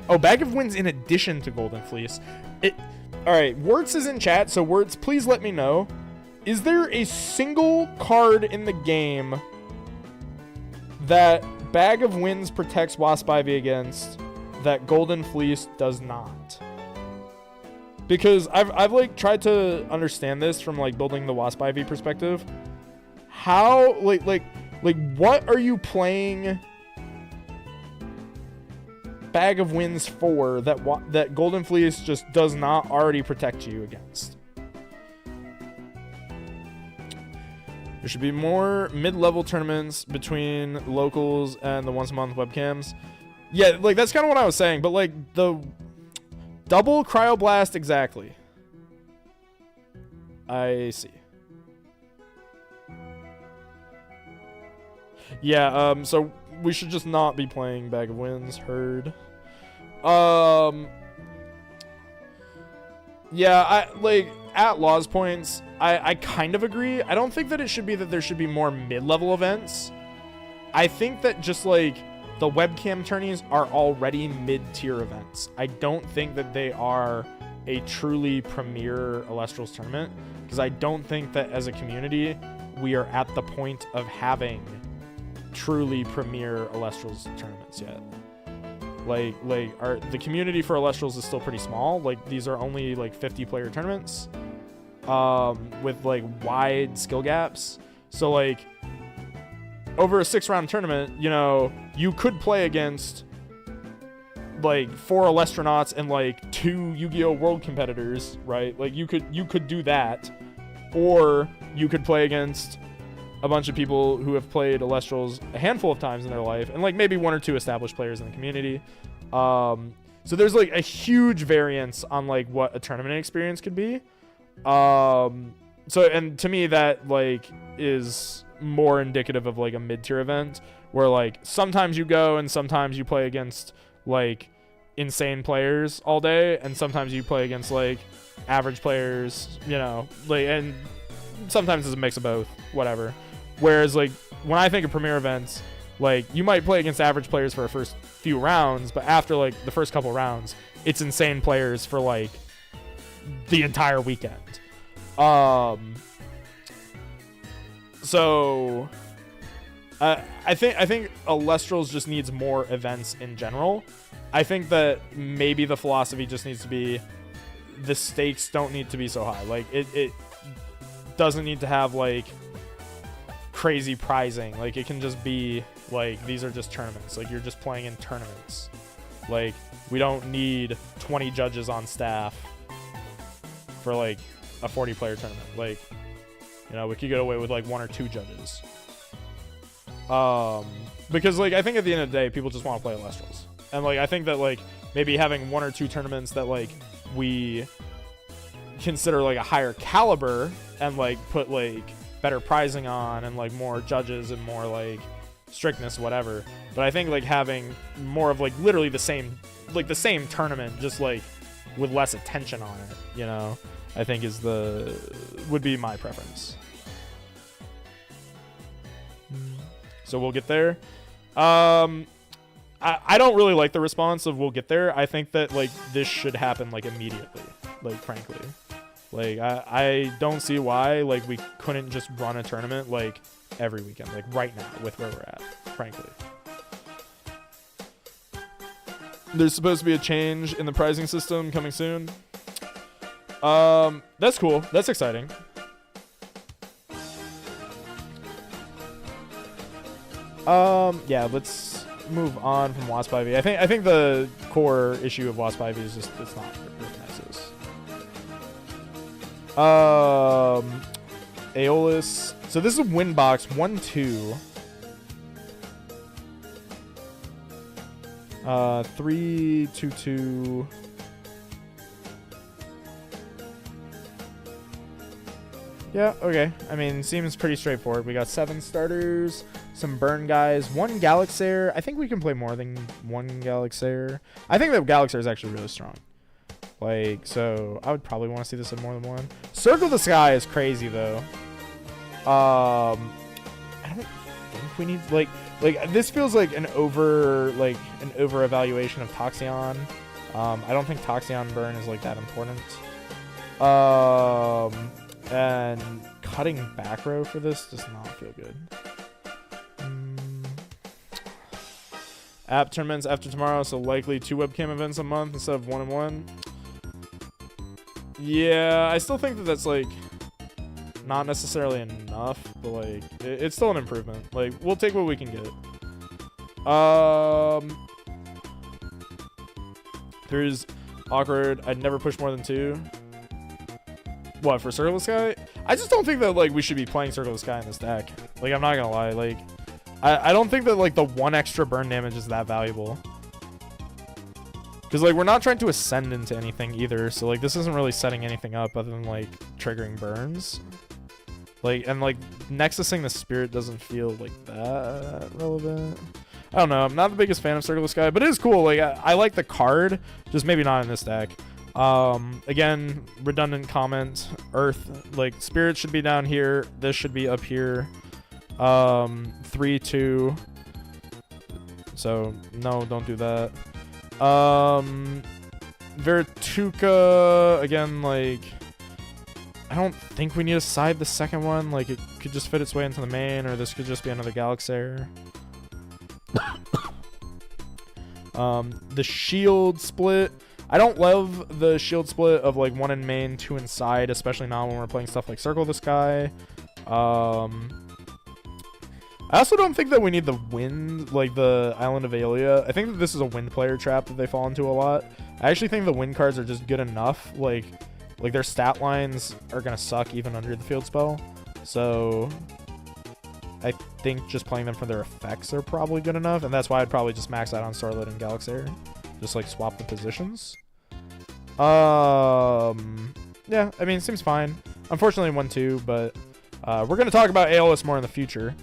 Speaker 2: Oh, Bag of Winds in addition to Golden Fleece. Alright, Wirtz is in chat, so Wirtz, please let me know. Is there a single card in the game that Bag of Winds protects Wasp Ivy against that Golden Fleece does not? Because I've like tried to understand this from, like, building the Wasp Ivy perspective. How like what are you playing Bag of Winds for that Golden Fleece just does not already protect you against? There should be more mid-level tournaments between locals and the once-a-month webcams. Yeah, like, that's kind of what I was saying, but, like, the double Cryoblast exactly. I see. Yeah, so we should just not be playing Bag of Winds. Heard. Yeah, at Law's points, I kind of agree. I don't think that it should be that there should be more mid-level events. I think that just, like, the webcam tourneys are already mid-tier events. I don't think that they are a truly premier Elestrals tournament, because I don't think that as a community we are at the point of having truly premier Elestrals tournaments yet. the community for Alestrals is still pretty small. Like, these are only like 50 player tournaments with like wide skill gaps. So like over a 6-round tournament, you know, you could play against like 4 Alestronauts and like 2 Yu-Gi-Oh! World competitors, right? Like you could do that, or you could play against a bunch of people who have played Alestrals a handful of times in their life, and like maybe 1 or 2 established players in the community. So there's like a huge variance on like what a tournament experience could be. So, and to me that like is more indicative of like a mid-tier event where like sometimes you go and sometimes you play against like insane players all day, and sometimes you play against like average players, you know, like, and sometimes it's a mix of both, whatever. Whereas like when I think of premier events, like you might play against average players for the first few rounds, but after like the first couple rounds, it's insane players for like the entire weekend. So I think Alestrals just needs more events in general. I think that maybe the philosophy just needs to be the stakes don't need to be so high. Like it doesn't need to have like crazy prizing. Like it can just be like these are just tournaments. Like you're just playing in tournaments. Like we don't need 20 judges on staff for like a 40 player tournament. Like, you know, we could get away with like 1 or 2 judges. Because like I think at the end of the day people just want to play Alestrals. And like I think that like maybe having 1 or 2 tournaments that like we consider like a higher caliber and like put like better prizing on and like more judges and more like strictness, whatever. But I think like having more of like literally the same tournament, just like with less attention on it, you know, I think would be my preference. So we'll get there. I don't really like the response of we'll get there. I think that like this should happen like immediately, like frankly. Like I don't see why like we couldn't just run a tournament like every weekend, like right now with where we're at, frankly. There's supposed to be a change in the pricing system coming soon. That's cool. That's exciting. Yeah, let's move on from Wasp Ivy. I think the core issue of Wasp Ivy is just it's not Earth Nexus. Aeolus. So this is a win box 1-2. 3-2-2. Yeah, okay. I mean, seems pretty straightforward. We got 7 starters, some burn guys, 1 Galaxair. I think we can play more than 1 Galaxair. I think that Galaxair is actually really strong. Like, so I would probably want to see this in more than 1. Circle the Sky is crazy though. I don't think we need like this feels like an over evaluation of Toxion. I don't think Toxion burn is like that important. And cutting back row for this does not feel good. App tournaments after tomorrow, so likely 2 webcam events a month instead of 1 and 1. Yeah, I still think that that's like not necessarily enough, but like it's still an improvement. Like we'll take what we can get. There's awkward. I'd never push more than 2. What, for Circle of the Sky? I just don't think that like we should be playing Circle of the Sky in this deck. Like I'm not gonna lie, like I don't think that like the 1 extra burn damage is that valuable. Because like we're not trying to ascend into anything either, so like this isn't really setting anything up other than like triggering burns. Like, and like Nexusing the Spirit doesn't feel like that relevant. I don't know. I'm not the biggest fan of Circle of the Sky, but it is cool. Like I like the card, just maybe not in this deck. Again, redundant comment. Earth, like Spirit should be down here. This should be up here. 3-2. So no, don't do that. Vertuka, again, like I don't think we need to side the second one. Like it could just fit its way into the main, or this could just be another Galaxair. The shield split. I don't love the shield split of like 1 in main, 2 inside, especially now when we're playing stuff like Circle the Sky. I also don't think that we need the wind, like the Island of Aelia. I think that this is a wind player trap that they fall into a lot. I actually think the wind cards are just good enough. Like their stat lines are gonna suck even under the field spell. So I think just playing them for their effects are probably good enough, and that's why I'd probably just max out on Starlit and Galaxair. Just like swap the positions. Yeah, I mean, it seems fine. Unfortunately 1-2, but we're gonna talk about Aeolus more in the future.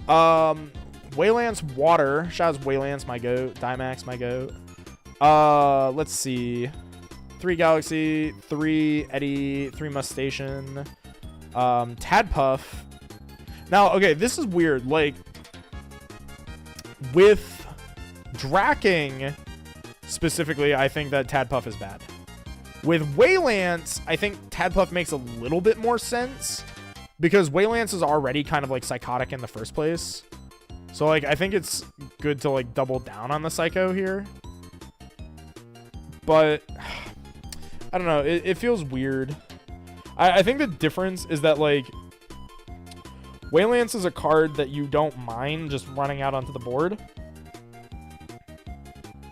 Speaker 2: Waylance Water. Shout out to Waylance, my goat. Dimax, my goat. Let's see. 3 Galaxy, 3 Eddy, 3 Mustation, Tadpuff. Now, okay, this is weird. Like, with Draking specifically, I think that Tadpuff is bad. With Waylance, I think Tadpuff makes a little bit more sense because Waylance is already kind of like psychotic in the first place. So, like, I think it's good to, like, double down on the Psycho here. But I don't know. It feels weird. I think the difference is that, like, Waylance is a card that you don't mind just running out onto the board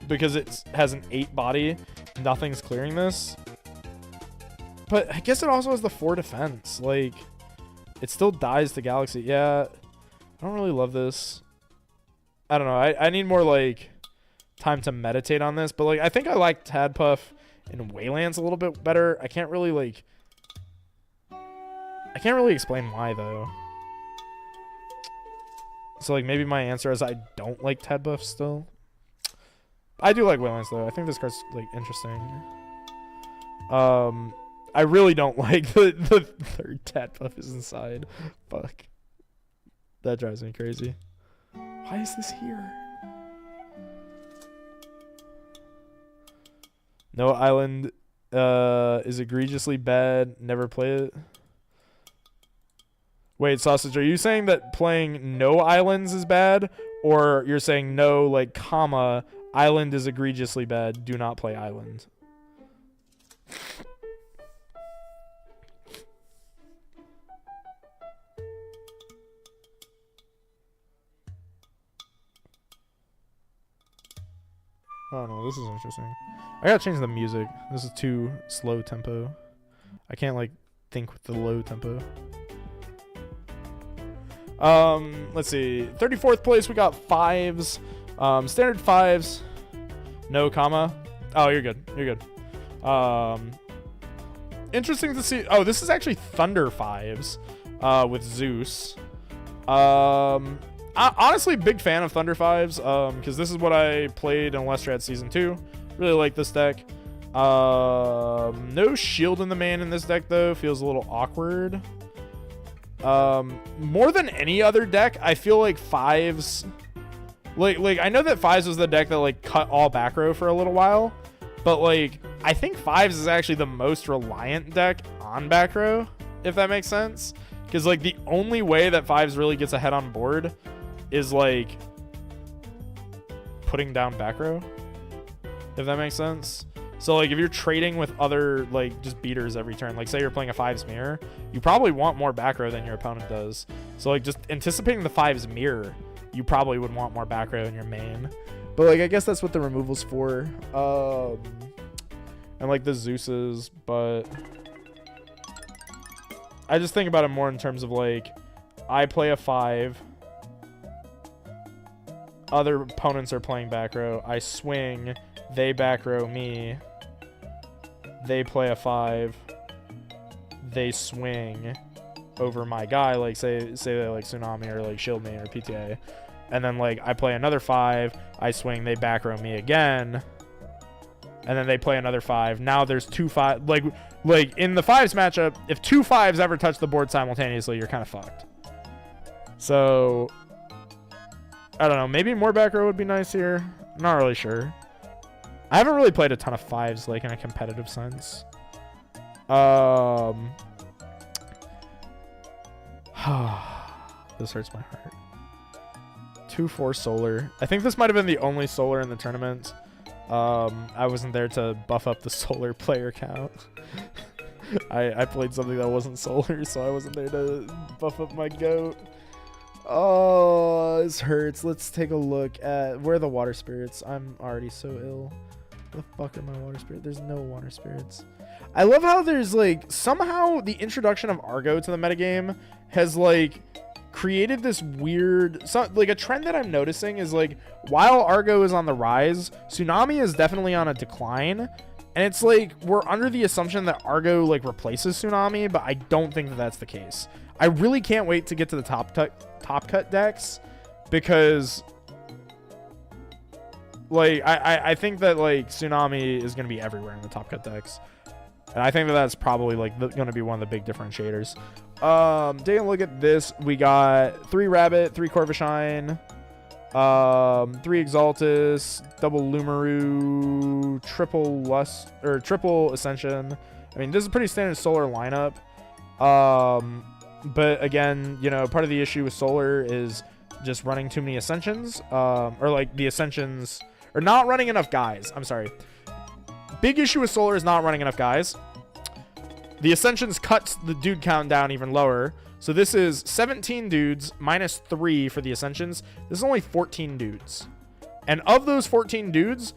Speaker 2: because it has an 8 body. Nothing's clearing this. But I guess it also has the 4 defense. Like, it still dies to Galaxy. Yeah, I don't really love this. I don't know. I need more, like, time to meditate on this. But, like, I think I like Tadpuff and Waylance a little bit better. I can't really, like... I can't really explain why, though. So, like, maybe my answer is I don't like Tadpuff still. I do like Waylance, though. I think this card's, like, interesting. I really don't like the third Tadpuff is inside. Fuck. That drives me crazy. Why is this here? No Island is egregiously bad. Never play it. Wait, Sausage, are you saying that playing no islands is bad? Or you're saying no, like, comma, island is egregiously bad. Do not play island. Oh no, this is interesting. I gotta change the music. This is too slow tempo. I can't, like, think with the low tempo. Let's see. 34th place, we got 5s. Standard 5s. No comma. Oh, you're good. You're good. Interesting to see. Oh, this is actually Thunder 5s with Zeus. Honestly, big fan of Thunder 5s because this is what I played in Lestrade Season 2. Really like this deck. No shield in the main in this deck, though. Feels a little awkward. More than any other deck, I feel like 5s... Like I know that 5s was the deck that, like, cut all back row for a little while. But, like, I think 5s is actually the most reliant deck on back row, if that makes sense. Because, like, the only way that 5s really gets ahead on board is, like, putting down back row, if that makes sense. So, like, if you're trading with other, like, just beaters every turn, like, say you're playing a 5s mirror, you probably want more back row than your opponent does. So, like, just anticipating the 5s mirror, you probably would want more back row in your main. But, like, I guess that's what the removal's for. And, like, the Zeus's, but I just think about it more in terms of, like, I play a 5. Other opponents are playing back row. I swing. They back row me. They play a 5. They swing over my guy. Like, say they, like, Tsunami or, like, Shield Me or PTA. And then, like, I play another 5. I swing. They back row me again. And then they play another 5. Now there's 2 5. Like in the 5s matchup, if 2 5s ever touch the board simultaneously, you're kind of fucked. So I don't know. Maybe more back row would be nice here. I'm not really sure. I haven't really played a ton of 5s, like, in a competitive sense. This hurts my heart. 2/4 solar. I think this might have been the only solar in the tournament. I wasn't there to buff up the solar player count. I played something that wasn't solar, so I wasn't there to buff up my goat. Oh, this hurts. Let's take a look at where are the water spirits. I'm already so ill. Where the fuck are my water spirits? There's no water spirits. I love how there's like somehow the introduction of Argo to the metagame has like created this weird like a trend that I'm noticing is like while Argo is on the rise, Tsunami is definitely on a decline. And it's like we're under the assumption that Argo like replaces Tsunami, but I don't think that that's the case. I really can't wait to get to the top cut decks because like I think that like Tsunami is going to be everywhere in the top cut decks. And I think that that's probably like going to be one of the big differentiators. Taking a look at this, we got 3 Rabbit, 3 Corvishine, 3 Exaltus, double Lumaru, triple Ascension. I mean, this is a pretty standard solar lineup. But again, you know, part of the issue with solar is just running too many Ascensions, or like the Ascensions, or not running enough guys. I'm sorry. Big issue with solar is not running enough guys. The Ascensions cuts the dude count down even lower. So this is 17 dudes minus 3 for the Ascensions. This is only 14 dudes. And of those 14 dudes,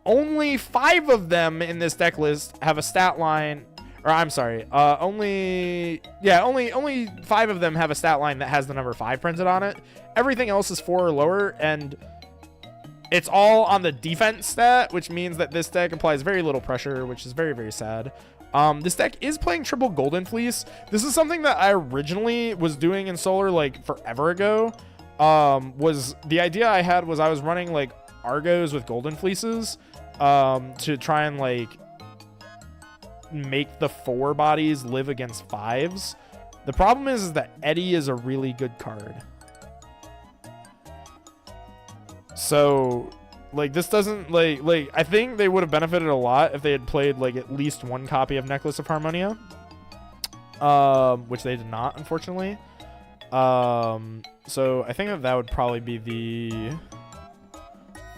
Speaker 2: only 5 of them in this deck list have a stat line. Or I'm sorry, only 5 of them have a stat line that has the number 5 printed on it. Everything else is 4 or lower, and it's all on the defense stat, which means that this deck applies very little pressure, which is very, very sad. This deck is playing triple Golden Fleece. This is something that I originally was doing in Solar like forever ago. Was the idea I had was I was running like Argos with Golden Fleeces to try and like make the 4 bodies live against 5s. The problem is that Eddie is a really good card. So like this doesn't like I think they would have benefited a lot if they had played like at least 1 copy of Necklace of Harmonia, which they did not, unfortunately. So I think that would probably be the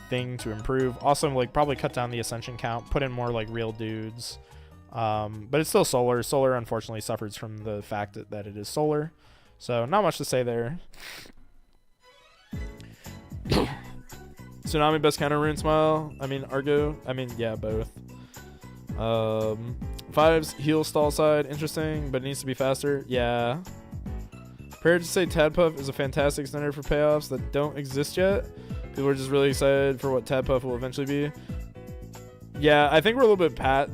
Speaker 2: thing to improve. Also, like probably cut down the Ascension count, put in more like real dudes. But it's still Solar. Solar unfortunately suffers from the fact that it is Solar. So not much to say there. Tsunami best counter rune smile. I mean Argo. I mean yeah, both. 5's heal stall side. Interesting, but it needs to be faster. Yeah. Prepared to say Tadpuff is a fantastic extender for payoffs that don't exist yet. People are just really excited for what Tadpuff will eventually be. Yeah, I think we're a little bit I'm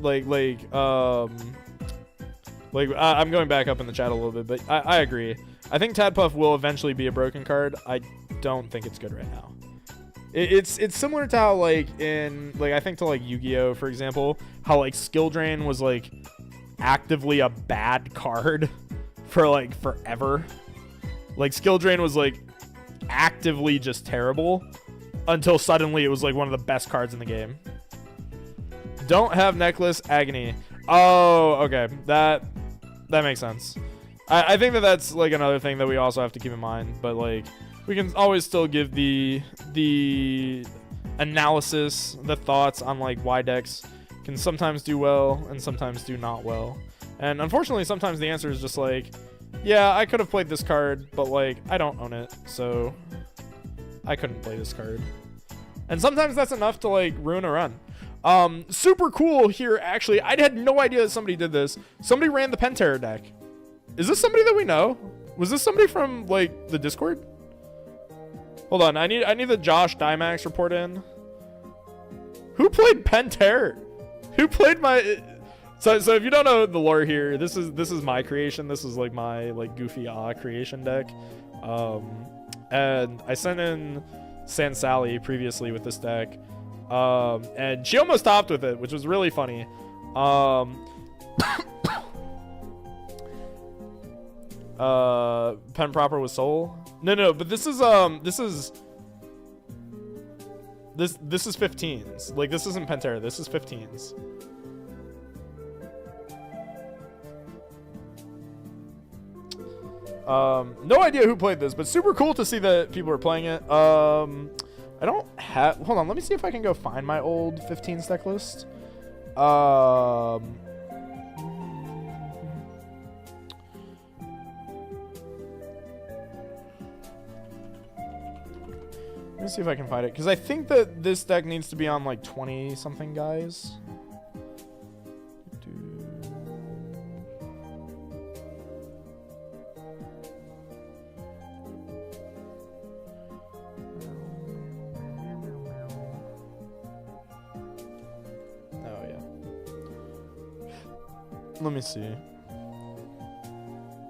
Speaker 2: going back up in the chat a little bit, but I agree. I think Tadpuff will eventually be a broken card. I don't think it's good right now. It's similar to how like in like I think to like Yu-Gi-Oh, for example, how like Skill Drain was like actively a bad card for like forever. Like Skill Drain was like actively just terrible until suddenly it was like one of the best cards in the game. Don't have Necklace Agony. Oh, okay. That makes sense. I think that's like another thing that we also have to keep in mind, but like we can always still give the analysis, the thoughts on like why decks can sometimes do well and sometimes do not well. And unfortunately, sometimes the answer is just like, yeah, I could have played this card, but like I don't own it, so I couldn't play this card. And sometimes that's enough to like ruin a run. Super cool here, actually. I had no idea that somebody did this. Somebody ran the Penterror deck. Is this somebody that we know? Was this somebody from like the Discord? Hold on, I need the Josh Dymax report in. Who played Penterror? Who played my? So if you don't know the lore here, this is my creation. This is like my like goofy creation deck. And I sent in Sansally previously with this deck. And she almost topped with it, which was really funny. Pen proper with soul. No, but this is 15s. Like this isn't Penterror, this is 15s. No idea who played this, but super cool to see that people are playing it. I don't have... Hold on, let me see if I can go find my old 15 stack list. Let me see if I can find it, because I think that this deck needs to be on like 20 something guys. Oh yeah. Let me see.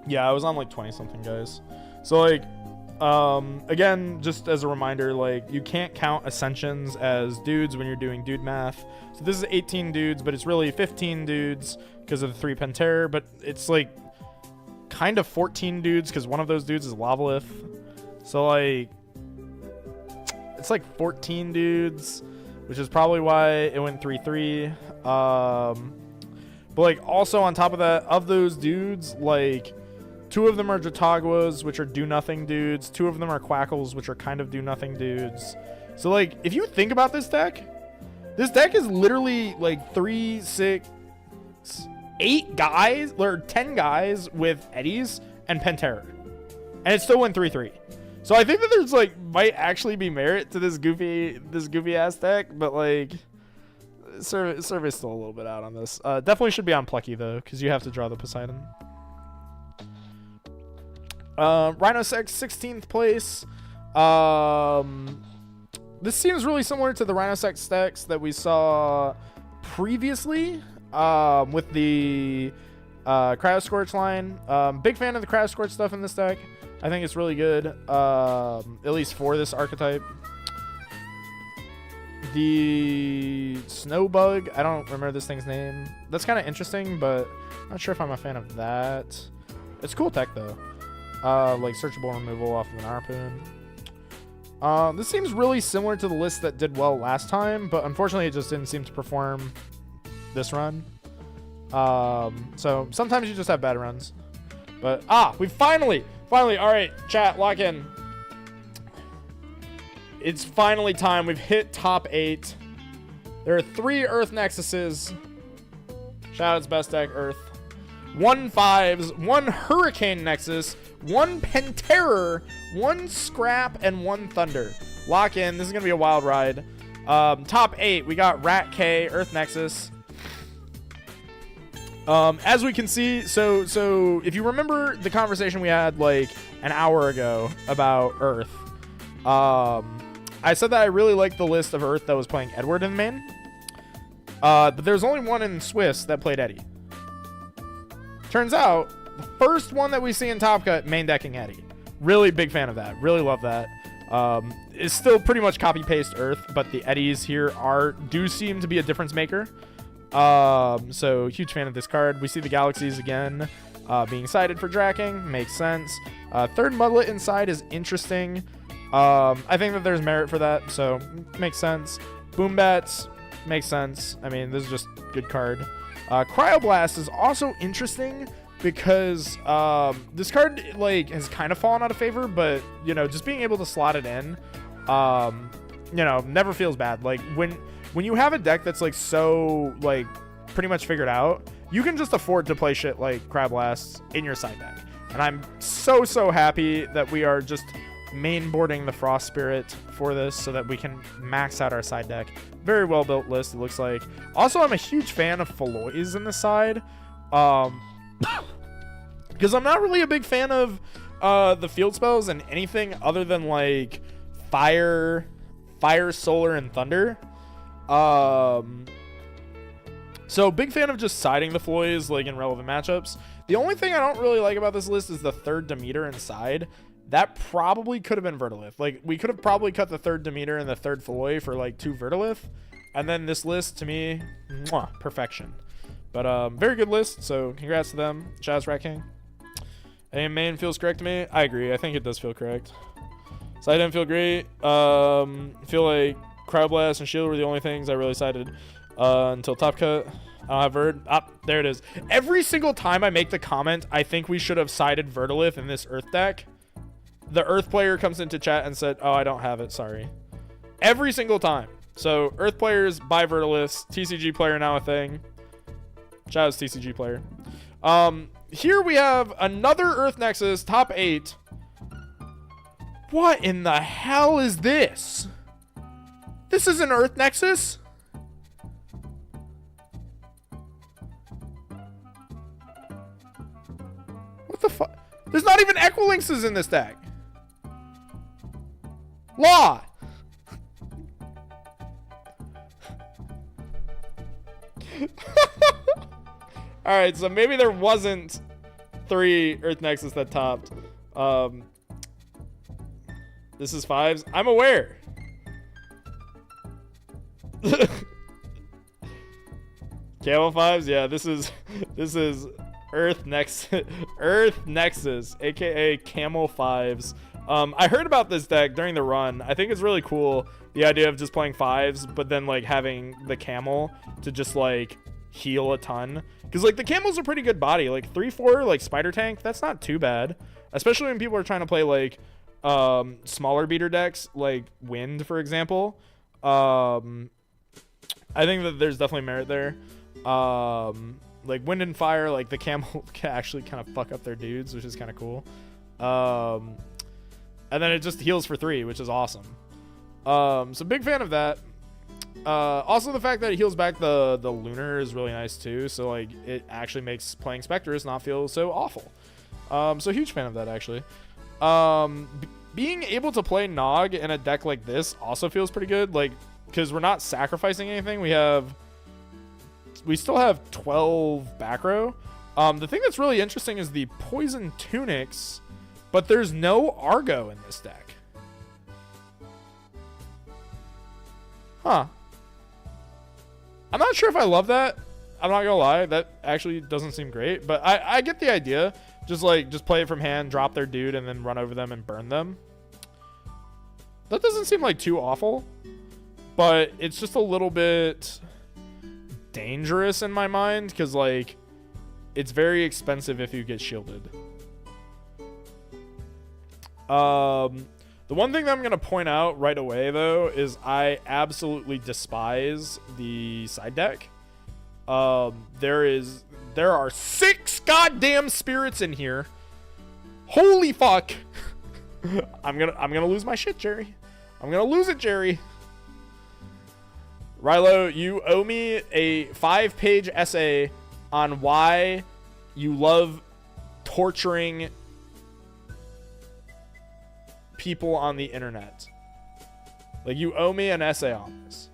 Speaker 2: Yeah, I was on like 20 something guys. So like again, just as a reminder, like you can't count ascensions as dudes when you're doing dude math. So this is 18 dudes, but it's really 15 dudes because of the 3 Pantera, but it's like kind of 14 dudes because one of those dudes is Lavalith. So like it's like 14 dudes, which is probably why it went 3-3. But like also on top of that, of those dudes, like 2 of them are Jataguas, which are do-nothing dudes. 2 of them are Quackles, which are kind of do-nothing dudes. So, like, if you think about this deck is literally, like, 3, 6, 8 guys, or 10 guys with Eddies and Pantera. And it still went 3-3. So, I think that there's, like, might actually be merit to this goofy-ass deck, but, like, survey's still a little bit out on this. Definitely should be on Plucky, though, because you have to draw the Poseidon. Rhinosex 16th place. This seems really similar to the Rhinosex decks that we saw previously with the Cryo Scorch line. Big fan of the Cryo Scorch stuff in this deck. I think it's really good, at least for this archetype. The Snowbug, I don't remember this thing's name. That's kind of interesting, but I'm not sure if I'm a fan of that. It's a cool tech though. Like searchable removal off of an Harpoon. This seems really similar to the list that did well last time, but unfortunately it just didn't seem to perform this run. So sometimes you just have bad runs. But, we finally, all right, chat, lock in. It's finally time. We've hit top 8. There are 3 Earth Nexuses. Shout out's best deck, Earth. 1 5s, 1 Hurricane Nexus, 1 Pantera, 1 Scrap, and 1 Thunder. Lock in. This is going to be a wild ride. Top 8, we got Rat K, Earth Nexus. As we can see, so if you remember the conversation we had like an hour ago about Earth, I said that I really liked the list of Earth that was playing Edward in main. But there's only one in Swiss that played Eddie. Turns out, the first one that we see in Top Cut, main decking Eddie. Really big fan of that. Really love that. It's still pretty much copy-paste Earth, but the Eddies here do seem to be a difference maker. So, huge fan of this card. We see the Galaxies again being sided for Dracking. Makes sense. Third Mudlet inside is interesting. I think that there's merit for that, so makes sense. Boombats makes sense. I mean, this is just a good card. Cryoblast is also interesting because this card like has kind of fallen out of favor, but you know, just being able to slot it in, you know, never feels bad. Like when you have a deck that's like so like pretty much figured out, you can just afford to play shit like Cryoblast in your side deck. And I'm so happy that we are just mainboarding the Frost Spirit for this so that we can max out our side deck. Very well built list, it looks like. Also, I'm a huge fan of Feloys in the side. Because I'm not really a big fan of the field spells and anything other than like fire, solar, and thunder. So big fan of just siding the Feloys like in relevant matchups. The only thing I don't really like about this list is the third Demeter inside. That probably could have been Vertilith. Like, we could have probably cut the third Demeter and the third Feloy for, like, 2 Vertilith. And then this list, to me, perfection. But, very good list, so congrats to them. Chaz Rat King. And main feels correct to me. I agree. I think it does feel correct. Side end feel great. I feel like Cryoblast and Shield were the only things I really sided. Until top cut. I don't have Verd. Ah, there it is. Every single time I make the comment, I think we should have sided Verdolith in this Earth deck, the Earth player comes into chat and said, oh, I don't have it, sorry. Every single time. So, Earth players, buy Verdoliths. TCG player now a thing. Shout out to TCG player. Here we have another Earth Nexus, top 8. What in the hell is this? This is an Earth Nexus? What the fuck? There's not even Equilinxes in this deck. Law. Alright, so maybe there wasn't 3 Earth Nexus that topped. This is 5s. I'm aware. Camel 5s? Yeah, this is Earth Nexus, aka Camel 5s. I heard about this deck during the run. I think it's really cool, the idea of just playing 5s, but then like having the camel to just like heal a ton. Because like the camel's a pretty good body. Like 3-4 like spider tank, that's not too bad. Especially when people are trying to play like smaller beater decks, like Wind, for example. I think that there's definitely merit there. Like Wind and Fire, like the camel can actually kind of fuck up their dudes, which is kind of cool. And then it just heals for 3, which is awesome. So big fan of that. Also the fact that it heals back the lunar is really nice too. So like it actually makes playing Spectres not feel so awful. So huge fan of that actually. Being able to play Nog in a deck like this also feels pretty good. Like, because we're not sacrificing anything. We still have 12 back row. The thing that's really interesting is the Poison Tunics, but there's no Argo in this deck. Huh. I'm not sure if I love that. I'm not gonna lie, that actually doesn't seem great, but I get the idea. Just play it from hand, drop their dude, and then run over them and burn them. That doesn't seem like too awful, but it's just a little bit dangerous in my mind, because like it's very expensive if you get shielded. The one thing that I'm gonna point out right away though is I absolutely despise the side deck. There are 6 goddamn spirits in here. Holy fuck. I'm gonna lose my shit, Jerry. I'm gonna lose it, Jerry. Rilo, you owe me a 5-page essay on why you love torturing people on the internet. Like, you owe me an essay on this.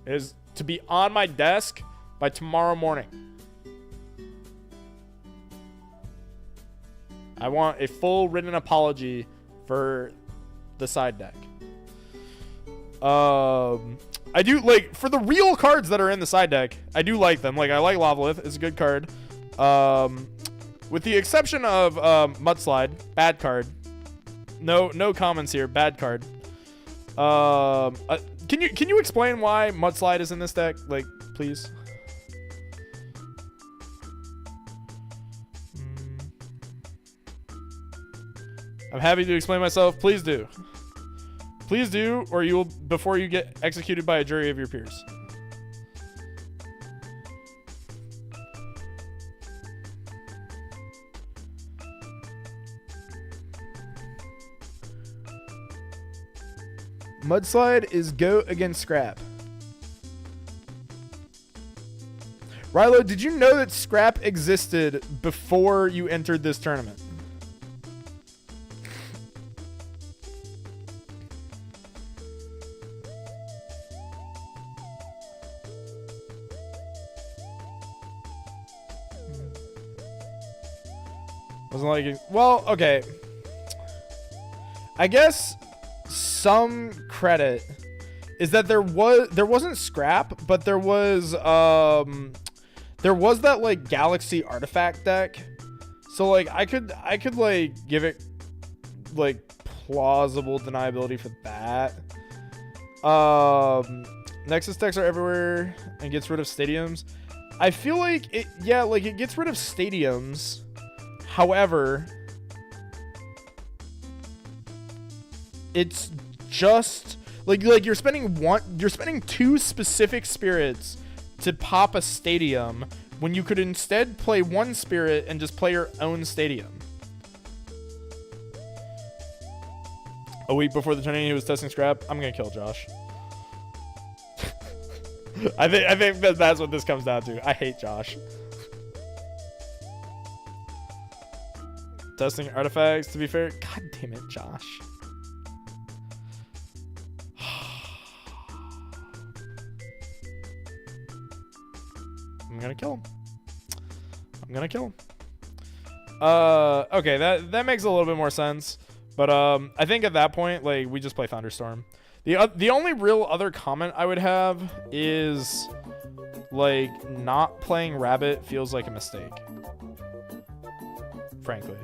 Speaker 2: It is to be on my desk by tomorrow morning. I want a full written apology for the side deck. I do like, for the real cards that are in the side deck, I do like them. Like, I like Lavalith. It's a good card. With the exception of Mudslide, bad card. No comments here. Bad card. Can you explain why Mudslide is in this deck? Like, please. I'm happy to explain myself. Please do. Please do, or you will, before you get executed by a jury of your peers. Mudslide is GOAT against Scrap. Rilo, did you know that Scrap existed before you entered this tournament? Wasn't like, well, okay. I guess some credit is that there wasn't Scrap, but there was that like Galaxy Artifact deck. So like I could like give it like plausible deniability for that. Nexus decks are everywhere and gets rid of stadiums. I feel like it, yeah, like it gets rid of stadiums. However, it's just like you're spending 2 specific spirits to pop a stadium when you could instead play 1 spirit and just play your own stadium. A week before the tournament, he was testing scrap. I'm gonna kill Josh. I think that's what this comes down to. I hate Josh. Testing artifacts, to be fair. God damn it, Josh. I'm gonna kill him. I'm gonna kill him. Okay, that makes a little bit more sense. But I think at that point, like, we just play Thunderstorm. The only real other comment I would have is, like, not playing Rabbit feels like a mistake. Frankly.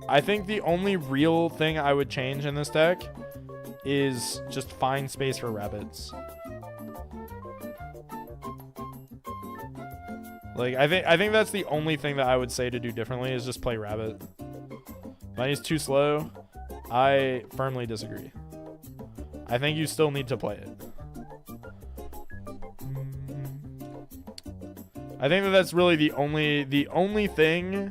Speaker 2: I think the only real thing I would change in this deck is just find space for Rabbits. Like, I think that's the only thing that I would say to do differently is just play Rabbit. Money's too slow. I firmly disagree. I think you still need to play it. I think that's really the only thing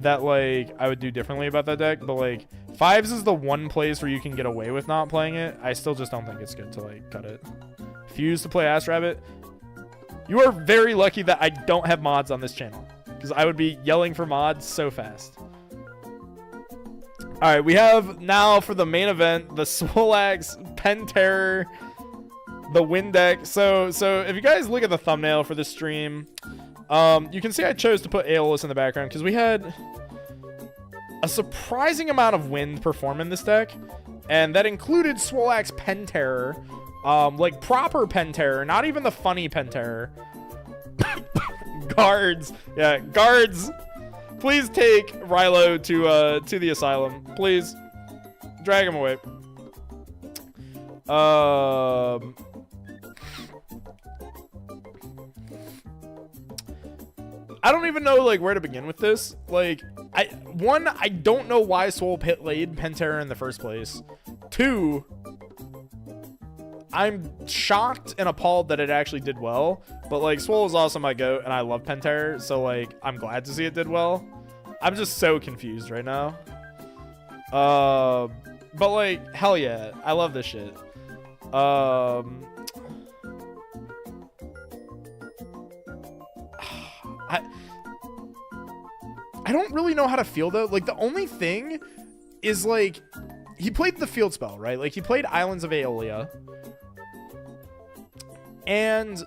Speaker 2: that, like, I would do differently about that deck. But, like, 5s is the one place where you can get away with not playing it. I still just don't think it's good to, like, cut it. Fuse to play Ass Rabbit. You are very lucky that I don't have mods on this channel, because I would be yelling for mods so fast. All right, we have now for the main event, the Swolax, Pen Terror, the Wind deck. So if you guys look at the thumbnail for this stream, you can see I chose to put Aeolus in the background because we had a surprising amount of Wind perform in this deck, and that included Swolax Pen Terror, like proper Pen Terror, not even the funny Pen Terror. Guards, yeah, guards. Please take Rilo to the asylum. Please. Drag him away. I don't even know, like, where to begin with this. Like, I don't know why Swole played Pantera in the first place. 2, I'm shocked and appalled that it actually did well. But, like, Swole is also my goat, and I love Pantera, so, like, I'm glad to see it did well. I'm just so confused right now. But, like, hell yeah. I love this shit. I don't really know how to feel, though. Like, the only thing is, like, he played the field spell, right? Like, he played Islands of Aeolia. And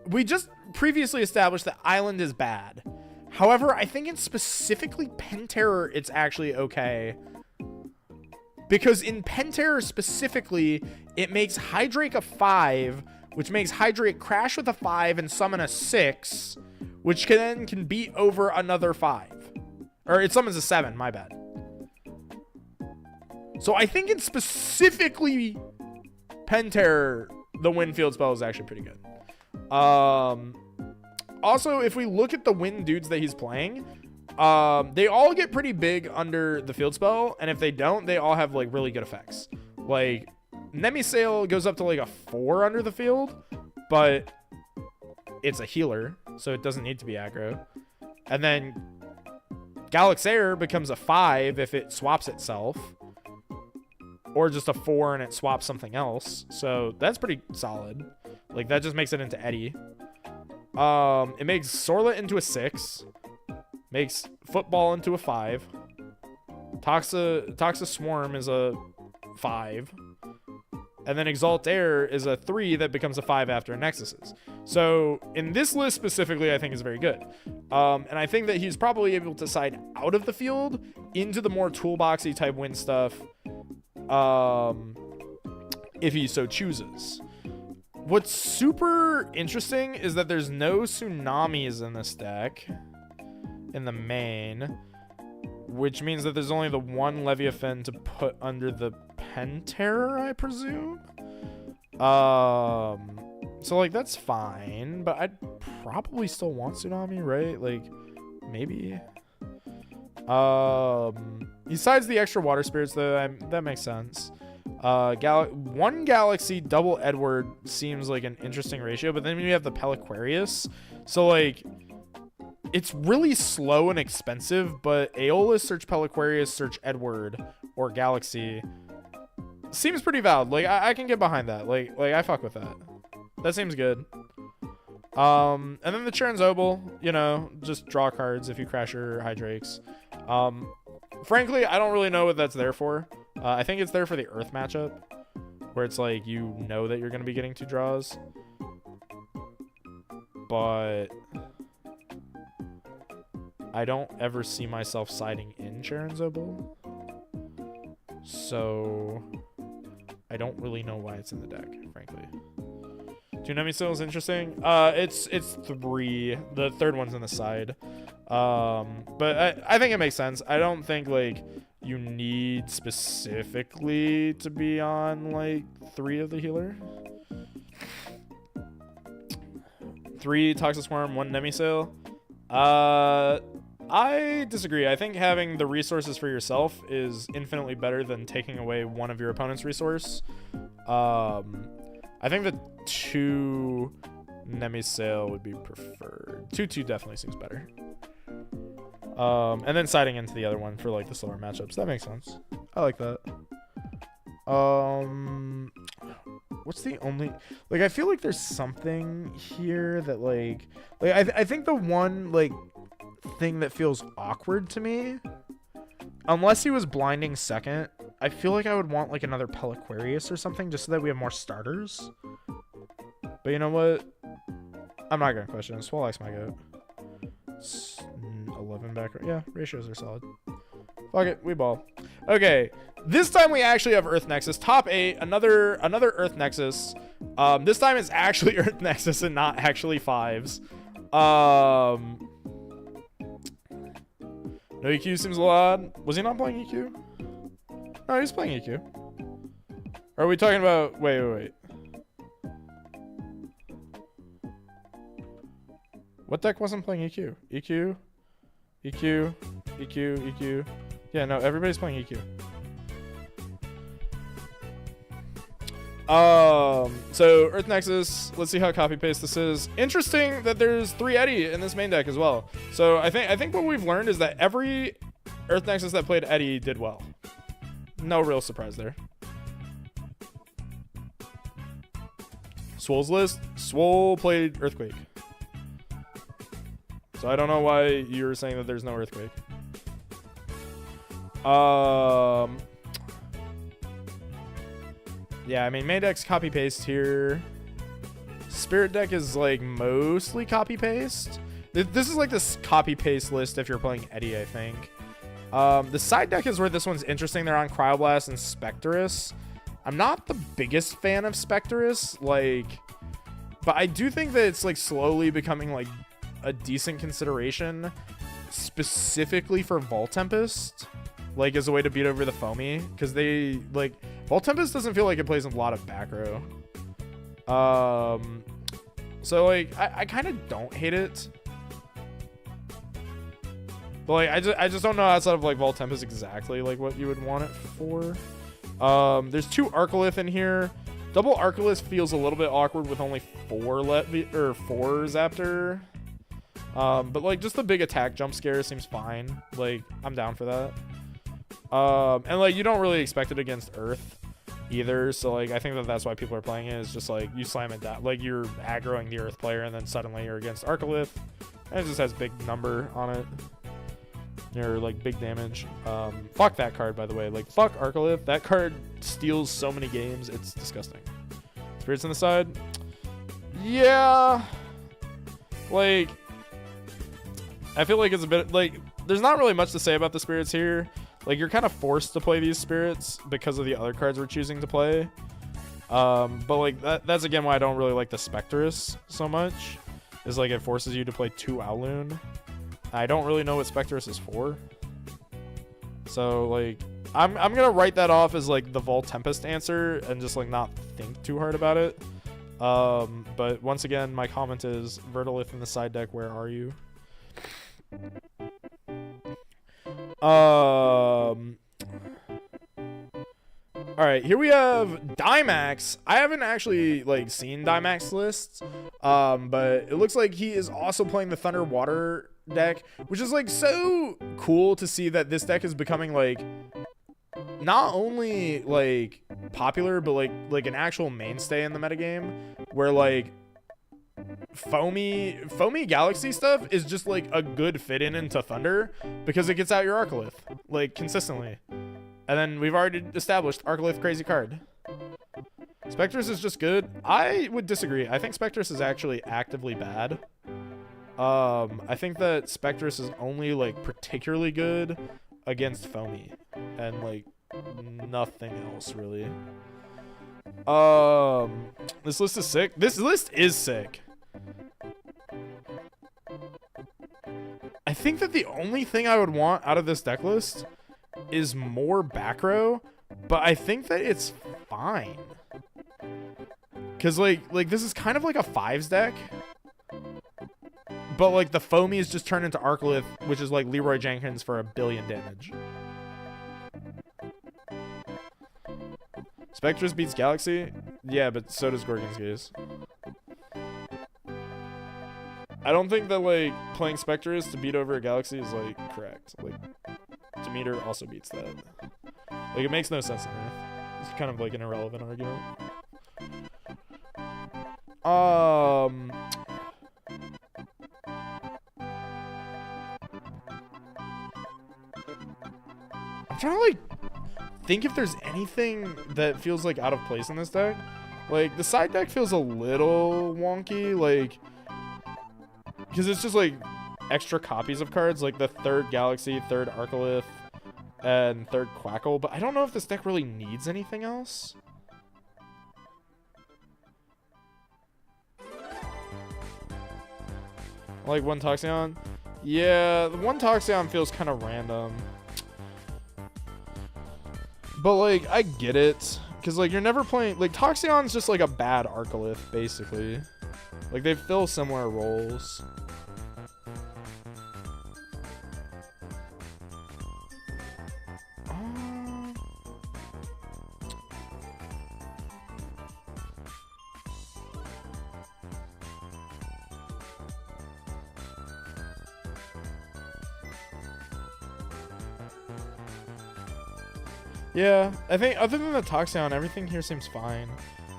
Speaker 2: we just previously established that Island is bad. However, I think in specifically Pen Terror, it's actually okay. Because in Pen Terror specifically, it makes Hydrake a 5, which makes Hydrake crash with a 5 and summon a 6, which can beat over another 5. Or it summons a 7, my bad. So I think in specifically Pen Terror, the Wind field spell is actually pretty good. Also, if we look at the Wind dudes that he's playing, they all get pretty big under the field spell, and if they don't, they all have, like, really good effects. Like, Nemisail goes up to, like, a 4 under the field, but it's a healer, so it doesn't need to be aggro. And then Galaxair becomes a 5 if it swaps itself, or just a 4 and it swaps something else. So that's pretty solid. Like, that just makes it into Eddie. It makes Sorlet into a 6. Makes Football into a 5. Toxa Swarm is a 5. And then Exalt Air is a 3 that becomes a 5 after Nexuses. So in this list specifically, I think is very good. And I think that he's probably able to side out of the field into the more toolboxy type Wind stuff, if he so chooses. What's super interesting is that there's no Tsunamis in this deck in the main, which means that there's only the one Leviathan to put under the Pen Terror, I presume. So like that's fine, but I'd probably still want Tsunami, right? Like maybe. Besides the extra water spirits though, that makes sense. One Galaxy double Edward seems like an interesting ratio, but then you have the Peliquarius, so like it's really slow and expensive, but Aeolus search Peliquarius search Edward or Galaxy seems pretty valid. Like I can get behind that. Like I fuck with that. That seems good. And then the Charon Zobel, you know, just draw cards if you crash your Hydrakes. Frankly, I don't really know what that's there for. I think it's there for the Earth matchup, where it's like you know that you're going to be getting 2 draws. But I don't ever see myself siding in Charon Zobel. So I don't really know why it's in the deck, frankly. 2 Nemisil is interesting. It's 3. The third one's on the side. But I think it makes sense. I don't think like you need specifically to be on like 3 of the healer. 3 Toxic Swarm, 1 Nemisil. I disagree. I think having the resources for yourself is infinitely better than taking away one of your opponent's resource. I think the 2 Nemisil would be preferred. 2/2 definitely seems better. And then siding into the other one for like the slower matchups. That makes sense. I like that. What's the only, like, I feel like there's something here that like I think the one like thing that feels awkward to me, unless he was blinding second, I feel like I would want like another Peliquarius or something just so that we have more starters. But you know what? I'm not gonna question it. Swallox my goat. 11 back. Yeah, ratios are solid. Fuck it, we ball. Okay, this time we actually have Earth Nexus. Top 8, another Earth Nexus. This time it's actually Earth Nexus and not actually 5s. No EQ seems a lot. Was he not playing EQ? No, he's playing EQ. Or are we talking about... Wait. What deck wasn't playing EQ? EQ. Yeah, no, everybody's playing EQ. So Earth Nexus, let's see how copy paste this is. Interesting that there's 3 Eddie in this main deck as well. So I think what we've learned is that every Earth Nexus that played Eddie did well. No real surprise there. Swole's list, Swole played Earthquake. So I don't know why you're saying that there's no Earthquake. Yeah, I mean, main deck's copy paste here. Spirit deck is like mostly copy paste. This is like this copy paste list if you're playing Eddie, I think. The side deck is where this one's interesting. They're on Cryoblast and Spectrus. I'm not the biggest fan of Spectrus, like, but I do think that it's like slowly becoming like a decent consideration, specifically for Vault Tempest, like as a way to beat over the Foamy, because they like Vault Tempest doesn't feel like it plays a lot of back row. So like I kind of don't hate it, but like I just don't know outside of like Vault Tempest exactly like what you would want it for. There's 2 Arcolith in here. Double Arcolith feels a little bit awkward with only 4 Zaptor. But like just the big attack jump scare seems fine. Like I'm down for that. And like you don't really expect it against Earth either, so like I think that's why people are playing it. Is just like you slam it down, like you're aggroing the Earth player, and then suddenly you're against Arcolith, and it just has big number on it. You're like big damage. Fuck that card, by the way. Like fuck Arcolith. That card steals so many games. It's disgusting. Spirits on the side. Yeah. Like I feel like it's a bit like there's not really much to say about the spirits here. Like you're kind of forced to play these spirits because of the other cards we're choosing to play. But like that's again why I don't really like the Spectrus so much. Is like it forces you to play 2 Owloon. I don't really know what Spectrus is for. So like I'm gonna write that off as like the Vol Tempest answer and just like not think too hard about it. But once again, my comment is Vertilith in the side deck. Where are you? All right, here we have Dimax. I haven't actually like seen Dimax lists, but it looks like he is also playing the Thunder Water deck, which is like so cool to see that this deck is becoming like not only like popular, but like an actual mainstay in the metagame, where like foamy Galaxy stuff is just like a good fit into Thunder because it gets out your Arcolith like consistently. And then we've already established Arcolith crazy card. Spectrus is just good. I would disagree. I think Spectrus is actually actively bad. I think that Spectrus is only like particularly good against foamy and like nothing else really. This list is sick. This list is sick. I think that the only thing I would want out of this deck list is more back row, but I think that it's fine. Cause like this is kind of like a 5s deck, but like the foamy is just turned into Arcolith, which is like Leroy Jenkins for 1 billion damage. Spectrus beats Galaxy? Yeah, but so does Gorgon's Gaze. I don't think that like playing Spectrus to beat over a Galaxy is like correct. Like Demeter also beats that. Like it makes no sense on Earth. It's kind of like an irrelevant argument. I'm trying to like think if there's anything that feels like out of place in this deck. Like the side deck feels a little wonky, like because it's just like extra copies of cards, like the 3rd Galaxy, 3rd Arcolith, and 3rd Quackle, but I don't know if this deck really needs anything else. Like 1 Toxeon? Yeah, the 1 Toxeon feels kind of random. But like, I get it. Because like, you're never playing... Like, Toxeon's just like a bad Arcolith, basically. Like, they fill similar roles. Yeah, I think other than the Toxeon, everything here seems fine.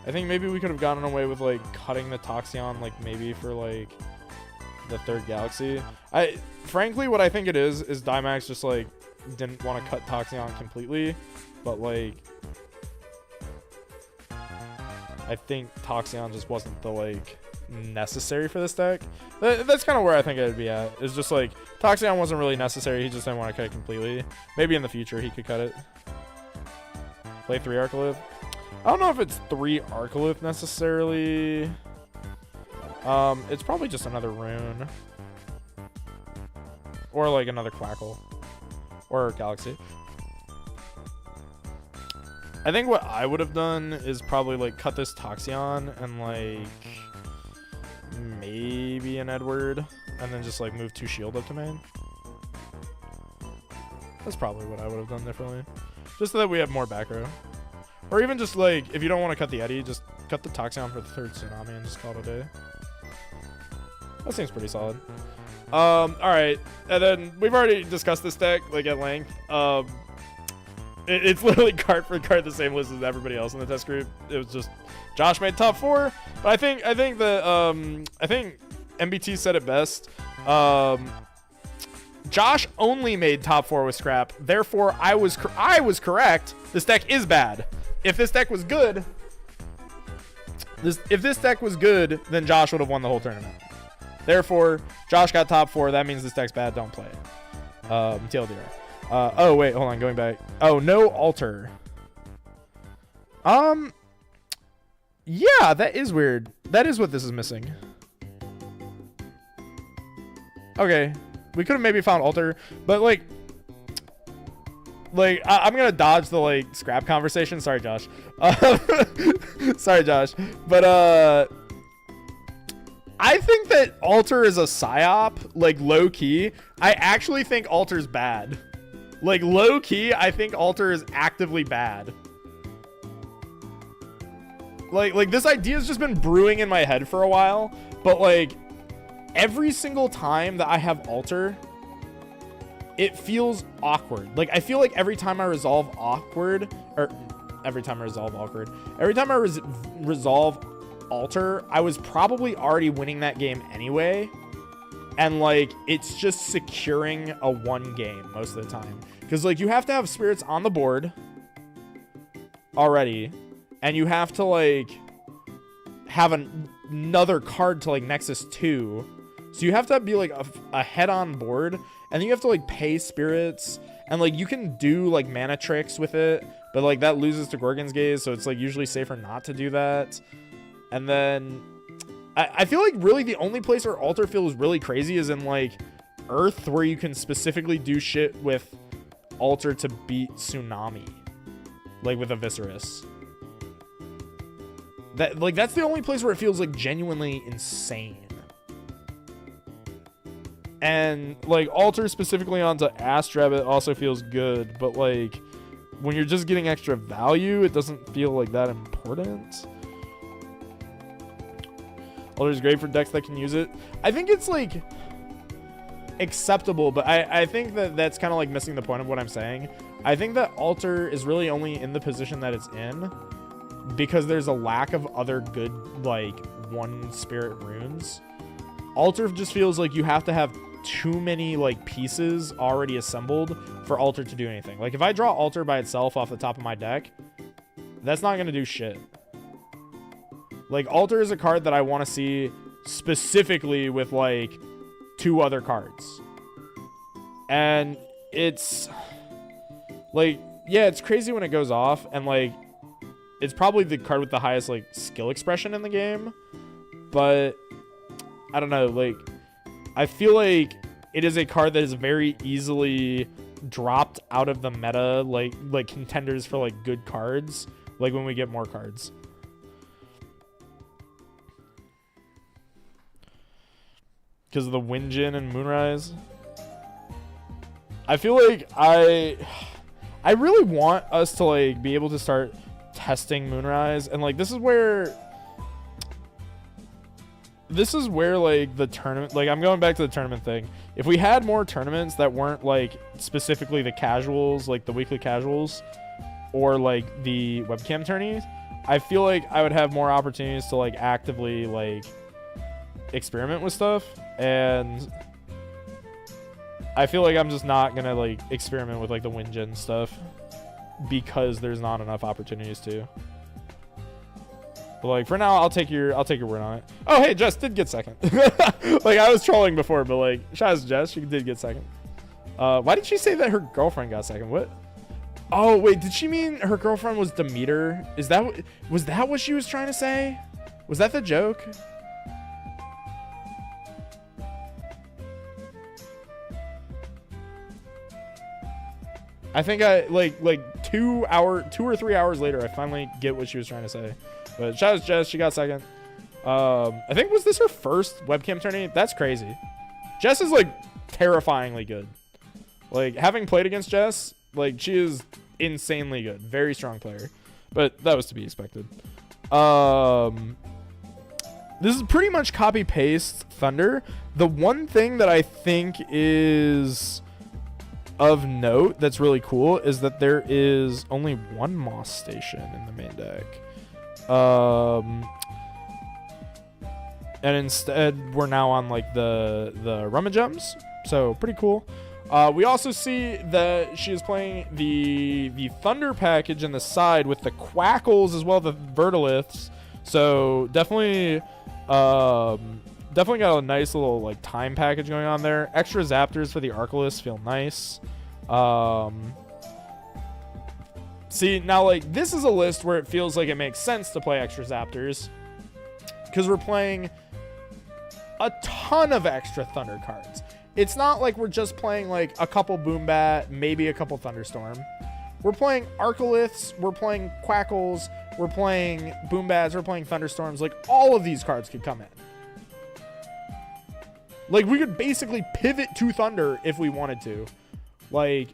Speaker 2: I think maybe we could have gotten away with like cutting the Toxeon, like maybe for like the 3rd Galaxy. Frankly, what I think it is Dimax just like didn't want to cut Toxeon completely, but like I think Toxeon just wasn't the like necessary for this deck. That's kind of where I think I'd be at. It's just like Toxeon wasn't really necessary. He just didn't want to cut it completely. Maybe in the future he could cut it. Play 3 Arcolith. I don't know if it's 3 Arcolith necessarily. It's probably just another rune. Or like another Quackle. Or Galaxy. I think what I would have done is probably like cut this Toxeon and like maybe an Edward. And then just like move 2 shield up to main. That's probably what I would have done differently. Just so that we have more back row. Or even just like, if you don't want to cut the Eddy, just cut the Toxeon for the 3rd Tsunami and just call it a day. That seems pretty solid. Alright. And then we've already discussed this deck like at length. It's literally card for card the same list as everybody else in the test group. It was just Josh made top 4. But I think MBT said it best. Josh only made top 4 with Scrap. Therefore, I was correct. This deck is bad. If this deck was good, then Josh would have won the whole tournament. Therefore, Josh got top 4. That means this deck's bad. Don't play it. TLDR. Oh wait, hold on. Going back. Oh, no altar. Yeah, that is weird. That is what this is missing. Okay. We could have maybe found altar, but like like I'm gonna dodge the like scrap conversation. Sorry, Josh. Sorry, Josh. But I think that Alter is a psyop, like low key. I actually think Alter's bad. Like low key, I think Alter is actively bad. Like this idea has just been brewing in my head for a while, but like every single time that I have Alter, it feels awkward. Like I feel like every time I resolve awkward, or every time I resolve Alter, I was probably already winning that game anyway. And like it's just securing a one game most of the time. Because like you have to have spirits on the board already. And you have to like have another card to like Nexus 2. So you have to be like a head on board. And then you have to like pay spirits. And like you can do like mana tricks with it. But like that loses to Gorgon's Gaze. So it's like usually safer not to do that. And then I feel like really the only place where Alter feels really crazy is in like Earth, where you can specifically do shit with Alter to beat Tsunami. Like with a Viscerus. That's the only place where it feels like genuinely insane. And like Alter specifically onto Astrabbit also feels good, but like when you're just getting extra value, it doesn't feel like that important. Alter's great for decks that can use it. I think it's like acceptable, but I think that that's kind of like missing the point of what I'm saying. I think that Alter is really only in the position that it's in because there's a lack of other good like one spirit runes. Alter just feels like you have to have too many like pieces already assembled for Alter to do anything. Like if I draw Alter by itself off the top of my deck, that's not gonna do shit. Like Alter is a card that I want to see specifically with like 2 other cards. And it's like, yeah, it's crazy when it goes off, and like it's probably the card with the highest like skill expression in the game, but I don't know, like I feel like it is a card that is very easily dropped out of the meta, like contenders for like good cards, like when we get more cards. Because of the Windjin and Moonrise. I feel like I really want us to like be able to start testing Moonrise, and like this is where like the tournament, like I'm going back to the tournament thing. If we had more tournaments that weren't like specifically the casuals, like the weekly casuals or like the webcam tourneys, I feel like I would have more opportunities to like actively like experiment with stuff. And I feel like I'm just not gonna like experiment with like the Windjin stuff because there's not enough opportunities to. But like for now, I'll take your word on it. Oh hey, Jess did get second. Like I was trolling before, but like shout out to Jess, she did get second. Why did she say that her girlfriend got second? What? Oh wait, did she mean her girlfriend was Demeter? Was that what she was trying to say? Was that the joke? I think I like 2 or 3 hours later, I finally get what she was trying to say. But shout out to Jess, she got second. I think, was this her first webcam tourney? That's crazy. Jess is like terrifyingly good. Like having played against Jess, like she is insanely good, very strong player. But that was to be expected. This is pretty much copy paste Thunder. The one thing that I think is of note that's really cool is that there is only one Moss station in the main deck. And instead we're now on like the Rummajums, so pretty cool. We also see that she is playing the Thunder package in the side with the Quackles as well, the Vertiliths. So definitely got a nice little like time package going on there. Extra Zaptors for the Arcalus feel nice. See, now like this is a list where it feels like it makes sense to play extra Zaptors because we're playing a ton of extra Thunder cards. It's not like we're just playing like a couple Boombat, maybe a couple Thunderstorm. We're playing Arcoliths, we're playing Quackles, we're playing Boombads, we're playing Thunderstorms. Like, all of these cards could come in. Like, we could basically pivot to Thunder if we wanted to. Like,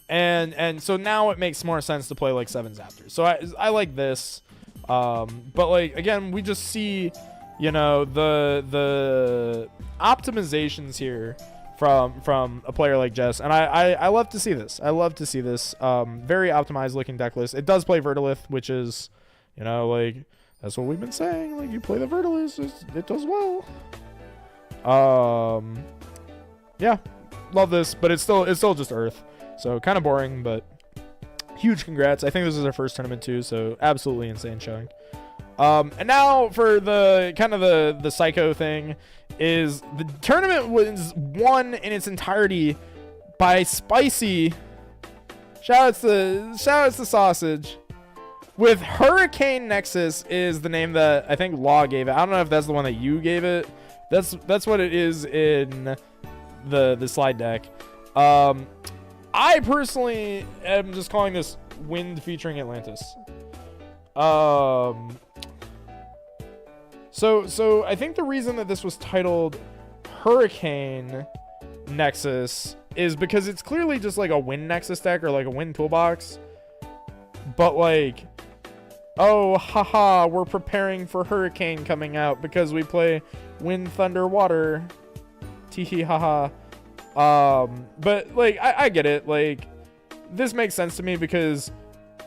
Speaker 2: and so now it makes more sense to play, like, 7 Zaptors. So I like this. But, like, again, we just see, you know, the optimizations here from a player like Jess, and I love to see this. I love to see this. Very optimized looking deck list. It does play Verdalith, which is, you know, like, that's what we've been saying. Like, you play the Verdalith, it does well. Yeah, love this, but it's still just Earth, so kind of boring, but huge congrats. I think this is our first tournament too, so absolutely insane showing. And now for the kind of the psycho thing is the tournament was won in its entirety by Spicy. Shout outs to Sausage. With Hurricane Nexus is the name that I think Law gave it. I don't know if that's the one that you gave it. That's what it is in the slide deck. I personally am just calling this Wind featuring Atlantis. So I think the reason that this was titled Hurricane Nexus is because it's clearly just like a Wind Nexus deck or like a Wind toolbox. But like, oh, haha, we're preparing for Hurricane coming out because we play Wind, Thunder, Water. Teehee, haha. But like, I get it. Like, this makes sense to me because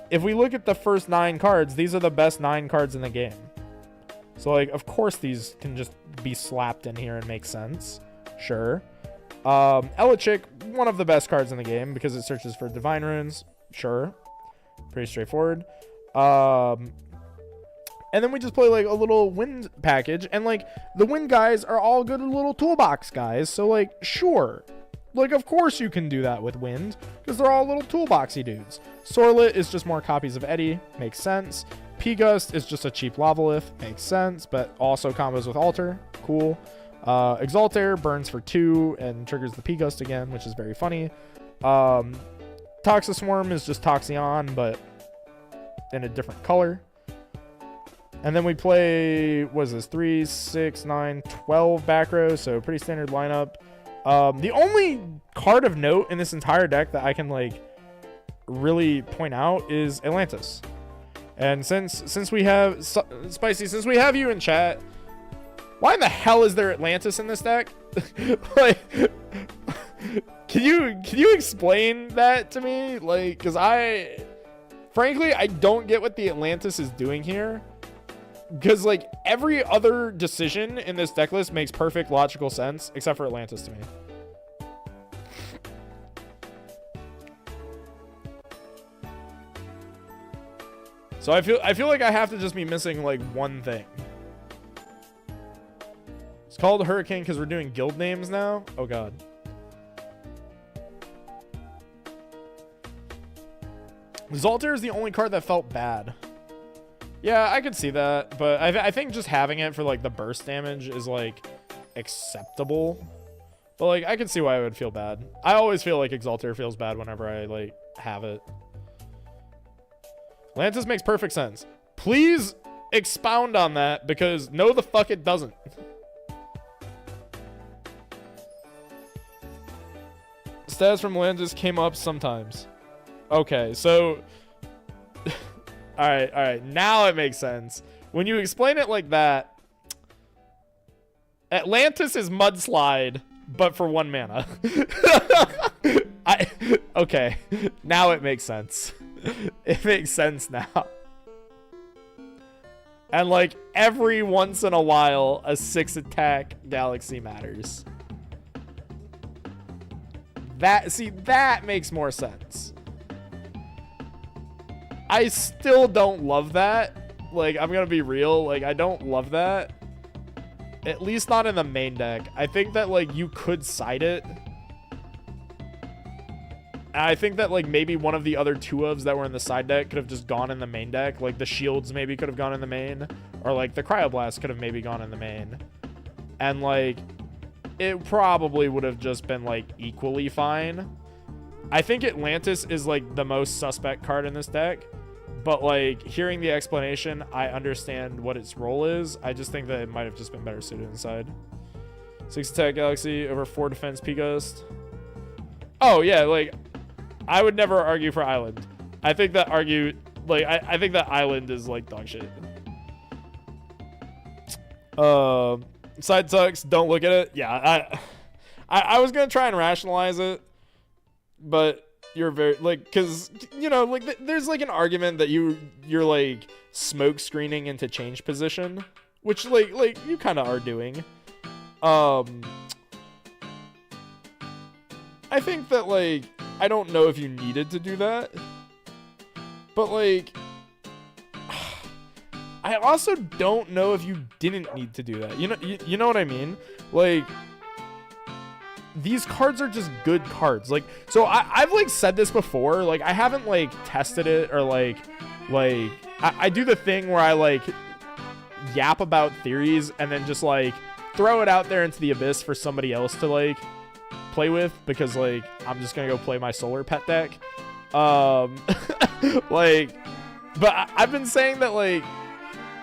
Speaker 2: if we look at the first 9 cards, these are the best 9 cards in the game. So, like, of course these can just be slapped in here and make sense. Sure. Elichick, one of the best cards in the game because it searches for Divine Runes. Sure. Pretty straightforward. And then we just play, like, a little Wind package. And, like, the Wind guys are all good little toolbox guys. So, like, sure. Like, of course you can do that with Wind because they're all little toolboxy dudes. Sorlet is just more copies of Eddie. Makes sense. P-Gust is just a cheap Lavalith. Makes sense, but also combos with Alter. Cool. Exaltair burns for 2 and triggers the P-Gust again, which is very funny. Toxiswarm is just Toxion, but in a different color. And then we play, what is this, 3, 6, 9, 12 back row, so pretty standard lineup. The only card of note in this entire deck that I can, like, really point out is Atlantis. And since we have Spicy, since we have you in chat, why in the hell is there Atlantis in this deck? Like, can you explain that to me? Like, because frankly, I don't get what the Atlantis is doing here. Because, like, every other decision in this deck list makes perfect logical sense, except for Atlantis to me. So I feel like I have to just be missing, like, one thing. It's called Hurricane because we're doing guild names now? Oh, God. Zalter is the only card that felt bad. Yeah, I could see that, but I think just having it for, like, the burst damage is, like, acceptable. But, like, I can see why I would feel bad. I always feel like Exalter feels bad whenever I, like, have it. Atlantis makes perfect sense. Please expound on that, because no the fuck it doesn't. Stats from Atlantis came up sometimes. Okay, so... Alright, now it makes sense. When you explain it like that, Atlantis is Mudslide, but for 1 mana. Okay, now it makes sense. It makes sense now. And, like, every once in a while, a 6-attack Galaxy matters. That makes more sense. I still don't love that. Like, I'm gonna be real. Like, I don't love that. At least not in the main deck. I think that, like, you could side it. I think that, like, maybe one of the other 2-ofs that were in the side deck could have just gone in the main deck. Like, the shields maybe could have gone in the main. Or, like, the Cryoblast could have maybe gone in the main. And, like, it probably would have just been, like, equally fine. I think Atlantis is like the most suspect card in this deck, but like hearing the explanation, I understand what its role is. I just think that it might have just been better suited inside. 6 attack Galaxy over 4 defense P-Ghost. Oh yeah, like I would never argue for Island. I think that I think that Island is like dog shit. Side sucks, don't look at it. Yeah, I was gonna try and rationalize it, but you're very like, because you know, like there's like an argument that you're like smoke screening into change position, which like you kind of are doing. I think that like I don't know if you needed to do that, but like I also don't know if you didn't need to do that. You know what I mean? Like these cards are just good cards. Like, so I've like said this before. Like I haven't like tested it or like I do the thing where I like yap about theories and then just like throw it out there into the abyss for somebody else to like play with, because like I'm just gonna go play my solar pet deck. Like, but I've been saying that like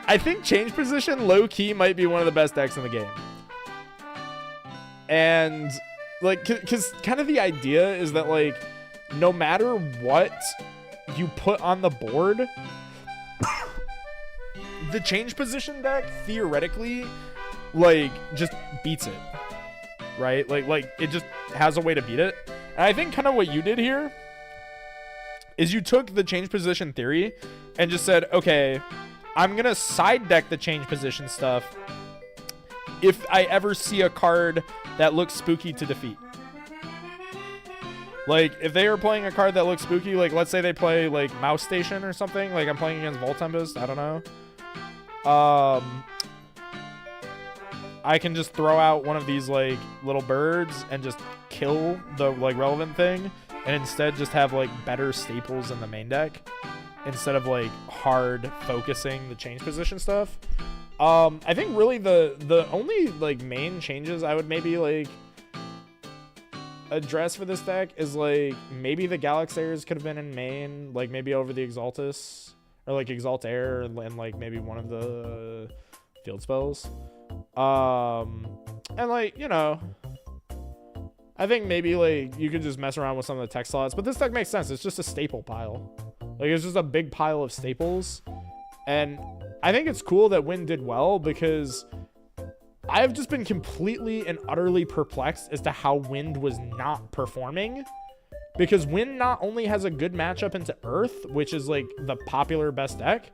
Speaker 2: I think change position low key might be one of the best decks in the game. And like, cause kind of the idea is that like no matter what you put on the board, the change position deck theoretically like just beats it, right? Like it just has a way to beat it. And I think kind of what you did here is you took the change position theory and just said, okay, I'm gonna side deck the change position stuff if I ever see a card that looks spooky to defeat. Like if they are playing a card that looks spooky, like let's say they play like Mouse Station or something, like I'm playing against Volt Tempest, I don't know. I can just throw out one of these like little birds and just kill the like relevant thing, and instead just have like better staples in the main deck instead of like hard focusing the change position stuff. I think really the only like main changes I would maybe like address for this deck is like maybe the Galaxiers could have been in main, like maybe over the Exaltus or like Exalt Air and like maybe one of the field spells. And like, you know, I think maybe like you could just mess around with some of the tech slots, but this deck makes sense. It's just a staple pile. Like it's just a big pile of staples. And I think it's cool that Wind did well, because I've just been completely and utterly perplexed as to how Wind was not performing, because Wind not only has a good matchup into Earth, which is like the popular best deck,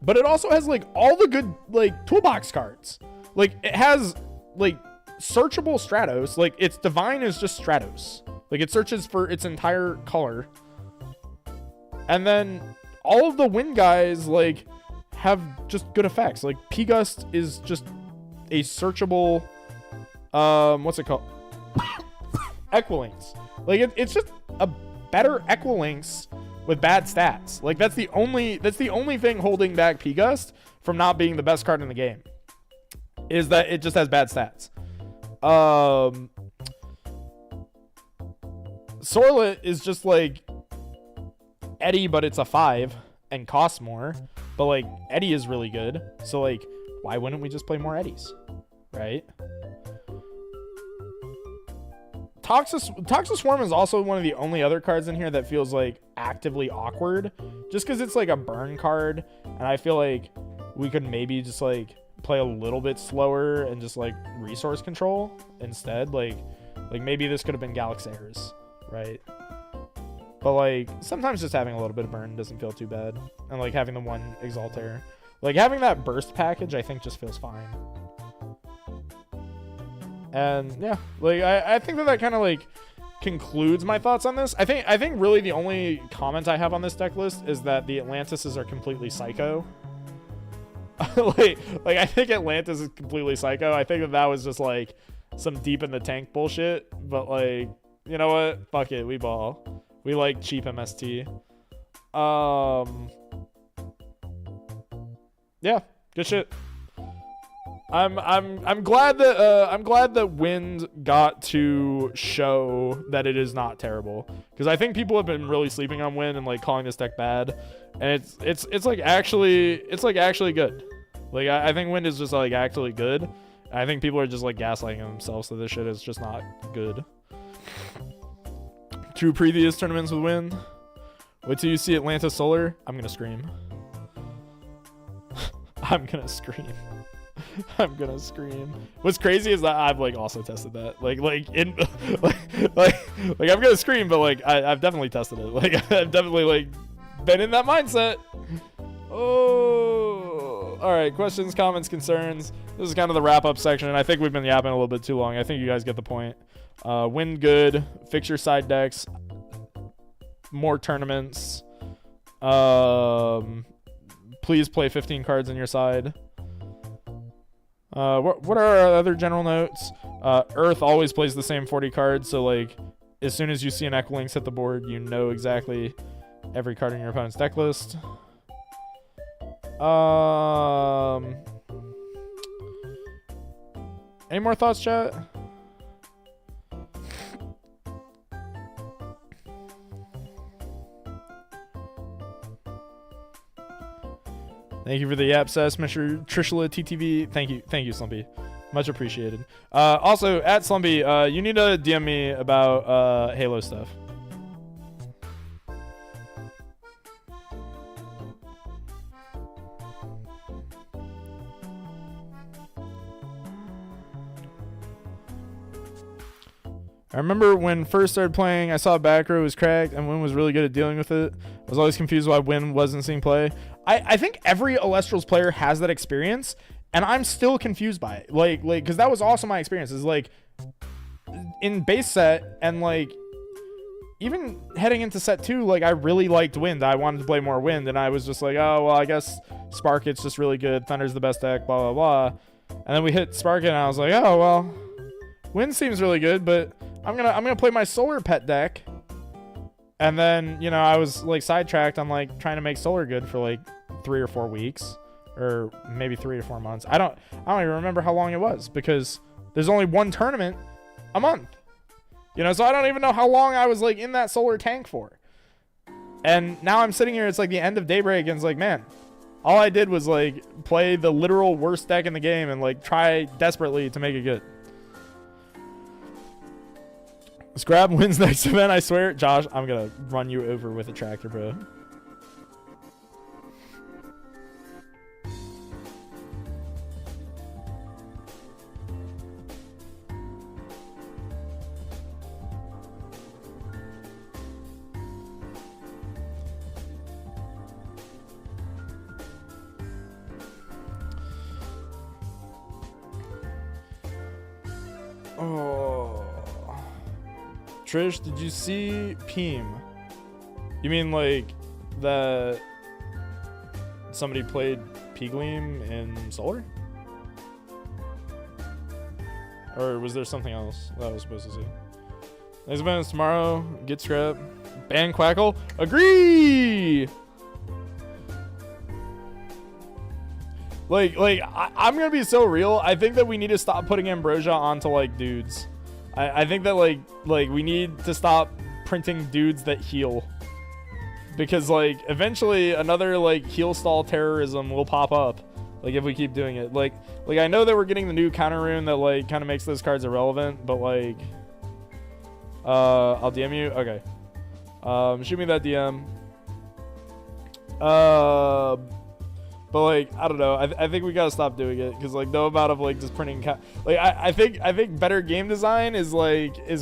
Speaker 2: but it also has like all the good like toolbox cards. Like it has like searchable Stratos. Like its divine is just Stratos. Like it searches for its entire color. And then all of the Wind guys like have just good effects. Like P-Gust is just a searchable what's it called? Equilinx. Like it's just a better Equilinx with bad stats. Like that's the only thing holding back P-Gust from not being the best card in the game, is that it just has bad stats. Sorlet is just like Eddie, but it's a 5 and costs more. But like Eddie is really good, so like why wouldn't we just play more Eddies, right? Toxic Swarm is also one of the only other cards in here that feels like actively awkward, just because it's like a burn card, and I feel like we could maybe just like play a little bit slower and just like resource control instead. Like maybe this could have been Galaxiers, right? But like sometimes just having a little bit of burn doesn't feel too bad, and like having the one Exaltair, like having that burst package, I think just feels fine. And yeah, like I think that kind of like concludes my thoughts on this. I think really the only comment I have on this deck list is that the Atlantises are completely psycho. like I think Atlantis is completely psycho. I think that was just like some deep in the tank bullshit. But like, you know what? Fuck it, we ball. We like cheap MST. Yeah, good shit. I'm glad that Wind got to show that it is not terrible, because I think people have been really sleeping on Wind and like calling this deck bad, and it's like actually good. Like I think Wind is just like actually good. I think people are just like gaslighting themselves that this shit is just not good. 2 previous tournaments with Wind. Wait till you see Atlanta Solar. I'm gonna scream. I'm gonna scream. I'm gonna scream. What's crazy is that I've like also tested that. Like I'm gonna scream, but like I've definitely tested it. Like I've definitely like been in that mindset. Oh, all right. Questions, comments, concerns. This is kind of the wrap up section. I think we've been yapping a little bit too long. I think you guys get the point. Win good. Fix your side decks. More tournaments. Please play 15 cards on your side. What are our other general notes? Earth always plays the same 40 cards, so like as soon as you see an Echolinks hit the board, you know exactly every card in your opponent's deck list. Any more thoughts, chat? Thank you for the yap sass, Mr. Trishula TTV. Thank you, Slumpy. Much appreciated. Also, at Slumpy, you need to DM me about Halo stuff. I remember when first started playing, I saw back row was cracked and Win was really good at dealing with it. I was always confused why Win wasn't seeing play. I think every Alestrals player has that experience, and I'm still confused by it. Like, because that was also my experience. Is like in base set and like even heading into set 2, like I really liked Wind. I wanted to play more Wind, and I was just like, oh well, I guess Sparkit's just really good. Thunder's the best deck. Blah blah blah. And then we hit Sparkit, and I was like, oh well, Wind seems really good, but I'm gonna play my Solar pet deck. And then, you know, I was like sidetracked on like trying to make Solar good for like 3 or 4 weeks, or maybe 3 to 4 months. I don't even remember how long it was, because there's only one tournament a month, you know, so I don't even know how long I was like in that Solar tank for. And now I'm sitting here, it's like the end of Daybreak, and it's like, man, all I did was like play the literal worst deck in the game and like try desperately to make it good. Scrab wins next event, I swear. Josh, I'm gonna run you over with a tractor, bro. Oh. Trish, did you see Peem? You mean like that somebody played P-Gleam in Solar? Or was there something else that I was supposed to see? Next event is tomorrow. Get scrap. Ban Quackle. Agree! I'm gonna be so real. I think that we need to stop putting Ambrosia onto like dudes. I think that like we need to stop printing dudes that heal, because like eventually another like heal stall terrorism will pop up, like if we keep doing it. Like I know that we're getting the new counter rune that like kind of makes those cards irrelevant, but like I'll DM you. Okay. Shoot me that DM. But like I don't know, I think we gotta stop doing it, because like no amount of like just printing I think better game design is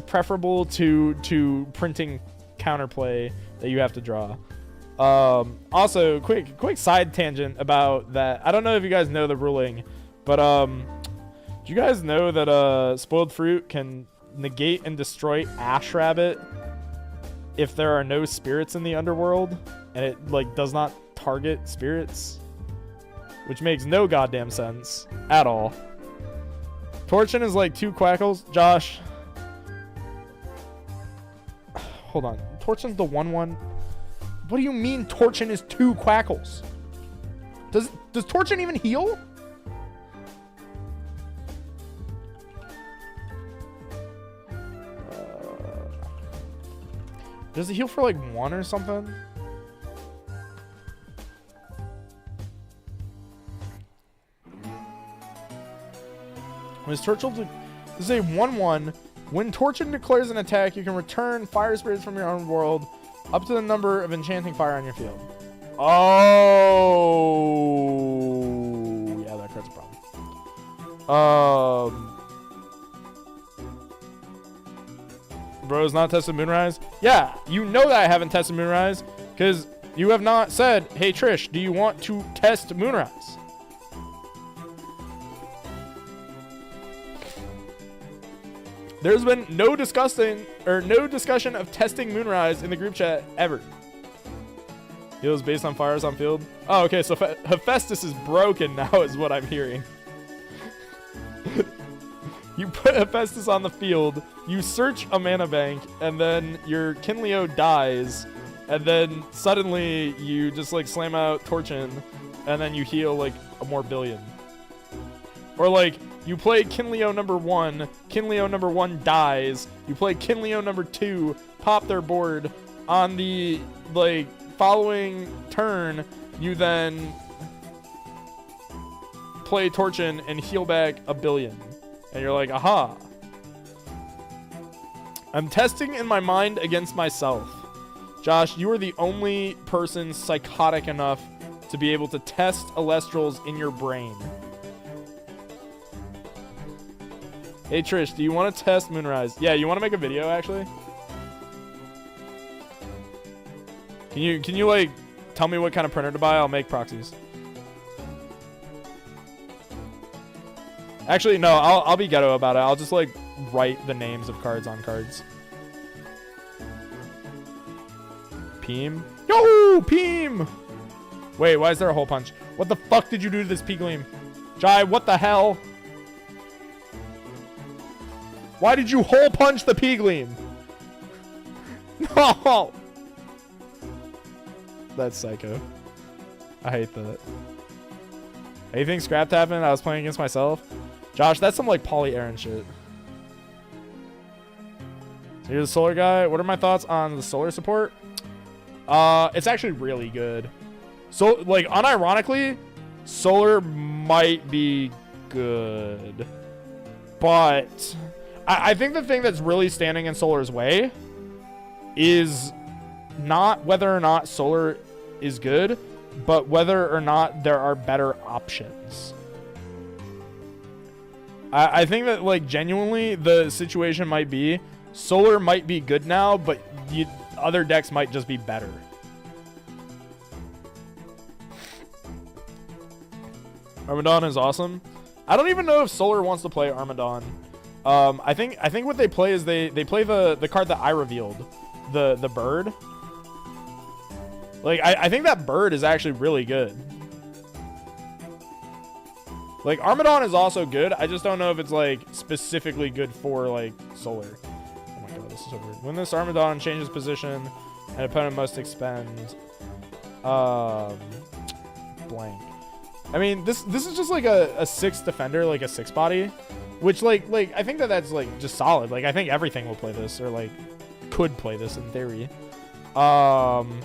Speaker 2: preferable to printing counterplay that you have to draw. Also, quick side tangent about that. I don't know if you guys know the ruling, but do you guys know that spoiled fruit can negate and destroy Ash Rabbit if there are no spirits in the underworld, and it like does not target spirits? Which makes no goddamn sense at all. Torchin is like 2 Quackles. Josh. Hold on. Torchin's the 1/1. What do you mean Torchin is 2 Quackles? Does Torchin even heal? Does it heal for like 1 or something? When Torchel this is a 1/1. When Torchin declares an attack, you can return fire spirits from your own world up to the number of enchanting fire on your field. Oh, yeah, that card's a problem. Bro's not tested Moonrise? Yeah, you know that I haven't tested Moonrise because you have not said, hey Trish, do you want to test Moonrise? There's been no discussion of testing Moonrise in the group chat ever. Heals based on fires on field. Oh, okay, so Hephaestus is broken now is what I'm hearing. You put Hephaestus on the field, you search a mana bank, and then your Kinleo dies, and then suddenly you just like slam out Torchin, and then you heal like a more billion. Or like, you play Kinleo number 1, Kinleo number 1 dies, you play Kinleo number 2, pop their board, on the like following turn, you then play Torchin and heal back a billion. And you're like, aha. I'm testing in my mind against myself. Josh, you are the only person psychotic enough to be able to test Alestrals in your brain. Hey Trish, do you want to test Moonrise? Yeah, you want to make a video actually? Can you like tell me what kind of printer to buy? I'll make proxies. Actually, no, I'll be ghetto about it. I'll just like write the names of cards on cards. Peem? Yo, Peem! Wait, why is there a hole punch? What the fuck did you do to this P-Gleam? Jai, what the hell? Why did you hole punch the P-Gleam? No! That's psycho. I hate that. Anything scrapped happened? I was playing against myself. Josh, that's some like Poly Aaron shit. So you're the solar guy. What are my thoughts on the solar support? It's actually really good. So like unironically, solar might be good. But I think the thing that's really standing in solar's way is not whether or not solar is good, but whether or not there are better options. I think that like genuinely the situation might be solar might be good now, but other decks might just be better. Armadon is awesome. I don't even know if solar wants to play Armadon. I think what they play is they play the card that I revealed, the bird. Like I think that bird is actually really good. Like Armadon is also good. I just don't know if it's like specifically good for like solar. Oh my god, this is so weird. When this Armadon changes position, an opponent must expend blank. I mean, this is just like a 6 defender, like a 6 body, which like I think that's like just solid. Like I think everything will play this or like could play this in theory. Armadon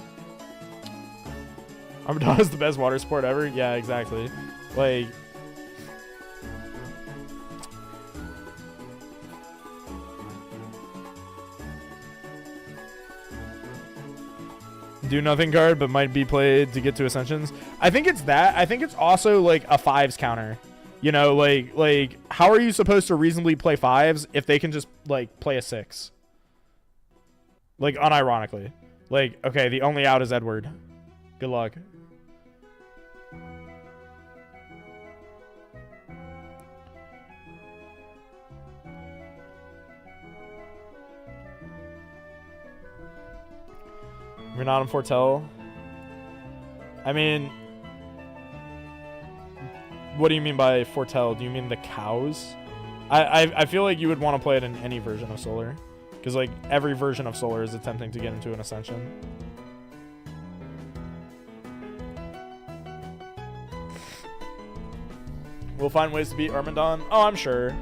Speaker 2: is the best water sport ever. Yeah, exactly. Like do nothing card, but might be played to get to Ascensions. I think it's that. I think it's also like a 5s counter. You know, like how are you supposed to reasonably play 5s if they can just like play a 6? Like unironically. Like, okay, the only out is Edward. Good luck. You're not on Foretell. I mean, what do you mean by Foretell? Do you mean the cows? I feel like you would want to play it in any version of Solar, because like every version of Solar is attempting to get into an Ascension. We'll find ways to beat Armadon. Oh, I'm sure.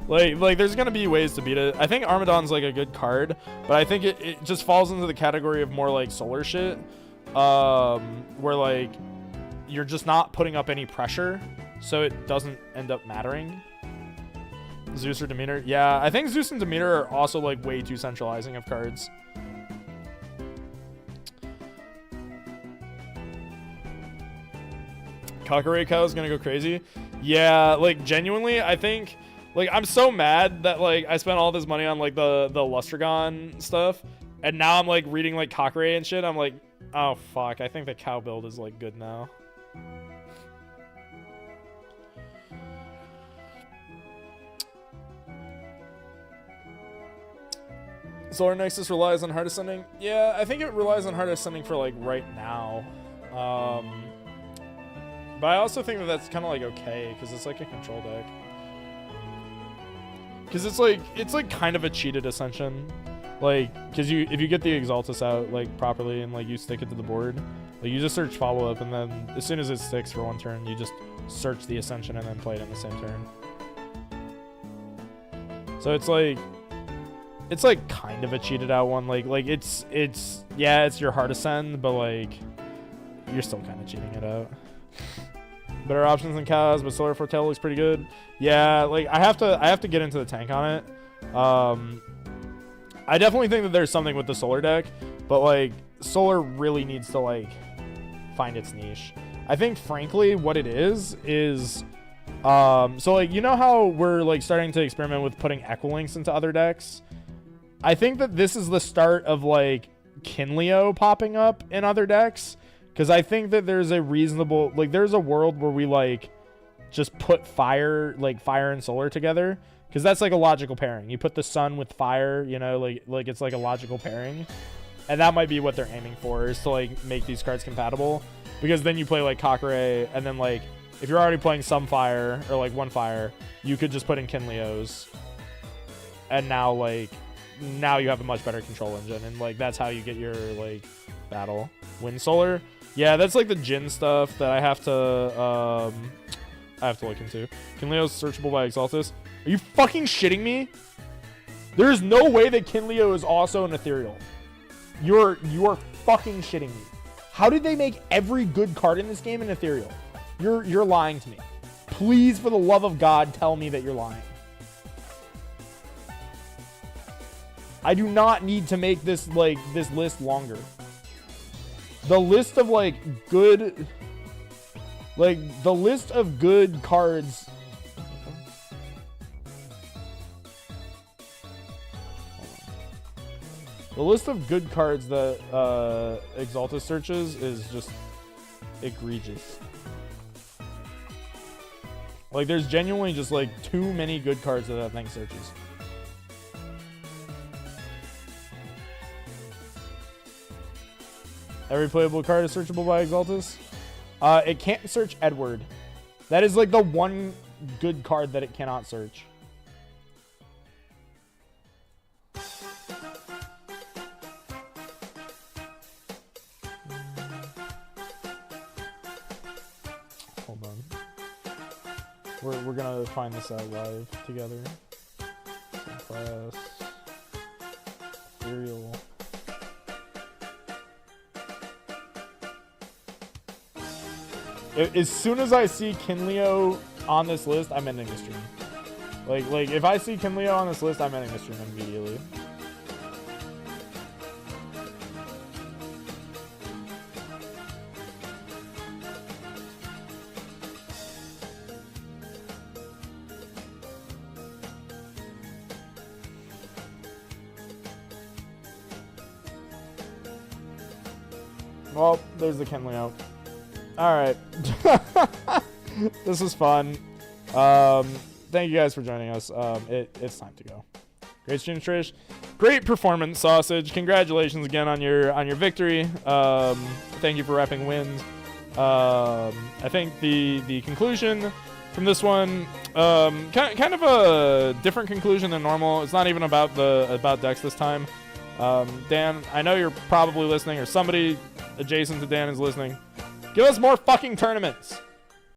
Speaker 2: Like there's gonna be ways to beat it. I think Armadon's like a good card, but I think it just falls into the category of more like solar shit, where like you're just not putting up any pressure, so it doesn't end up mattering. Zeus or Demeter? Yeah, I think Zeus and Demeter are also like way too centralizing of cards. Kakare Cow is gonna go crazy. Yeah, like genuinely, I think like I'm so mad that like I spent all this money on like the Lustragon stuff, and now I'm like reading like Kakare and shit. I'm like, oh fuck, I think the cow build is like good now. Solar Nexus relies on hard ascending. Yeah, I think it relies on hard ascending for like right now. But I also think that that's kind of like okay because it's like a control deck. Because it's like kind of a cheated Ascension, like because if you get the Exaltus out like properly and like you stick it to the board, like you just search follow up and then as soon as it sticks for one turn, you just search the Ascension and then play it in the same turn. So it's like kind of a cheated out one. Like it's yeah, it's your hard ascend, but like you're still kind of cheating it out. Better options than cows, but Solar Foretell looks pretty good. Yeah, like I have to get into the tank on it. I definitely think that there's something with the Solar deck, but like Solar really needs to like find its niche. I think frankly what it is so like you know how we're like starting to experiment with putting Equilinks into other decks? I think that this is the start of like Kinleo popping up in other decks. Because I think that there's a reasonable, like, there's a world where we, like, just put fire and solar together. Because that's, like, a logical pairing. You put the sun with fire, you know, like it's, like, a logical pairing. And that might be what they're aiming for, is to, like, make these cards compatible. Because then you play, like, Kakare, and then, like, if you're already playing some fire, or, like, one fire, you could just put in Kinleos. And now, like, now you have a much better control engine. And, like, that's how you get your, like, battle. Wind Solar. Yeah, that's like the Jin stuff that I have to look into. Kinleo's searchable by Exaltus. Are you fucking shitting me? There is no way that Kinleo is also an ethereal. You are fucking shitting me. How did they make every good card in this game an ethereal? You're lying to me. Please, for the love of God, tell me that you're lying. I do not need to make this list longer. The list of good cards. The list of good cards that Exaltus searches is just egregious. Like there's genuinely just like too many good cards that thing searches. Every playable card is searchable by Exaltus. It can't search Edward. That is like the one good card that it cannot search. Hold on. We're gonna find this out live together. Class. Ethereal. As soon as I see Kinleo on this list, I'm ending the stream. Like if I see Kinleo on this list, I'm ending the stream immediately. Well, there's the Kinleo. All right. This was fun. Thank you guys for joining us. It's time to go. Great stream, Trish. Great performance, Sausage. Congratulations again on your victory. Thank you for repping wins. I think the conclusion from this one, kind of a different conclusion than normal. It's not even about decks this time. Dan, I know you're probably listening, or somebody adjacent to Dan is listening. Give us more fucking tournaments.